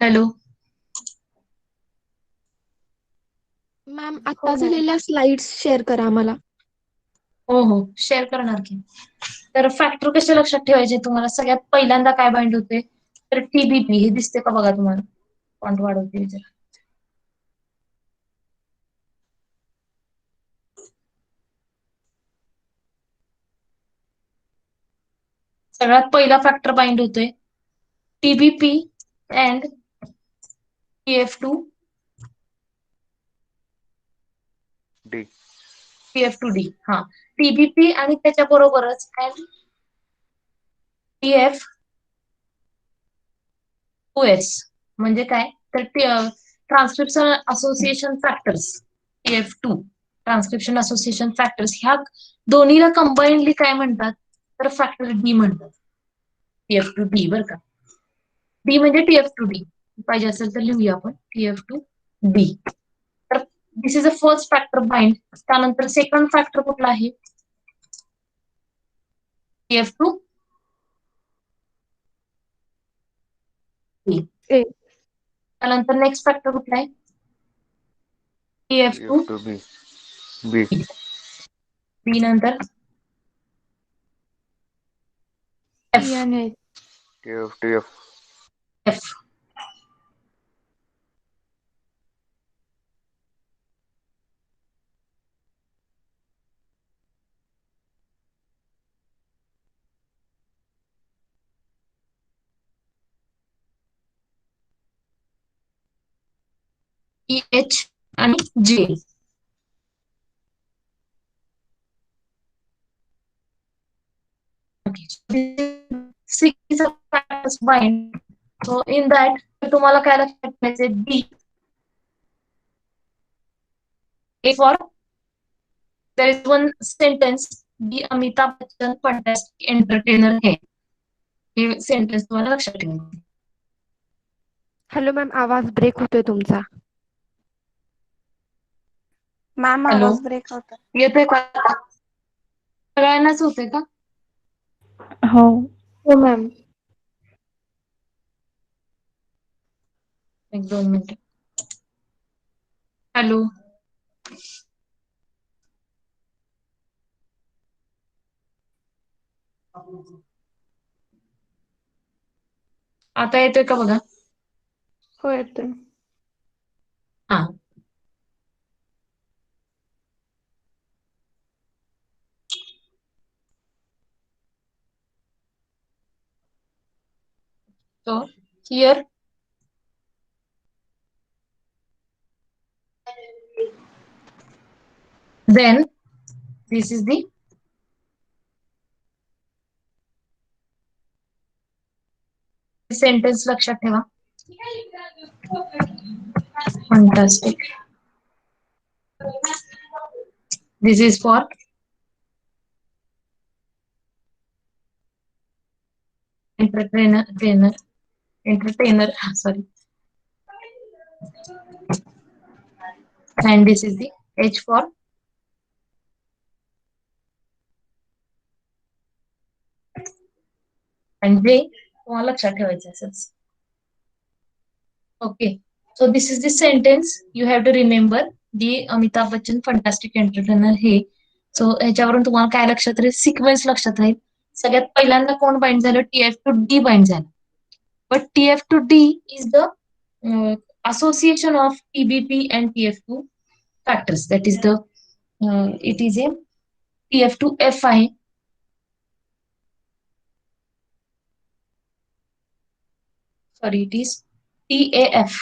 Hello. Ma'am आता झालेल्या slides share करा आम्हाला. हो हो, शेअर करणार की. तर फॅक्टर कसे लक्षात ठेवायचे तुम्हाला, सगळ्यात पहिल्यांदा काय बाइंड होते, तर TBP. हे दिसते का बघा तुम्हाला, फॉन्ट वाढवते जरा. सगळ्यात पहिला फॅक्टर बाइंड होतोय TBP and TF2 D. TF2D. हा, TBP आणि त्याच्या बरोबरच TF2S. म्हणजे काय, तर transcription association factors TF2 transcription association factors ह्या दोन्हीला कंबाईनली काय म्हणतात तर फॅक्टर डी म्हणतात. TF2D बरं का. डी म्हणजे TF2D पाहिजे असेल तर लिहूया आपण TF2D. तर this is a first factor bind. त्यानंतर सेकंड फॅक्टर कुठला आहे TF2 ए त्यानंतर नेक्स्ट फॅक्टर कुठला आहे TF2 TF2B. B. बी नंतर ई F आणि एच. TF2F. F EH आणि J. Six factors bind. So in that तुम्हाला काय लक्षात ठेवायचे D A for there is one sentence the Amitabh Bachchan fantastic entertainer है. हे सेंटेन्स तुम्हाला लक्षात ठेवायचे. हॅलो मॅम, आवाज ब्रेक होतोय तुमचा. मॅम हॅलो आवाज ब्रेक होता. येतोय का सगळ्यांनाच होते का हो. हो मॅम. एक 2 मिनिट. हॅलो आता येतोय का बघा. हो येतोय. हा so here then this is the sentence लक्षात ठेवा. Fantastic this is for entertainer sorry and this is the H for and J तुम्हाला लक्षात ठेवायचं असेल. Okay, so this is the sentence you have to remember. The Amitabh Bachchan fantastic entertainer हे. So ह्याच्यावरून तुम्हाला काय लक्षात राहील सिक्वेन्स लक्षात राहील. सगळ्यात पहिल्यांदा कोण बाइंड झालं TF2D बाइंड झालं. But TF2D is the association of TBP and TF2 factors. That is the it is a TF2F आहे. Sorry, it is TAF.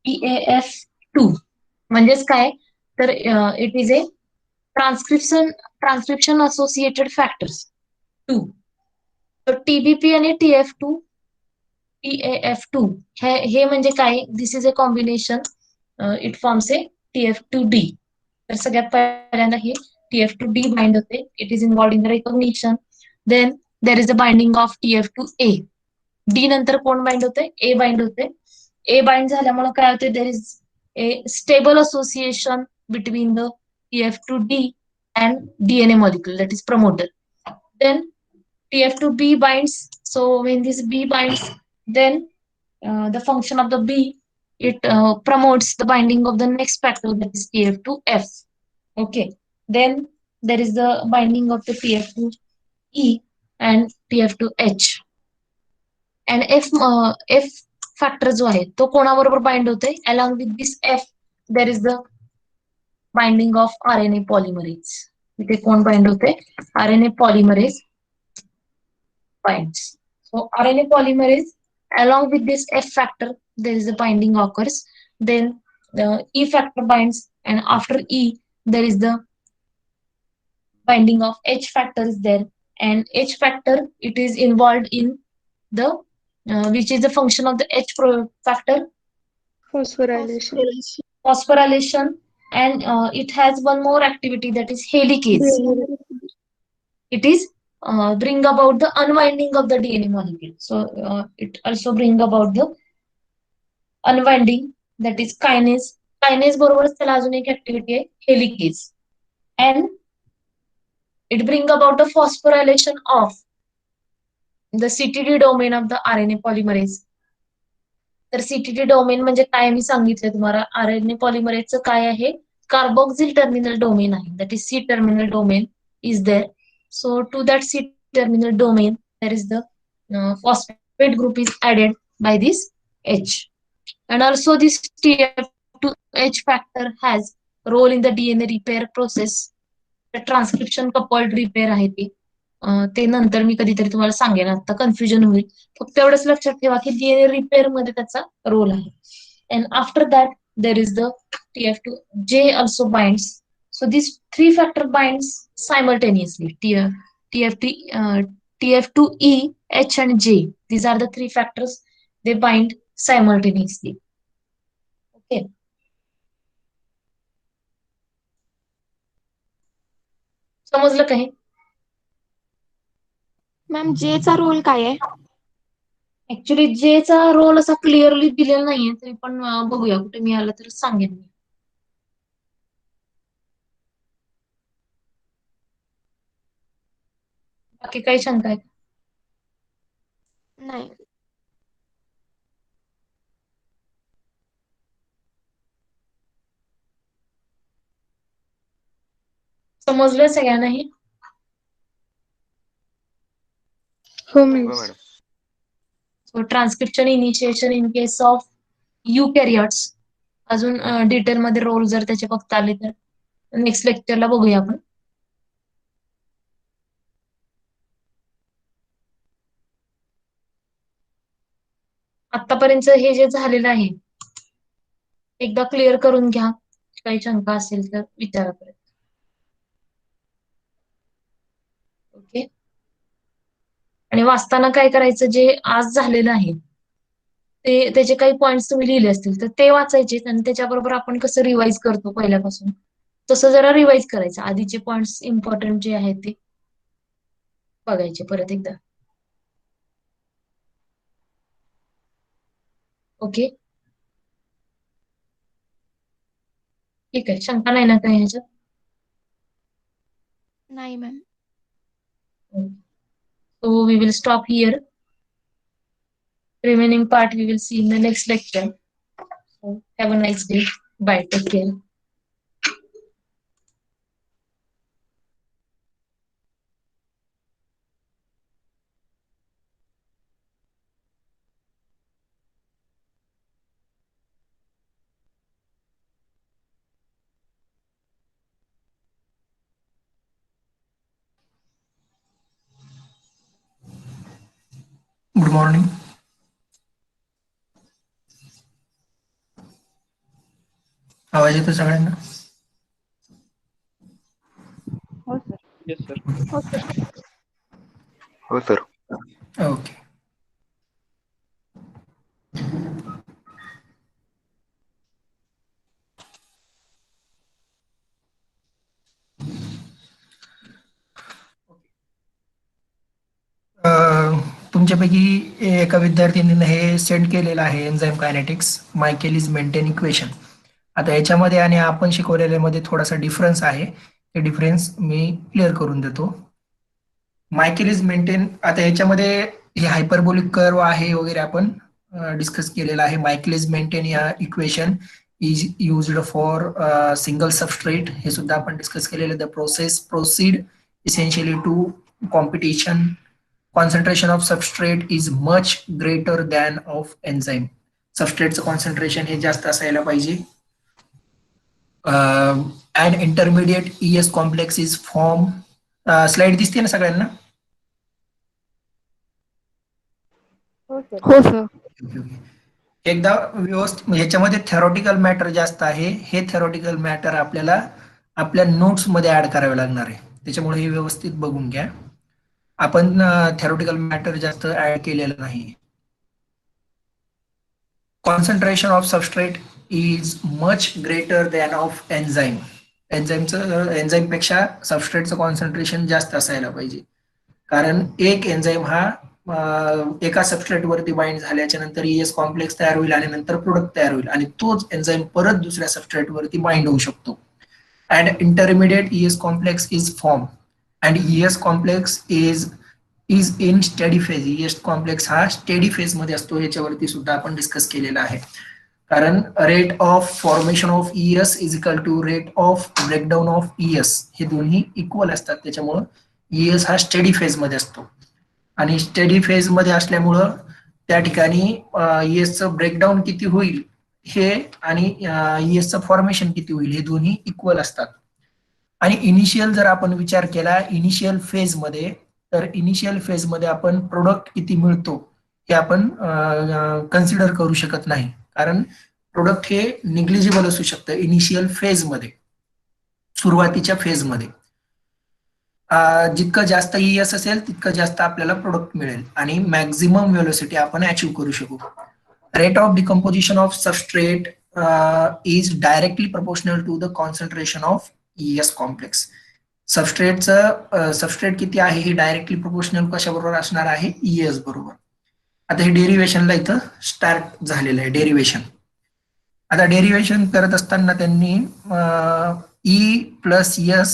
TAF2 म्हणजेच काय तर it is a transcription associated factors 2. तर TBP आणि TAF2 हे म्हणजे काय this is a combination it forms a TF2D. तर सगळ्यात पहिल्यांदा हे TF2D बाइंड होते. It is involved in the recognition. Then there is a binding of TF2A. D नंतर कोण बाइंड होते ए बाइंड होते. ए बाइंड झाल्यामुळे काय होते देर is A stable association between the TF2D and DNA molecule that is promoter. Then TF2B binds. So when this B binds, then the function of the B it promotes the binding of the next factor that is TF2F. Okay. Then there is the binding of the TF2E and TF2H. And F factor जो आहे तो कोणाबरोबर bind होतोय along with this F there is the binding of RNA polymerase. इथे कोण bind होते RNA polymerase binds. So RNA polymerase along with this F factor there is a binding occurs. Then E factor binds and after E there is the binding of H factor is there and H factor it is involved in the which is the function of the H factor? Phosphorylation. Phosphorylation, and it has one more activity, that is helicase. It is bring about the unwinding of the DNA molecule. So it also bring about the unwinding, that is kinase. Kinase बरोबरच त्याला अजून एक activity आहे helicase, and it bring about the phosphorylation of the CTD domain of the RNA polymerase. तर CTT domain म्हणजे काय मी सांगितलं तुम्हाला. RNA पॉलिमरेजचं काय आहे, कार्बोक्सिल टर्मिनल डोमेन आहे, that is C terminal domain is there. So to that C terminal domain, there is the phosphate group is added by this H. And also this TF2H factor has role in the DNA repair process. The transcription coupled repair आहे ते नंतर मी कधीतरी तुम्हाला सांगेन, आता confusion होईल. फक्त एवढंच लक्षात ठेवा की DNA रिपेअर मध्ये त्याचा रोल आहे. And after that there is the TF2J also binds. So these three factor binds simultaneously. TF2E, H and J. These are the three factors. They bind simultaneously. Okay. समजलं काही? Ma'am जे चा role काय आहे? Actually जे चा role असा clearly दिलेला नाहीये, तरी पण बघूया, कुठे मिळालं तर सांगेन मी. बाकी काही शंका आहे? नाही. समजलं सगळ्यांनाही? हो हो ma'am. Madam. So transcription initiation in case of eukaryotes. अजून डिटेल मध्ये रोल जर त्याचे बघता आले तर नेक्स्ट लेक्चरला बघूया आपण. आतापर्यंत हे जे झालेलं आहे एकदा क्लिअर करून घ्या. काही शंका असेल तर विचारा परत. ओके. आणि वाचताना काय करायचं, जे आज झालेलं आहे ते त्याचे काही पॉइंट्स तुम्ही लिहिले असतील तर ते वाचायचे, आणि त्याच्याबरोबर आपण कसं रिवाइज करतो पहिल्यापासून तसं जरा रिवाइज करायचं. आधीचे पॉइंट्स इम्पॉर्टंट जे आहेत ते बघायचे परत एकदा. ओके. ठीक आहे, शंका नाही ना काही ह्याच्यात? नाही ma'am. So we will stop here. Remaining part we will see in the next lecture. So have a nice day. Bye. Take care. Good morning. आवाज येतो सगळ्यांना? हो सर. Yes sir. हो सर. ओके. तुमच्यापैकी एका विद्यार्थ्यांनी हे सेंड केलेलं आहे, enzyme kinetics Michaelis Menten equation. आता याच्यामध्ये आणि आपण शिकवलेल्यामध्ये थोडासा डिफरन्स आहे. ते डिफरन्स मी क्लिअर करून देतो. मायकेलिस मेंटेन, आता याच्यामध्ये हे हायपरबोलिक कर्व आहे वगैरे आपण डिस्कस केलेलं आहे. मायकेलिस मेंटेन या equation is used for single substrate, हे सुद्धा आपण डिस्कस केलेलं. The process proceed essentially to competition. Concentration of substrate is much greater than of enzyme. सबस्ट्रेटचं कॉन्सन्ट्रेशन हे जास्त असायला पाहिजे. And intermediate ES complex is formed. Slide दिसते ना सगळ्यांना? हो सर. एकदा व्यवस्थित, ह्याच्यामध्ये थेरॉटिकल मॅटर जास्त आहे. हे थेरॉटिकल मॅटर आपल्याला आपल्या नोट्स मध्ये ऍड करावे लागणार आहे, त्याच्यामुळे हे व्यवस्थित बघून घ्या. आपण थेरॉटिकल मॅटर जास्त ऍड केलेलं नाही. Concentration of substrate is much greater than of enzyme. Enzyme पेक्षा सबस्ट्रेटचं कॉन्सन्ट्रेशन जास्त असायला पाहिजे, कारण एक एन्झाईम हा एका सबस्ट्रेट वरती बाइंड झाल्याच्या नंतर ES कॉम्प्लेक्स तयार होईल आणि नंतर प्रोडक्ट तयार होईल आणि तोच एन्झाईम परत दुसऱ्या सबस्ट्रेट वरती बाइंड होऊ शकतो. And intermediate ES complex is formed, and ES complex is in steady phase. ES complex हा steady phase मध्ये असतो, याच्यावरती सुद्धा आपण डिस्कस केलेला आहे. कारण rate of formation of ES is equal to rate of breakdown of ES, हे दोन्ही इक्वल असतात. त्याच्यामुळं ES हा स्टेडी फेज मध्ये असतो आणि स्टेडी फेज मध्ये असल्यामुळं त्या ठिकाणी ESचं ब्रेकडाऊन किती होईल हे आणि ESचं फॉर्मेशन किती होईल हे दोन्ही इक्वल असतात. आणि इनिशियल जर आपण विचार केला इनिशियल फेज मध्ये, तर इनिशियल फेज मध्ये आपण प्रोडक्ट किती मिळतो हे आपण कन्सिडर करू शकत नाही, कारण प्रोडक्ट हे निग्लिजिबल असू शकतं इनिशियल फेज मध्ये, सुरुवातीच्या फेज मध्ये. जितकं जास्त ES असेल तितकं जास्त आपल्याला प्रोडक्ट मिळेल आणि मॅक्झिमम व्हेलोसिटी आपण अचीव करू शकू. Rate of decomposition of substrate is directly proportional to the concentration of ES complex. Substrate किती आहे हे डायरेक्टली प्रोपोर्शनल कशाबरोबर असणार आहे, ES बरोबर. आता हे डेरिव्हेशनला इथं स्टार्ट झालेलं आहे डेरिव्हेशन. आता डेरिव्हेशन करत असताना त्यांनी E प्लस S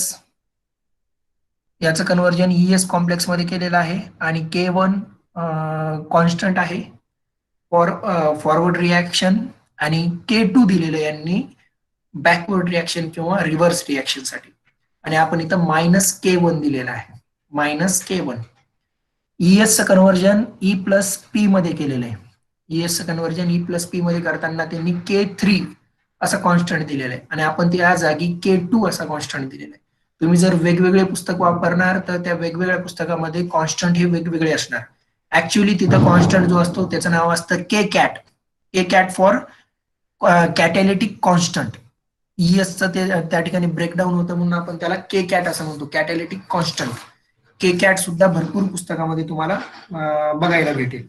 याचं कन्व्हर्जन ES कॉम्प्लेक्स मध्ये केलेलं आहे आणि K1 कॉन्स्टंट आहे फॉरवर्ड रिॲक्शन आणि K2 दिलेलं यांनी बॅकवर्ड रिॲक्शन किंवा रिव्हर्स रिॲक्शन साठी, आणि आपण इथं -K1 दिलेलं आहे. -K1 ESचं कन्व्हर्जन E प्लस P मध्ये केलेलं आहे. ESचं कन्व्हर्जन E प्लस P मध्ये करताना त्यांनी K3 असा कॉन्स्टंट दिलेला आहे आणि आपण त्या जागी K2 असा कॉन्स्टंट दिलेला आहे. तुम्ही जर वेगवेगळे पुस्तक वापरणार तर त्या वेगवेगळ्या पुस्तकामध्ये कॉन्स्टंट हे वेगवेगळे असणार. ऍक्च्युअली तिथं कॉन्स्टंट जो असतो त्याचं नाव असतं K फॉर कॅटॅलिटिक कॉन्स्टंट. ESचं ते त्या ठिकाणी ब्रेकडाऊन होतं म्हणून आपण त्याला K असं म्हणतो, कॅटॅलिटिक कॉन्स्टंट. K सुद्धा भरपूर पुस्तकामध्ये तुम्हाला बघायला भेटेल.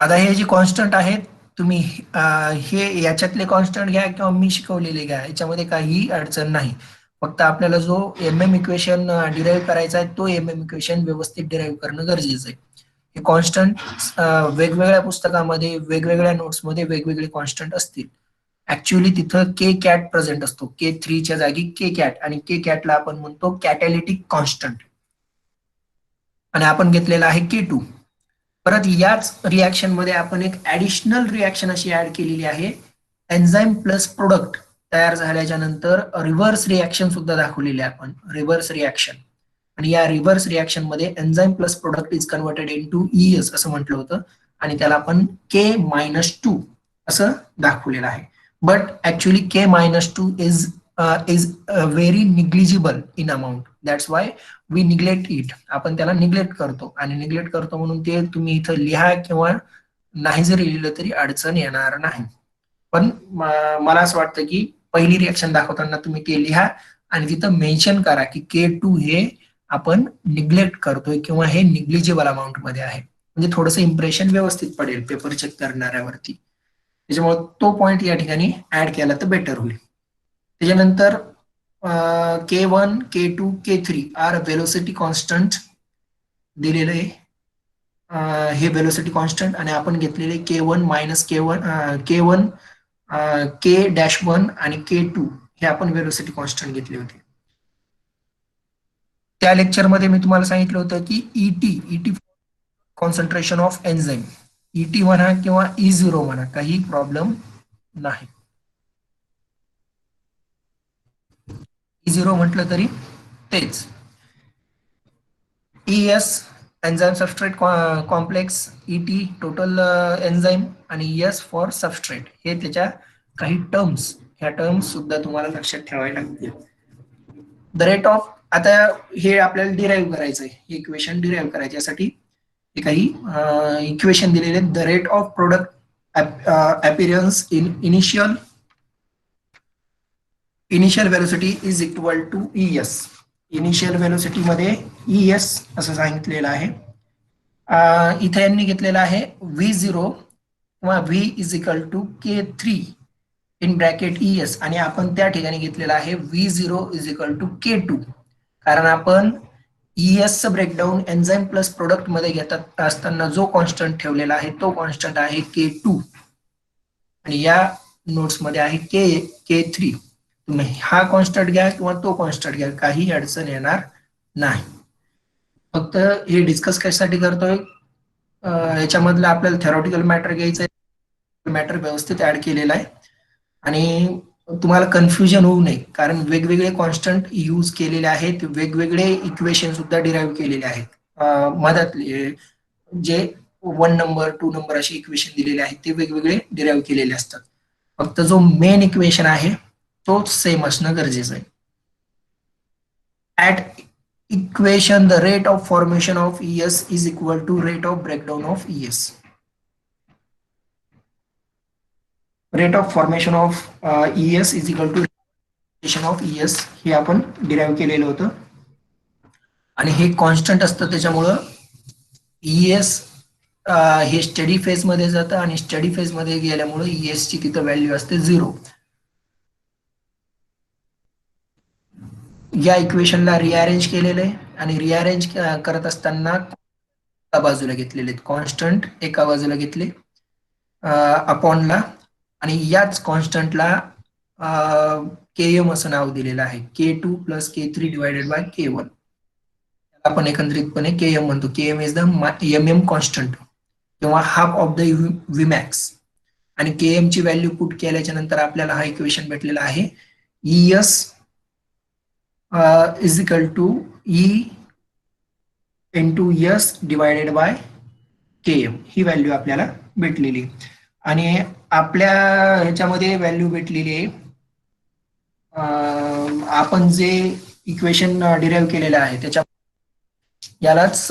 आता हे जे कॉन्स्टंट आहेत तुम्ही हे याच्यातले कॉन्स्टंट घ्या किंवा मी शिकवलेले घ्या, याच्यामध्ये काही अडचण नाही. फक्त आपल्याला जो MM इक्वेशन डिराईव्ह करायचा आहे तो MM इक्वेशन व्यवस्थित डिराईव्ह करणं गरजेचं आहे. हे कॉन्स्टंट वेगवेगळ्या पुस्तकामध्ये वेगवेगळ्या नोट्समध्ये वेगवेगळे कॉन्स्टंट असतील. ऍक्च्युअली तिथं K प्रेझेंट असतो, K3च्या जागी K आणि K ला आपण म्हणतो कॅटॅलिटिक कॉन्स्टंट आणि आपण घेतलेला आहे K2. परत याच रिॲक्शन मध्ये आपण एक ऍडिशनल रिॲक्शन अशी ऍड केलेली आहे, एन्झाईम प्लस प्रोडक्ट तयार झाल्याच्या नंतर रिव्हर्स रिॲक्शन सुद्धा दाखवलेली आहे आपण, रिव्हर्स रिॲक्शन. आणि या रिव्हर्स रिॲक्शन मध्ये enzyme plus product is converted into ES असं म्हटलं होतं आणि त्याला आपण K-2 असं दाखवलेलं आहे. But actually K-2 is very negligible in amount, that's why we neglect it. आपण त्याला निग्लेक्ट करतो आणि निग्लेक्ट करतो म्हणून ते तुम्ही इथं लिहा किंवा नाही जरी लिहिलं तरी अडचण येणार नाही. पण मला असं वाटतं की पहिली रिॲक्शन दाखवताना तुम्ही ते लिहा आणि तिथं मेन्शन करा की K2 हे आपण निग्लेक्ट करतोय किंवा हे निग्लिजिबल अमाऊंट मध्ये आहे, म्हणजे थोडंसं इम्प्रेशन व्यवस्थित पडेल पेपर चेक करणाऱ्यावरती. त्याच्यामुळे तो पॉइंट या ठिकाणी ऍड केला तर बेटर होईल. त्याच्यानंतर K1, K2, K3 R velocity constant दिलेलं आहे. हे व्हेलोसिटी कॉन्स्टंट आणि आपण घेतलेले K1 K1 K-1 आणि K2 हे आपण व्हेलोसिटी कॉन्स्टंट घेतले होते. त्या लेक्चरमध्ये मी तुम्हाला सांगितलं होतं की ET concentration of enzyme, ET म्हणा किंवा E0 म्हणा काही प्रॉब्लेम नाही. E0 म्हटलं तरी तेच. ES enzyme substrate complex, ET total enzyme आणि ES फॉर सबस्ट्रेट, हे त्याच्या काही टर्म्स, ह्या टर्म्स सुद्धा तुम्हाला लक्षात ठेवायला लागतील. द रेट ऑफ, आता हे आपल्याला डिराईव्ह करायचं आहे, इक्वेशन डिराईव्ह करायच्यासाठी काही इक्वेशन दिलेले. The rate of product appearance in initial velocity is equal to ES. Initial velocity मध्ये ES असं सांगितलेलं आहे. इथे यांनी घेतलेला आहे V0 किंवा V is equal to K3 in bracket ES आणि आपण त्या ठिकाणी घेतलेला आहे V0 is equal to K2 कारण आपण ES चं ब्रेकडाऊन एन्झाईम प्लस प्रोडक्ट मध्ये घेतात असताना जो कॉन्स्टंट ठेवलेला आहे तो कॉन्स्टंट आहे K2 आणि या नोट्स मध्ये आहे K3. तुम्ही हा कॉन्स्टंट घ्या किंवा तो कॉन्स्टंट घ्या काही अडचण येणार नाही. फक्त हे डिस्कस कशासाठी करतोय याच्यामधलं आपल्याला थेरॉटिकल मॅटर घ्यायचं मॅटर व्यवस्थित ऍड केलेला आहे आणि तुम्हाला कन्फ्युजन होऊ नये कारण वेगवेगळे कॉन्स्टंट यूज केलेले आहेत वेगवेगळे इक्वेशन सुद्धा डिराईव्ह केलेले आहेत मधातले जे 1 नंबर 2 नंबर असे इक्वेशन दिलेले आहेत ते वेगवेगळे डिराईव्ह केलेले असतात. फक्त जो मेन इक्वेशन आहे तोच सेम असणं गरजेचं आहे. At equation the rate of formation of ES is equal to rate of breakdown of ES. Rate of formation of ES is equal to formation of ES हे आपण डिराईव्ह केलेलं होतं आणि हे कॉन्स्टंट असतं त्याच्यामुळं ES हे स्टडी फेज मध्ये जातं आणि स्टडी फेज मध्ये गेल्यामुळे ES ची तिथं व्हॅल्यू असते 0. या इक्वेशनला रिअरेंज केलेलं आहे आणि रिअरेंज करत असताना एका बाजूला घेतलेले कॉन्स्टंट एका बाजूला घेतले अपॉनला आणि याच कॉन्स्टंटला Km असं नाव दिलेलं आहे K2 plus K3 divided by K1 आपण एकत्रितपणे Km म्हणतो. Km is the mm constant किंवा हाफ ऑफ द Vmax आणि Km ची व्हॅल्यू पुट केल्याच्या नंतर आपल्याला हा इक्वेशन भेटलेला आहे ES is equal to E into S divided by Km he value आपल्याला भेटलेली आणि आपल्या ह्याच्यामध्ये व्हॅल्यू भेटलेली आहे आपण जे इक्वेशन डिराईव्ह केलेलं आहे त्याच्या यालाच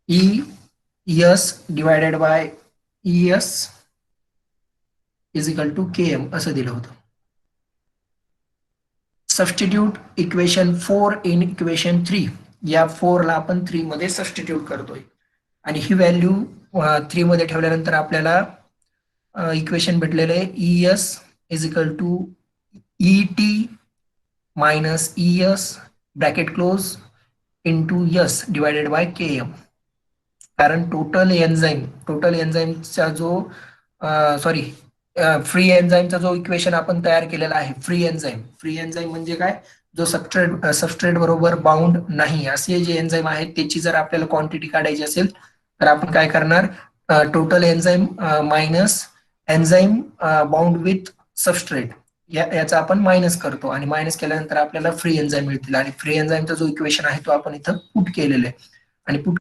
ES divided by ES is equal to Km असं दिलं होतं. सबस्टिट्यूट इक्वेशन 4 इन इक्वेशन 3 या 4 ला आपण 3 मध्ये सबस्टिट्यूट करतोय आणि ही व्हॅल्यू 3 मध्ये ठेवल्यानंतर आपल्याला इक्वेशन भेटलेलं आहे ES is equal to ET minus ES bracket close into S divided by Km कारण टोटल एन्झाईमचा जो सॉरी फ्री एन्झाईमचा जो इक्वेशन आपण तयार केलेला आहे फ्री एन्झाईम म्हणजे काय जो सबस्ट्रेट बरोबर बाउंड नाही असे जे एन्झाईम आहेत त्याची जर आपल्याला क्वांटिटी काढायची असेल तर आपण काय करणार total enzyme minus enzyme bound with substrate याचा आपण मायनस करतो आणि मायनस केल्यानंतर आपल्याला फ्री एन्झाईम मिळतील आणि फ्री एन्झाईमचा जो इक्वेशन आहे तो आपण इथं पुट केलेला आहे आणि पुट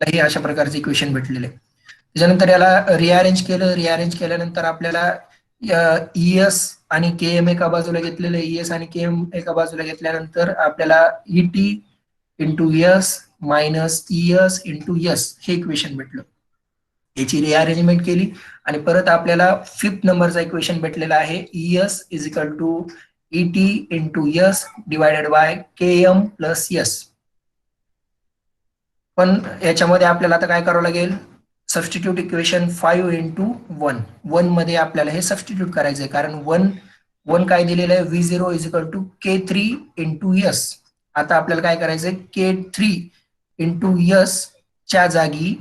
हे अशा प्रकारचे इक्वेशन भेटलेले. त्याच्यानंतर याला रिअरेंज केल्यानंतर आपल्याला ES आणि Km एका बाजूला घेतलेले ES आणि Km एका बाजूला घेतल्यानंतर आपल्याला ET into S minus ES into S हे इक्वेशन भेटलं. याची रिअरेंजमेंट केली आणि परत आपल्याला 5th नंबरचा इक्वेशन भेटलेला आहे ES is equal to ET into S divided by Km plus S. पण याच्यामध्ये आपल्याला आता काय करावं लागेल सबस्टिट्यूट इक्वेशन 5 इंटू 1 मध्ये आपल्याला हे सबस्टिट्यूट करायचं आहे कारण 1 काय दिलेलं आहे V0 is equal to K3 into S. आता आपल्याला काय करायचंय K3 इंटू S च्या जागी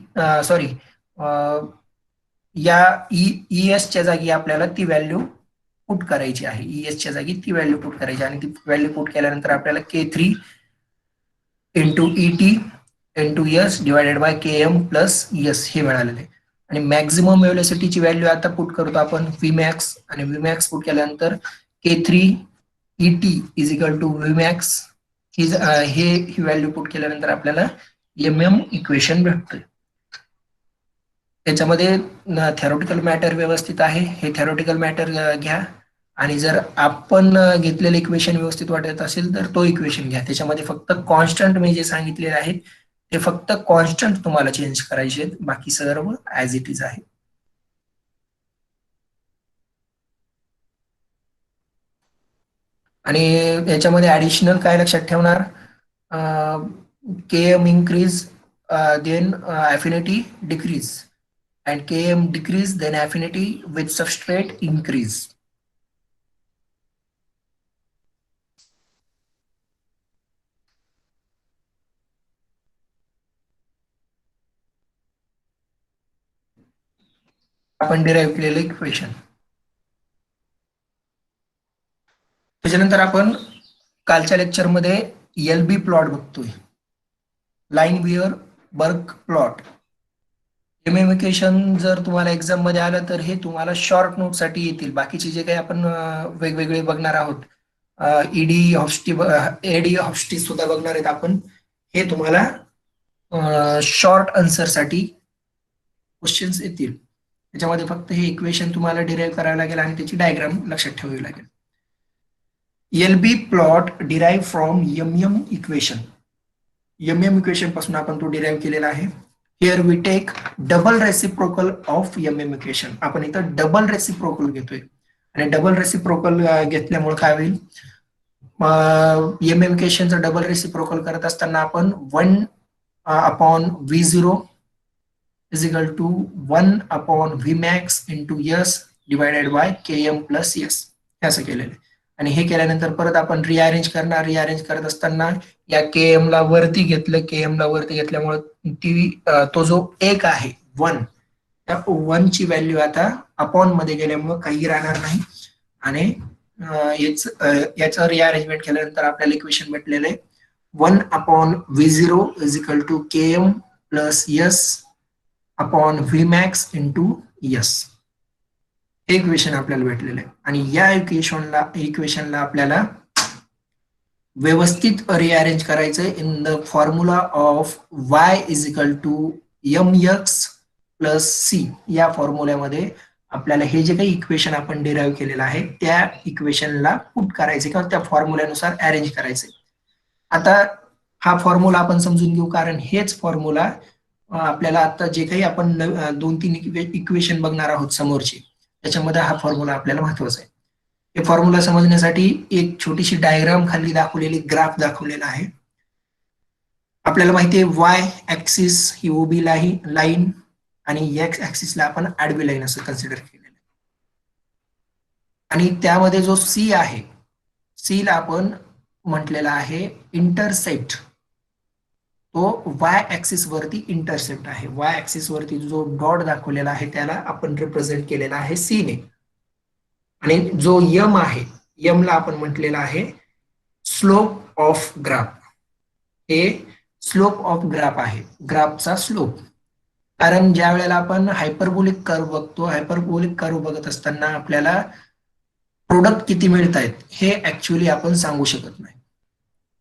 सॉरी या ES च्या जागी आपल्याला ती व्हॅल्यू पुट करायची आहे ES च्या जागी ती व्हॅल्यू पुट करायची आणि ती व्हॅल्यू पुट केल्यानंतर आपल्याला K3 into ET into S divided by Km plus S हे मिळालेले आणि मॅक्झिमम व्हेलोसिटीची व्हॅल्यू आता पुट करतो आपण Vmax आणि Vmax पुट केल्यानंतर K3 ET is equal to Vmax ही व्हॅल्यू पुट केल्यानंतर आपल्याला MM इक्वेशन भेटतोय. त्याच्यामध्ये थेरॉटिकल मॅटर व्यवस्थित आहे हे थेरॉटिकल मॅटर घ्या आणि जर आपण घेतलेलं इक्वेशन व्यवस्थित वाटत असेल तर तो इक्वेशन घ्या. त्याच्यामध्ये फक्त कॉन्स्टंट मी जे सांगितलेले आहेत ते फक्त कॉन्स्टंट तुम्हाला चेंज करायचे आहेत बाकी सर्व ऍज इट इज आहे. आणि याच्यामध्ये ऍडिशनल काय लक्षात ठेवणार Km increase then affinity decrease, and Km decrease, then affinity with substrate increase. आपण डिराईव्ह केलेलं इक्वेशन. त्याच्यानंतर आपण कालच्या लेक्चरमध्ये LB प्लॉट बघतोय, लाईन बियर बर्ग प्लॉट. इक्वेशन जर तुम्हाला एक्झाम मध्ये आलं तर हे तुम्हाला शॉर्ट नोट साठी येतील. बाकीचे जे काही आपण वेगवेगळे बघणार आहोत, एडी हॉस्टी सुद्धा बघणार आहेत आपण, हे तुम्हाला शॉर्ट आन्सर साठी क्वेश्चन्स येतील. त्याच्यामध्ये फक्त हे इक्वेशन तुम्हाला डिराईव्ह करावं लागेल आणि त्याची डायग्राम लक्षात ठेवावी लागेल. LB plot derive from MM equation. MM equation पासून आपण तो डिराईव्ह केलेला आहे. Here we take double reciprocal of MM equation. आपण इथं डबल रेसिप्रोकल घेतोय आणि डबल रेसिप्रोकल घेतल्यामुळे काय होईल, MM इक्वेशनचं डबल रेसिप्रोकल करत असताना आपण 1/V0 is equal to 1/Vmax into S divided by Km plus S असं केलेलं आहे. आणि हे केल्यानंतर परत आपण रिअरेंज करणार. रिअरेंज करत असताना या Km ला वरती घेतलं, Km ला वरती घेतल्यामुळे तो जो 1 आहे 1, त्या 1 ची व्हॅल्यू आता अपॉन मध्ये गेल्यामुळे काही राहणार नाही. आणि याचं रिअरेंजमेंट केल्यानंतर आपल्याला इक्वेशन भेटलेलं आहे 1/V0 is equal to Km plus S upon Vmax into S. हे इक्वेशन आपल्याला भेटलेलं आहे. आणि या इक्वेशनला आपल्याला व्यवस्थित रिअरेंज करायचं in the formula of y is equal to mx plus c. या फॉर्म्युल्यामध्ये आपल्याला हे जे काही इक्वेशन आपण डिराईव्ह केलेलं आहे त्या इक्वेशनला पुट करायचे किंवा त्या फॉर्म्युल्यानुसार अरेंज करायचे. आता हा फॉर्म्युला आपण समजून घेऊ, कारण हेच फॉर्म्युला आपल्याला आता जे काही आपण 2-3 इक्वेशन बघणार आहोत समोरचे, त्याच्यामध्ये हा फॉर्म्युला आपल्याला महत्वाचा आहे. हे फॉर्म्युला समजण्यासाठी एक छोटीशी डायग्राम खाली दाखवलेली ग्राफ दाखवलेला आहे. आपल्याला माहिती आहे वाय ऍक्सिस ही उभी लाईन आणि एक्स ऍक्सिसला आपण आडवी लाईन असं कन्सिडर केलेलं आहे. आणि त्यामध्ये जो सी आहे, सी ला आपण म्हटलेला आहे इंटरसेप्ट. तो वाय ऍक्सिस वरती इंटरसेप्ट आहे. वाय ऍक्सिस वरती जो डॉट दाखवलेला आहे त्याला आपण रिप्रेझेंट केलेला आहे सी ने. आणि जो यम आहे, यम ला आपण म्हटलेला आहे स्लोप ऑफ ग्राफ. हे स्लोप ऑफ ग्राफ आहे, ग्राफचा स्लोप. कारण ज्या वेळेला आपण हायपरबोलिक कर्व बघतो, हायपरबोलिक कर्व बघत असताना आपल्याला प्रोडक्ट किती मिळत आहेत हे ऍक्च्युअली आपण सांगू शकत नाही.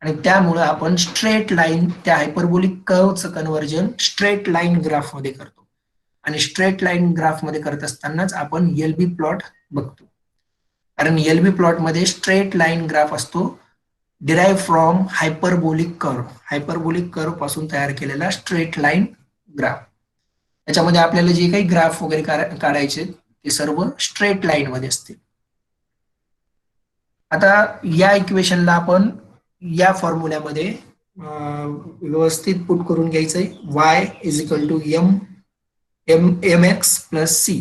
आणि त्यामुळे आपण स्ट्रेट लाईन, त्या हायपरबोलिक कर्वचं कन्व्हर्जन स्ट्रेट लाईन ग्राफ मध्ये करतो. आणि स्ट्रेट लाईन ग्राफ मध्ये करत असतानाच आपण LB प्लॉट बघतो. कारण LB प्लॉट मध्ये स्ट्रेट लाईन ग्राफ असतो, derive from hyperbolic curve. Hyperbolic curve पासून तयार केलेला स्ट्रेट लाईन ग्राफ. त्याच्यामध्ये आपल्याला जे काही ग्राफ वगैरे काढायचे ते सर्व स्ट्रेट लाईन मध्ये असते. आता या इक्वेशनला आपण या फॉर्म्युल्यामध्ये व्यवस्थित पुट करून घ्यायचंय. y is equal to mx plus c.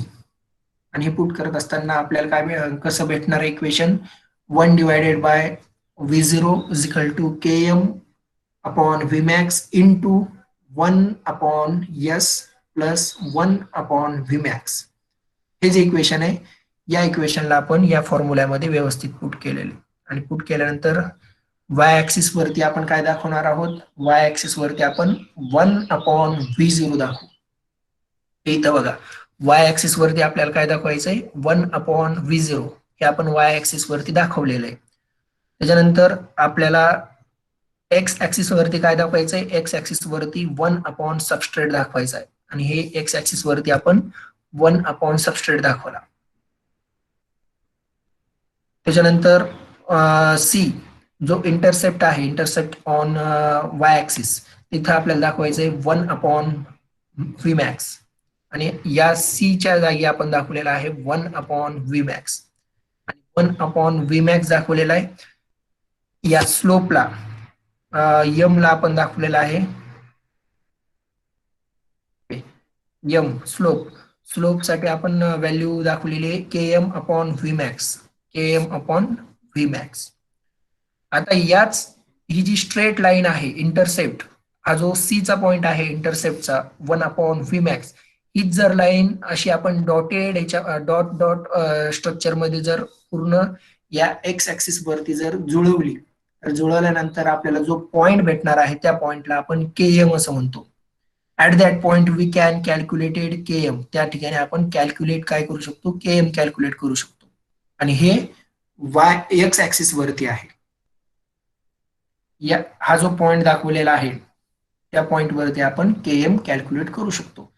आणि हे पुट करत असताना आपल्याला काय कसं भेटणार equation, 1 divided by V0 is equal to Km upon Vmax into 1/S plus 1/Vmax. हे जे इक्वेशन आहे या इक्वेशनला आपण या फॉर्म्युल्यामध्ये व्यवस्थित पुट केलेले. आणि पुट केल्यानंतर वाय ऍक्सिस वरती आपण काय दाखवणार आहोत, वाय ऍक्सिस वरती आपण 1/V0 दाखवू. इथं बघा वाय ऍक्सिस वरती आपल्याला काय दाखवायचंय 1/V0. हे आपण वाय ऍक्सिस वरती दाखवलेलं आहे. त्याच्यानंतर आपल्याला एक्स ऍक्सिस वरती काय दाखवायचंय, एक्स ऍक्सिस वरती 1/सबस्ट्रेट दाखवायचा आहे. आणि हे एक्स ऍक्सिस वरती आपण 1/सबस्ट्रेट दाखवला. त्याच्यानंतर सी जो इंटरसेप्ट आहे, इंटरसेप्ट ऑन वाय ऍक्सिस, तिथं आपल्याला दाखवायचंय 1/Vmax. आणि या सी च्या जागी आपण दाखवलेला आहे 1/Vmax. आणि 1/Vmax दाखवलेला आहे. या स्लोपला यम ला आपण दाखवलेला आहे एम स्लोपसाठी आपण व्हॅल्यू दाखवलेली आहे Km upon Vmax. Km upon Vmax. आता ही जी स्ट्रेट लाईन आहे इंटरसेप्ट, हा जो C चा पॉइंट आहे इंटरसेप्टचा 1 अपॉन Vmax, हीच जर लाईन अशी आपण डॉटेड ह्याच्या डॉट डॉट स्ट्रक्चर मध्ये जर पूर्ण या एक्स ऍक्सिस वरती जर जुळवली, तर जुळवल्यानंतर आपल्याला जो पॉइंट भेटणार आहे त्या पॉइंटला आपण Km असं म्हणतो. At that point we can calculated Km. त्या ठिकाणी आपण कॅल्क्युलेट काय करू शकतो, Km कॅल्क्युलेट करू शकतो. आणि हे एक्स ऍक्सिस वरती आहे. हा जो पॉइंट दाखवलेला आहे त्या पॉइंट वरती आपण Km कॅल्क्युलेट करू शकतो.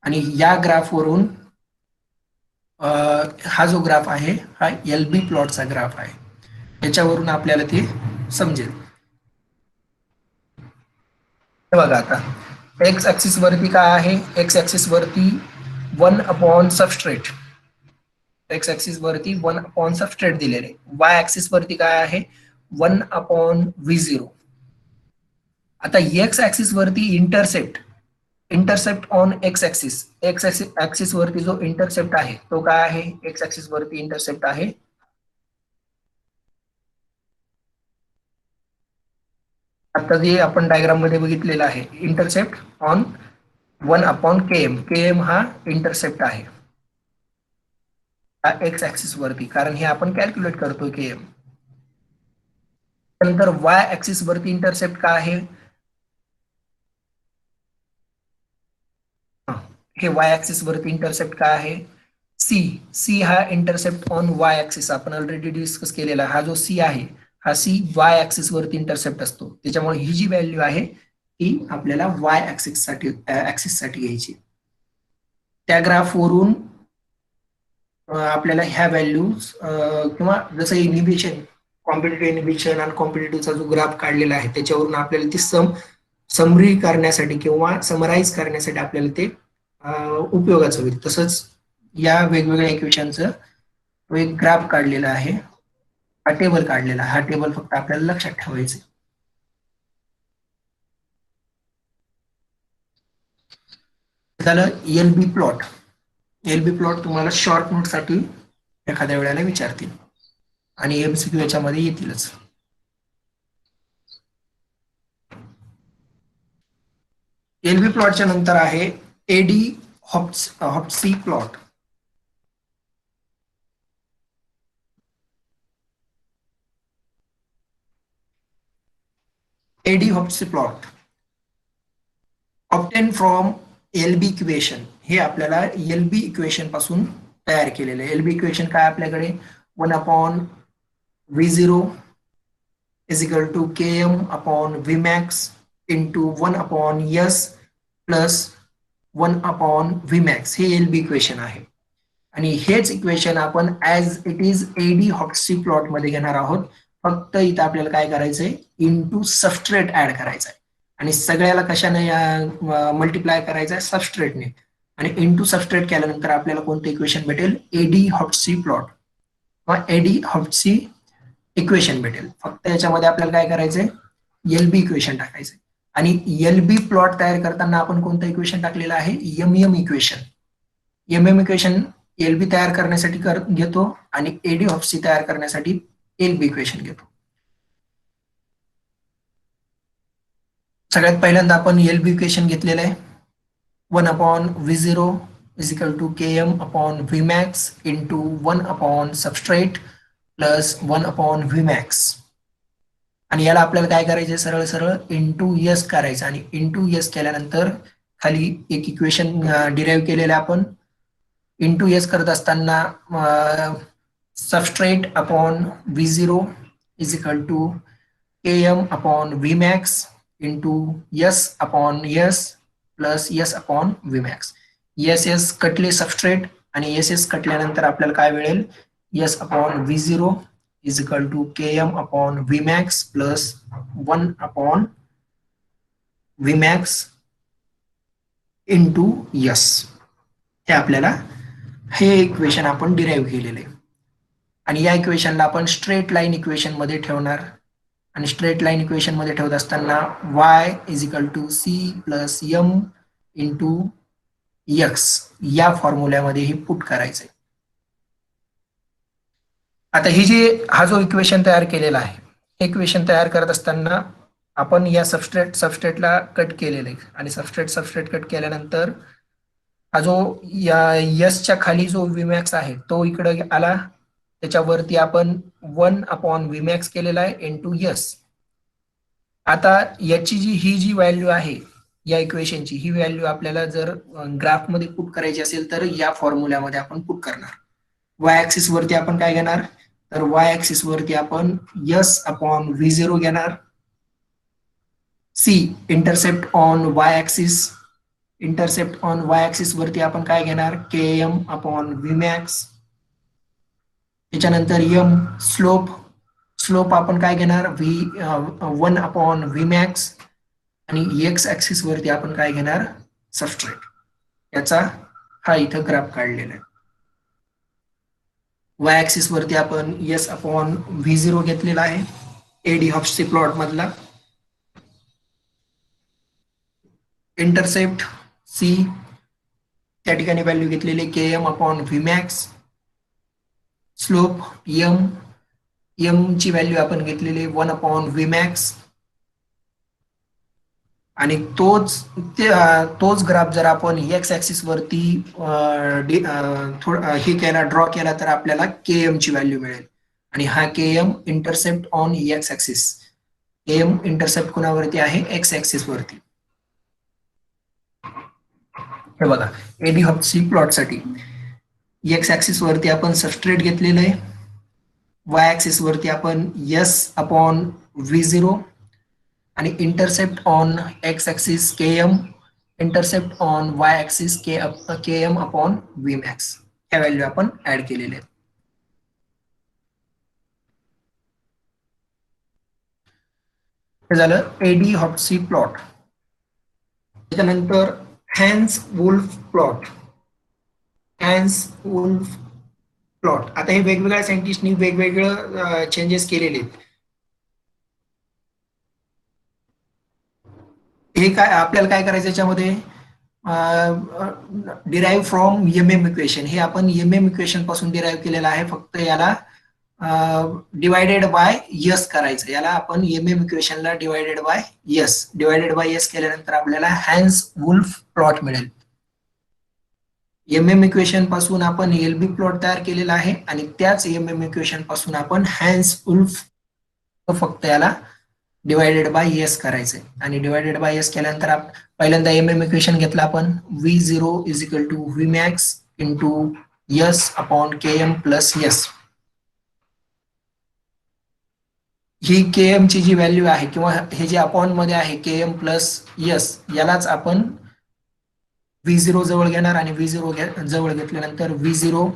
आणि या ग्राफवरून हा जो ग्राफ आहे हा LB प्लॉटचा ग्राफ आहे. याच्यावरून आपल्याला ते समजेल. बघा आता एक्स ऍक्सिस वरती काय आहे, एक्स ऍक्सिस वरती 1 अपॉन सबस्ट्रेट, एक्स ऍक्सिस वरती 1 अपॉन सबस्ट्रेट दिलेले. वाय ऍक्सिस वरती काय आहे 1 अपॉन V0. आता एक्स ऍक्सिस वरती intercept on x axis, x axis वरती जो इंटरसेप्ट आहे तो काय आहे, एक्स ऍक्सिस वरती इंटरसेप्ट आहे आता जे आपण डायग्राम मध्ये बघितलेलं आहे इंटरसेप्ट ऑन 1 अपॉन Km हा इंटरसेप्ट आहे एक्स ऍक्सिस वरती, कारण हे आपण कॅल्क्युलेट करतो Km. नंतर वाय ऍक्सिस वरती इंटरसेप्ट काय आहे, हे वाय ऍक्सिस वरती इंटरसेप्ट काय आहे सी हा इंटरसेप्ट ऑन वाय ऍक्सिस आपण ऑलरेडी डिस्कस केलेला. हा जो सी आहे हा सी वाय ऍक्सिस वरती इंटरसेप्ट असतो. त्याच्यामुळे ही जी व्हॅल्यू आहे ती आपल्याला वाय ऍक्सिस साठी घ्यायची. त्या ग्राफ वरून आपल्याला ह्या व्हॅल्यूज किंवा जसं इनिबिशन, कॉम्पिटिटिव्ह इनिबिशन आणि कॉम्पिटिटिव्हचा जो ग्राफ काढलेला आहे त्याच्यावरून आपल्याला ती समरी करण्यासाठी किंवा समराईज करण्यासाठी आपल्याला ते उपयोगाचं होईल. तसंच या वेगवेगळ्या इक्वेशनचं एक ग्राफ काढलेला आहे, हा टेबल काढलेला. हा टेबल फक्त आपल्याला लक्षात ठेवायचे. झालं LB प्लॉट. LB प्लॉट तुम्हाला शॉर्ट नोट साठी एखाद्या वेळेला विचारतील आणि MCQ याच्यामध्ये येतीलच. LB प्लॉटच्या नंतर आहे AD Hofstee plot. AD Hofstee plot obtain from LB equation. हे आपल्याला LB इक्वेशन पासून तयार केलेलं आहे. LB इक्वेशन काय आपल्याकडे 1 upon V0 is equal to Km upon Vmax into 1 upon S plus 1 upon Vmax. हे LB इक्वेशन आहे. आणि हेच इक्वेशन आपण as it is AD Hofstee plot मध्ये घेणार आहोत. फक्त इथं आपल्याला काय करायचंय, इंटू सबस्ट्रेट ऍड करायचा आहे. आणि सगळ्याला कशाने मल्टिप्लाय करायचंय, सबस्ट्रेटने. आणि इंटू सबस्ट्रेट केल्यानंतर आपल्याला कोणतं इक्वेशन भेटेल, AD हॉप्सी प्लॉट किंवा AD हॉप्सी इक्वेशन भेटेल. फक्त याच्यामध्ये आपल्याला काय करायचंय, LB इक्वेशन टाकायचंय. आणि LB प्लॉट तयार करताना आपण कोणतं इक्वेशन टाकलेलं आहे, MM equation. MM equation LB तयार करण्यासाठी घेतो आणि AD हॉप्सी तयार करण्यासाठी LB इक्वेशन घेतो. सगळ्यात पहिल्यांदा आपण LB इक्वेशन घेतलेलं आहे 1 upon V0 is equal to Km upon Vmax into 1 upon substrate plus 1 upon Vmax. आणि याला आपल्याला काय करायचं, सरळ सरळ इंटू एस करायचं. आणि इंटू एस केल्यानंतर खाली एक इक्वेशन डिराईव्ह केलेलं आपण. इंटू एस करत असताना substrate upon V0 is equal to Km upon Vmax into S upon S plus S upon Vmax. S कटले सबस्ट्रेट आणि S कटल्यानंतर आपल्याला काय मिळेल, S upon V0 is equal to Km upon Vmax plus 1 upon Vmax into S. हे आपल्याला हे equation आपण derive केलेले. आणि या इक्वेशनला आपण स्ट्रेट लाईन इक्वेशन मध्ये ठेवणार. आणि स्ट्रेट लाईन इक्वेशन मध्ये ठेवत असताना y is equal to c plus m into x या फॉर्म्युल्यामध्ये हे पुट करायचंय. आता हा जो इक्वेशन तयार केलेला आहे, इक्वेशन तयार करत असताना आपण या सबस्ट्रेटला कट केलेलं आहे आणि सबस्ट्रेट कट केल्यानंतर हा जो या यसच्या खाली जो विमॅक्स आहे तो इकडे आला. त्याच्यावरती आपण 1/v max केलेला आहे इंटू यस. आता याची ही जी व्हॅल्यू आहे या इक्वेशनची, ही व्हॅल्यू आपल्याला जर ग्राफमध्ये पुट करायची असेल तर या फॉर्म्युल्यामध्ये आपण पुट करणार. वाय ऍक्सिस वरती आपण काय घेणार, तर वाय ऍक्सिस वरती आपण S/V0 घेणार. C intercept on Y axis, वरती आपण काय घेणार, Km/V max. त्याच्यानंतर एम स्लोप आपण काय घेणार, 1/V max. आणि एक्स ऍक्सिस वरती आपण काय घेणार, सबस्ट्रेट. याचा हा इथं ग्राफ काढलेला आहे. वाय ऍक्सिस वरती आपण S/V0 घेतलेला आहे एडी हॉप्सचे प्लॉट मधला. इंटरसेप्ट सी, त्या ठिकाणी व्हॅल्यू घेतलेली Km/V max. स्लोप एम ची व्हॅल्यू आपण घेतलेली 1/V max. आणि तोच ग्राफ जर आपण एक्स ऍक्सिस वरती हे केला, ड्रॉ केला, तर आपल्याला Km ची व्हॅल्यू मिळेल. आणि हा Km intercept on x axis. Km intercept कोणावरती आहे, एक्स ऍक्सिस वरती. हे बघा एडी हॉप्सची प्लॉट साठी एक्स ऍक्सिस वरती आपण सबस्ट्रेट घेतलेलं आहे. वाय ऍक्सिस वरती आपण S/V0 आणि intercept on x axis Km, intercept on Y axis Km/V max. ह्या व्हॅल्यू आपण ऍड केलेल्या आहेत. हे झालं एडी हॉप्सी प्लॉट. त्याच्यानंतर हॅन्स वुल्फ प्लॉट. आता हे वेगवेगळ्या सायंटिस्टनी वेगवेगळं चेंजेस केलेले आहेत. हे काय आपल्याला काय करायचं, याच्यामध्ये डिराईव्ह फ्रॉम इक्वेशन. हे आपण इक्वेशन पासून डिराईव्ह केलेलं आहे. फक्त याला डिवायडेड बाय यस करायचं. याला आपण इक्वेशनला डिवायडेड बाय यस केल्यानंतर आपल्याला हॅन्स वुल्फ प्लॉट मिळेल. इक्वेशन पासून आपण एलबी प्लॉट तयार केलेला आहे आणि त्याच इक्वेशन पासून आपण हॅन्स वुल्फ, फक्त याला डिवायडेड बाय यस करायचंय. आणि डिवायडेड बाय यस केल्यानंतर पहिल्यांदा इक्वेशन घेतलं आपण, V0 = V max into S/Km plus S. ही Km ची जी व्हॅल्यू आहे किंवा हे जे अपॉन मध्ये आहे Km प्लस यस, यालाच आपण V0 जवळ घेणार. आणि V0 जवळ घेतल्यानंतर V0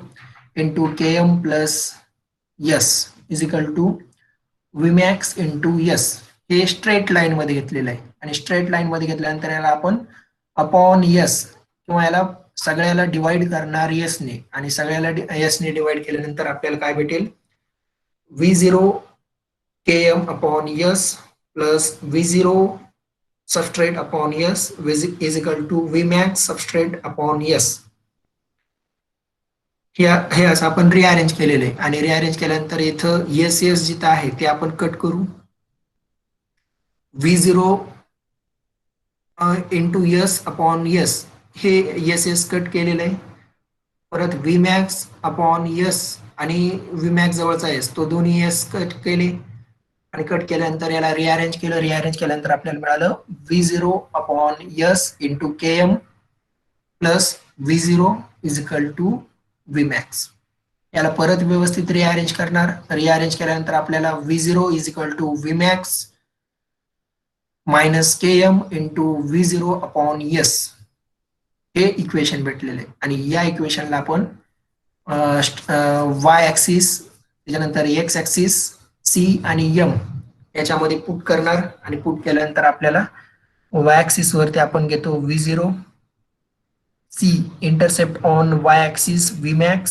into Km plus yes = V max into yes. हे स्ट्रेट लाईन मध्ये घेतलेलं आहे. आणि स्ट्रेट लाईन मध्ये घेतल्यानंतर याला आपण अपॉन यस किंवा याला सगळ्याला डिवाइड करणार यसने. आणि सगळ्याला यसने डिवाइड केल्यानंतर आपल्याला काय भेटेल, V0 Km/S plus V0 substrate upon yes = V max substrate upon yes. हे असं आपण रिअरेंज केलेलं आहे. आणि रिअरेंज केल्यानंतर इथं यस जिथं आहे ते आपण कट करू. V0 इंटू S/S, हे यस कट केलेलं आहे. परत V max अपॉन यस आणि V max जवळचा यस, तो दोन्ही यस कट केले. आणि कट केल्यानंतर याला रिअरेंज केल्यानंतर आपल्याला मिळालं V0/S into Km plus V0 = V max. याला परत व्यवस्थित रिअरेंज करणार. रिअरेंज केल्यानंतर आपल्याला V0 = V max minus Km into V0/S हे इक्वेशन भेटलेले. आणि या इक्वेशनला आपण वाय ऍक्सिस, त्याच्यानंतर एक्स ऍक्सिस, सी आणि एम याच्यामध्ये पुट करणार. आणि पुट केल्यानंतर आपल्याला वाय ऍक्सिस वरती आपण घेतो V0, C intercept on Y axis V max.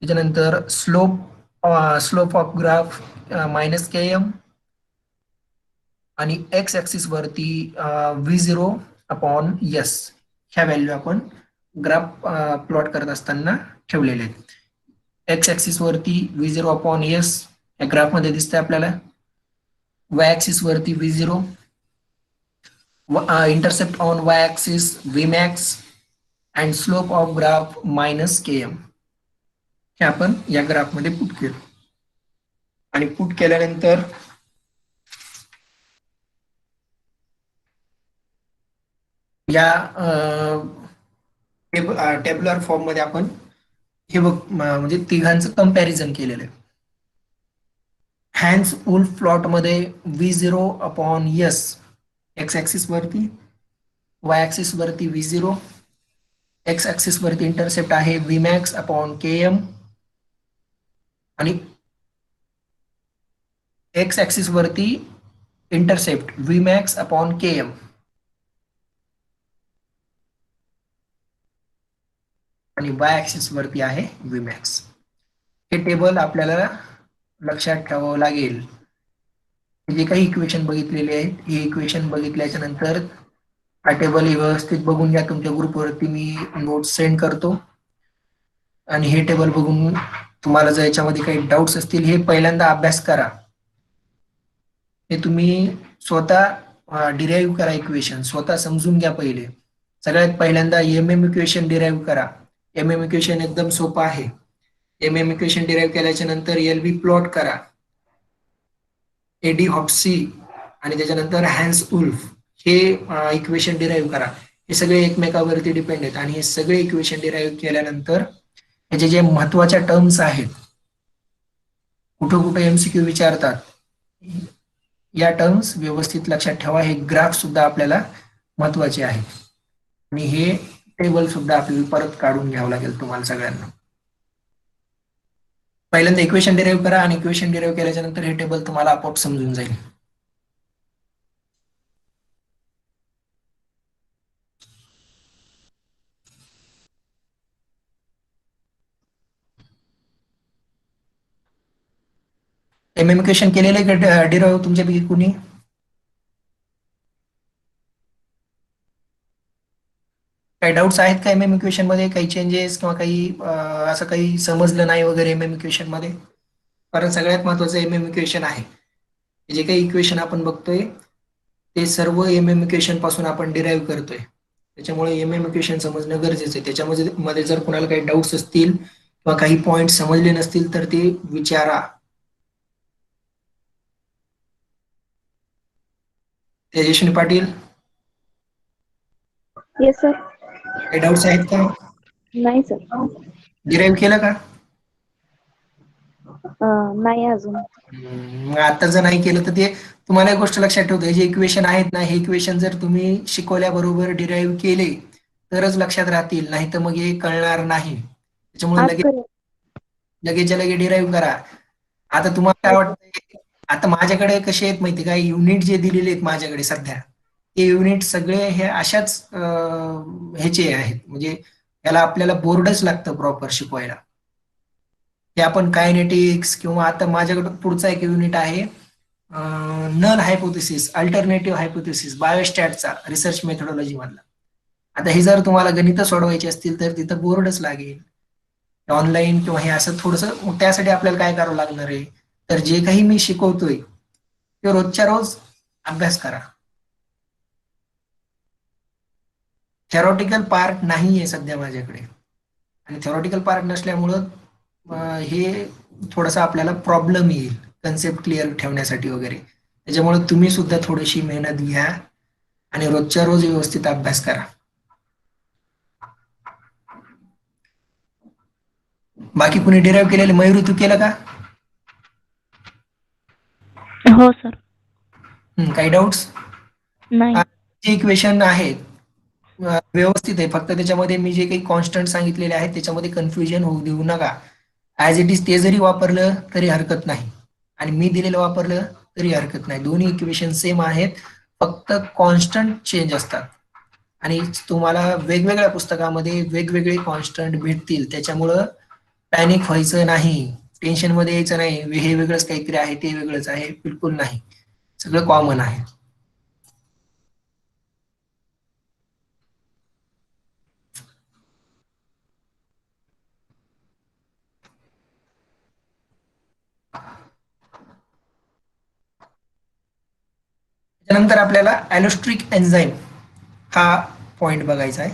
त्याच्यानंतर slope of graph minus Km. आणि एक्स ऍक्सिस वरती V0/S ह्या व्हॅल्यू आपण ग्राफ प्लॉट करत असताना ठेवलेले आहेत. एक्स ऍक्सिस वरती V0 अपॉन एस या ग्राफ मध्ये दिसतंय आपल्याला. वाय ऍक्सिस वरती V0, intercept on Y axis Vmax and slope of graph minus Km. हे आपण या ग्राफ मध्ये पुट केलं आणि पुट केल्यानंतर या टेबुलर फॉर्म मध्ये आपण हे बघ म्हणजे तिघांचं कंपॅरिझन केलेलं आहे. हॅन्स वुल्फ प्लॉट मध्ये V0 upon S x axis वरती, वाय ऍक्सिस वरती V0, एक्स ऍक्सिस वरती इंटरसेप्ट आहे Vmax अपॉन Km आणि एक्स ऍक्सिस वरती इंटरसेप्ट Vmax अपॉन Km आणि वाय ऍक्सिस वरती आहे Vmax. हे टेबल आपल्याला लक्षात ठेवावं लागेल. जे काही इक्वेशन बघितलेले आहेत हे इक्वेशन बघितल्याच्या नंतर हा टेबल व्यवस्थित बघून घ्या. तुमच्या ग्रुपवरती मी नोट्स सेंड करतो आणि हे टेबल बघून तुम्हाला जर याच्यामध्ये काही डाऊट्स असतील हे पहिल्यांदा अभ्यास करा. हे तुम्ही स्वतः डिराईव्ह करा इक्वेशन, स्वतः समजून घ्या पहिले. सगळ्यात पहिल्यांदा इक्वेशन डिराईव्ह करा. इक्वेशन एकदम सोपं आहे. इक्वेशन डिराईव्ह केल्याच्या नंतर LB प्लॉट करा, एडी हॉप्सी आणि त्याच्यानंतर हॅन्स वुल्फ हे इक्वेशन डिराईव्ह करा. हे सगळे एकमेकावरती डिपेंड आहेत आणि हे सगळे इक्वेशन डिराईव्ह केल्यानंतर याचे जे महत्वाच्या टर्म्स आहेत, कुठं कुठं MCQ विचारतात, या टर्म्स व्यवस्थित लक्षात ठेवा. हे ग्राफ सुद्धा आपल्याला महत्वाचे आहे आणि हे टेबल सुद्धा आपल्याला परत काढून घ्यावं लागेल तुम्हाला सगळ्यांना. पहिल्यांदा इक्वेशन डिराईव्ह करा आणि इक्वेशन डिराईव्ह केल्याच्या नंतर हे टेबल तुम्हाला आपोआप समजून जाईल. इक्वेशन केलेले डिराईव्ह तुमच्यापैकी कुणी? काही डाऊट्स आहेत का इक्वेशन मध्ये? काही चेंजेस किंवा काही असं काही समजलं नाही वगैरे इक्वेशन मध्ये? कारण सगळ्यात महत्वाचं इक्वेशन आहे. जे काही इक्वेशन आपण बघतोय ते सर्व इक्वेशन पासून आपण डिराईव्ह करतोय. त्याच्यामुळे इक्वेशन समजणं गरजेचं आहे. त्याच्यामध्ये जर कुणाला काही डाऊट्स असतील किंवा काही पॉइंट समजले नसतील तर ते विचारा. Tejaswini Patil, yes sir. काही डाऊट्स आहेत का? नाही सर. डिराईव्ह केलं का? नाही अजून. मग आता जर नाही केलं तर ते तुम्हाला एक गोष्ट लक्षात ठेवतो, जे इक्वेशन आहेत ना हे इक्वेशन जर तुम्ही शिकवल्याबरोबर डिराईव्ह केले तरच लक्षात राहतील, नाही तर मग हे कळणार नाही. त्याच्यामुळे आज लगेच करेल. लगेचच्या लगे डिराईव्ह करा. आता तुम्हाला काय वाटतंय, आता माझ्याकडे कसे आहेत माहिती का, युनिट जे दिलेले आहेत माझ्याकडे सध्या ते युनिट सगळे हे अशाच ह्याचे आहेत, म्हणजे याला आपल्याला बोर्डच लागतं प्रॉपर शिकवायला. ते आपण कायनेटिक्स किंवा आता माझ्याकडे पुढचा एक युनिट आहे नल हायपोथेसिस, अल्टरनेटिव्ह हायपोथेसिस, बायोस्टॅटचा रिसर्च मेथोडॉलॉजी मधला. आता हे जर तुम्हाला गणित सोडवायचे असतील तर तिथं बोर्डच लागेल. ऑनलाईन किंवा हे असं थोडंसं त्यासाठी आपल्याला काय करावं लागणार आहे, तर जे काही मी शिकवतोय ते रोजच्या रोज अभ्यास करा. थेरॉटिकल पार्ट नाही आहे सध्या माझ्याकडे आणि थेरॉटिकल पार्ट नसल्यामुळं हे थोडासा आपल्याला प्रॉब्लेम येईल कन्सेप्ट क्लिअर ठेवण्यासाठी वगैरे. त्याच्यामुळे तुम्ही सुद्धा थोडीशी मेहनत घ्या आणि रोजच्या रोज व्यवस्थित अभ्यास करा. बाकी कुणी डिराईव्ह केलेले? मयुरी तू केलं का? हो सर. काही डाऊट्स? नाही. जे इक्वेशन आहेत व्यवस्थित आहे, फक्त त्याच्यामध्ये मी जे काही कॉन्स्टंट सांगितलेले आहेत त्याच्यामध्ये कन्फ्युजन होऊ देऊ नका. ऍज इट इज ते जरी वापरलं तरी हरकत नाही आणि मी दिलेलं वापरलं तरी हरकत नाही. दोन्ही इक्वेशन सेम आहेत, फक्त कॉन्स्टंट चेंज असतात आणि तुम्हाला वेगवेगळ्या पुस्तकामध्ये वेगवेगळे कॉन्स्टंट भेटतील. त्याच्यामुळं पॅनिक व्हायचं नाही, टेन्शन मध्ये यायचं नाही, हे वेगळंच काहीतरी आहे ते वेगळंच आहे, बिलकुल नाही, सगळं कॉमन आहे. त्यानंतर आपल्याला ॲलोस्ट्रिक एन्झाईम हा पॉइंट बघायचा आहे.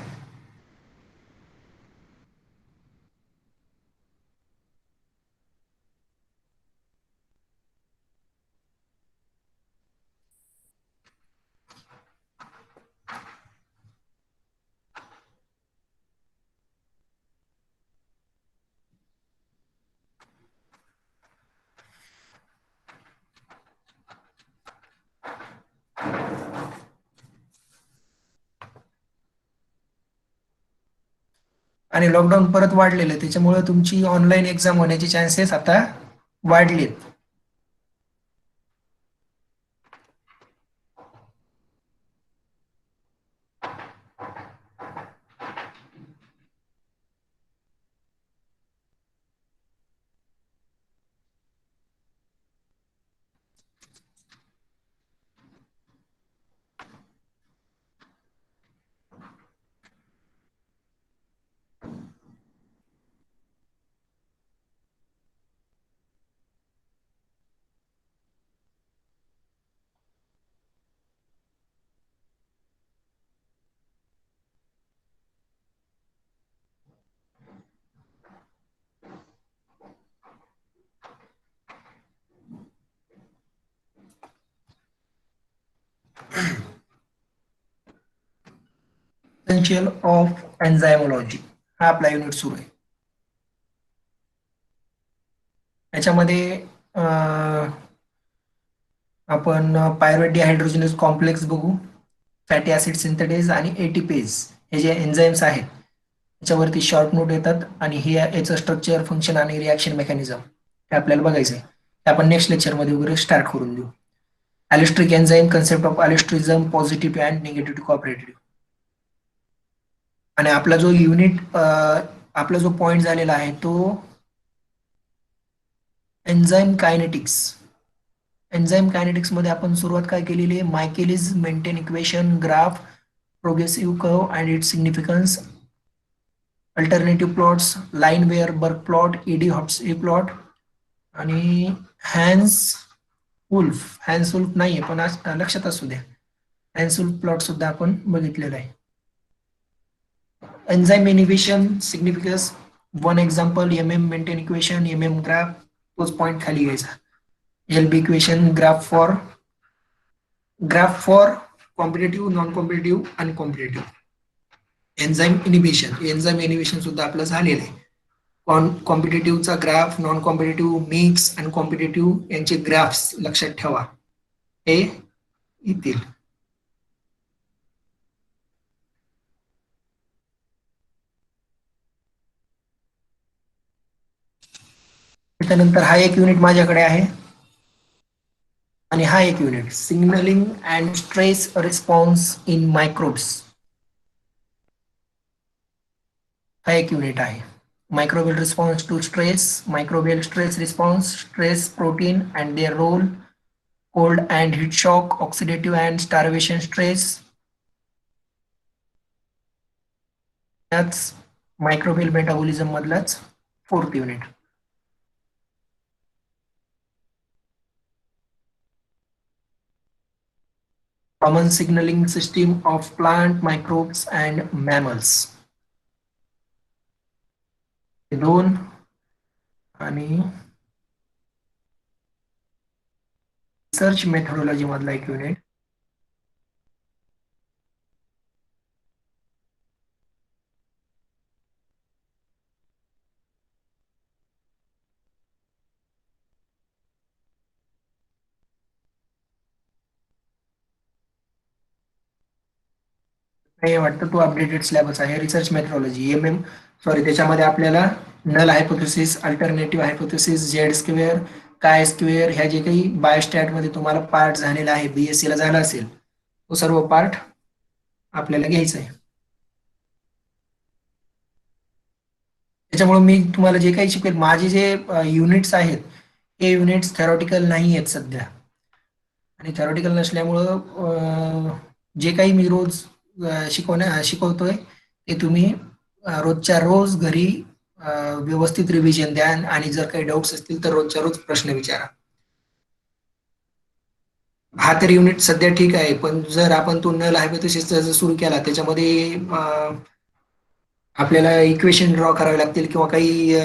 आणि लॉकडाऊन परत वाढलेलं आहे, त्याच्यामुळे तुमची ऑनलाईन एक्झाम होण्याचे चान्सेस आता वाढलेत. एसेन्शियल ऑफ एन्झायमोलॉजी हा आपला युनिट सुरू आहे. याच्यामध्ये आपण पायरुवेट डिहायड्रोजनेज कॉम्प्लेक्स बघू, फॅटी ऍसिड सिंथेटेज आणि एटीपेज हे जे एन्झाईम्स आहेत त्याच्यावरती शॉर्ट नोट येतात आणि हे याचं स्ट्रक्चर, फंक्शन आणि रिॲक्शन मेकॅनिझम हे आपल्याला बघायचं आहे. ते आपण नेक्स्ट लेक्चरमध्ये वगैरे स्टार्ट करून देऊ. Allosteric enzyme, concept of allosterism, positive and negative cooperative. आणि आपला जो युनिट आपला जो पॉइंट झालेला आहे तो एन्झाईम कायनेटिक्स. एन्झाईम कायनेटिक्स मध्ये आपण सुरुवात काय केलेली आहे, Michaelis Menten equation, graph, progressive curve and it significance, alternative plots, Lineweaver Burk plot, Eadie Hofstee plot आणि हॅन्स वुल्फ नाहीये पण लक्षात असू द्या, हॅन्स वुल्फ प्लॉट सुद्धा आपण बघितलेला आहे. Enzyme inhibition significance, one example MM Menten equation, MM graph, तोच पॉइंट खाली घ्यायचा. LB equation, graph for competitive, non competitive आणि कॉम्पिटेटिव्ह. एन्झाईम इनिबिशन सुद्धा आपलं झालेलं आहे. कॉम्पिटेटिव्हचा ग्राफ, नॉन कॉम्पिटेटिव्ह, मिक्स आणि कॉम्पिटेटिव्ह यांचे ग्राफ्स लक्षात ठेवा, हे येतील. त्यानंतर हा एक युनिट माझ्याकडे आहे आणि हा एक unit signaling and stress response in microbes हा एक युनिट आहे. Microbial response to stress, microbial stress response, stress protein and their role, cold and heat shock, oxidative and starvation stress. त्याच मायक्रोबियल मेटाबॉलिझम मधलाच fourth unit. Common signaling system of plant, microbes and mammals. दोन आणि research methodology मधला एक unit. हे वाटतं तो updated syllabus आहे. रिसर्च मेथोडॉलॉजी त्याच्यामध्ये आपल्याला null hypothesis, alternative hypothesis, Z square, chi square ह्या जे काही बायोस्टॅट मध्ये तुम्हाला पार्ट झालेला आहे, BSc ला झाला असेल तो सर्व पार्ट आपल्याला घ्यायचा आहे. त्याच्यामुळे मी तुम्हाला जे काही शिकवेल, माझे जे युनिट्स आहेत हे युनिट्स थेरॉटिकल नाही आहेत सध्या, आणि थेरॉटिकल नसल्यामुळं जे काही मी रोज शिकवतोय ते तुम्ही रोजच्या रोज घरी व्यवस्थित रिव्हिजन द्या, आणि जर काही डाऊट्स असतील तर रोजच्या रोज प्रश्न विचारा. हा तर युनिट सध्या ठीक आहे, पण जर आपण तो नल हायपोथेसिस जर सुरू केला त्याच्यामध्ये आपल्याला इक्वेशन ड्रॉ करावे लागतील किंवा काही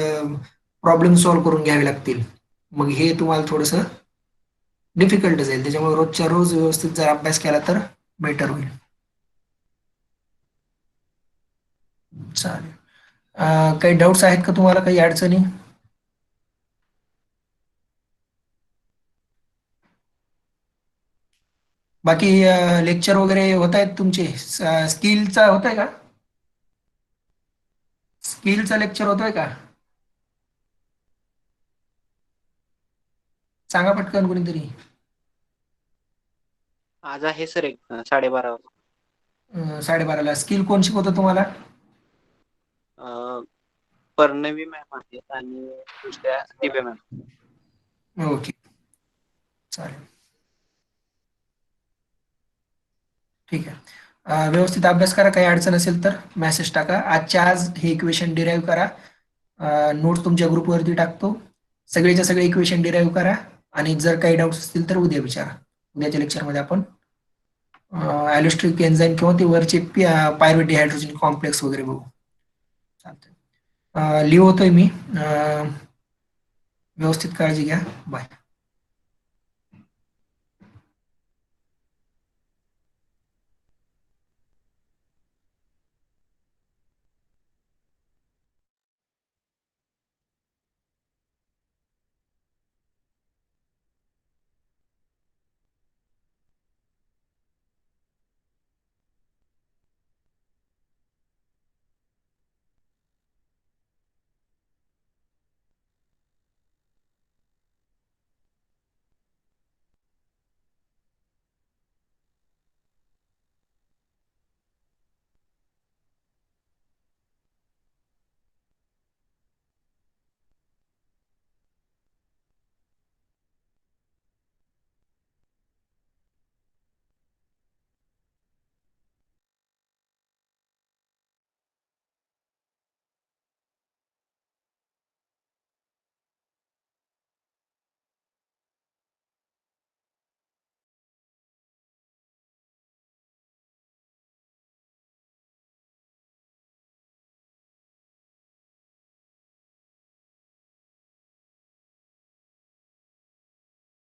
प्रॉब्लेम सॉल्व्ह करून घ्यावे लागतील. मग हे तुम्हाला थोडंसं डिफिकल्ट जाईल. त्याच्यामुळे रोजच्या रोज व्यवस्थित जर अभ्यास केला तर बेटर होईल. चालेल. काही डाऊट्स आहेत का तुम्हाला, काही अडचणी? बाकी लेक्चर वगैरे होत आहेत तुमचे? स्किलचा होत आहे का? स्किलचा लेक्चर होतोय का? सांगा पटकन कोणीतरी. आज आहे सर एक 12:30 वाजता. 12:30ला. स्किल कोण शिकवतं तुम्हाला? पर्णवी मॅम आहेत आणि दुसऱ्या दिव्या मॅम. ओके, चालेल, ठीक आहे. व्यवस्थित अभ्यास करा. काही अडचण असेल तर मेसेज टाका. आजच्या आज हे इक्वेशन डिराईव्ह करा. नोट्स तुमच्या ग्रुपवरती टाकतो. सगळेच्या सगळे इक्वेशन डिराईव्ह करा आणि जर काही डाऊट्स असतील तर उद्या विचारा. उद्याच्या लेक्चरमध्ये आपण ॲलोस्टिक एन्झाईम किंवा ते वरचे पायरुवेट डिहायड्रोजन कॉम्प्लेक्स वगैरे बघू. चालतंय. लिव्ह होतोय मी. व्यवस्थित काळजी घ्या. बाय.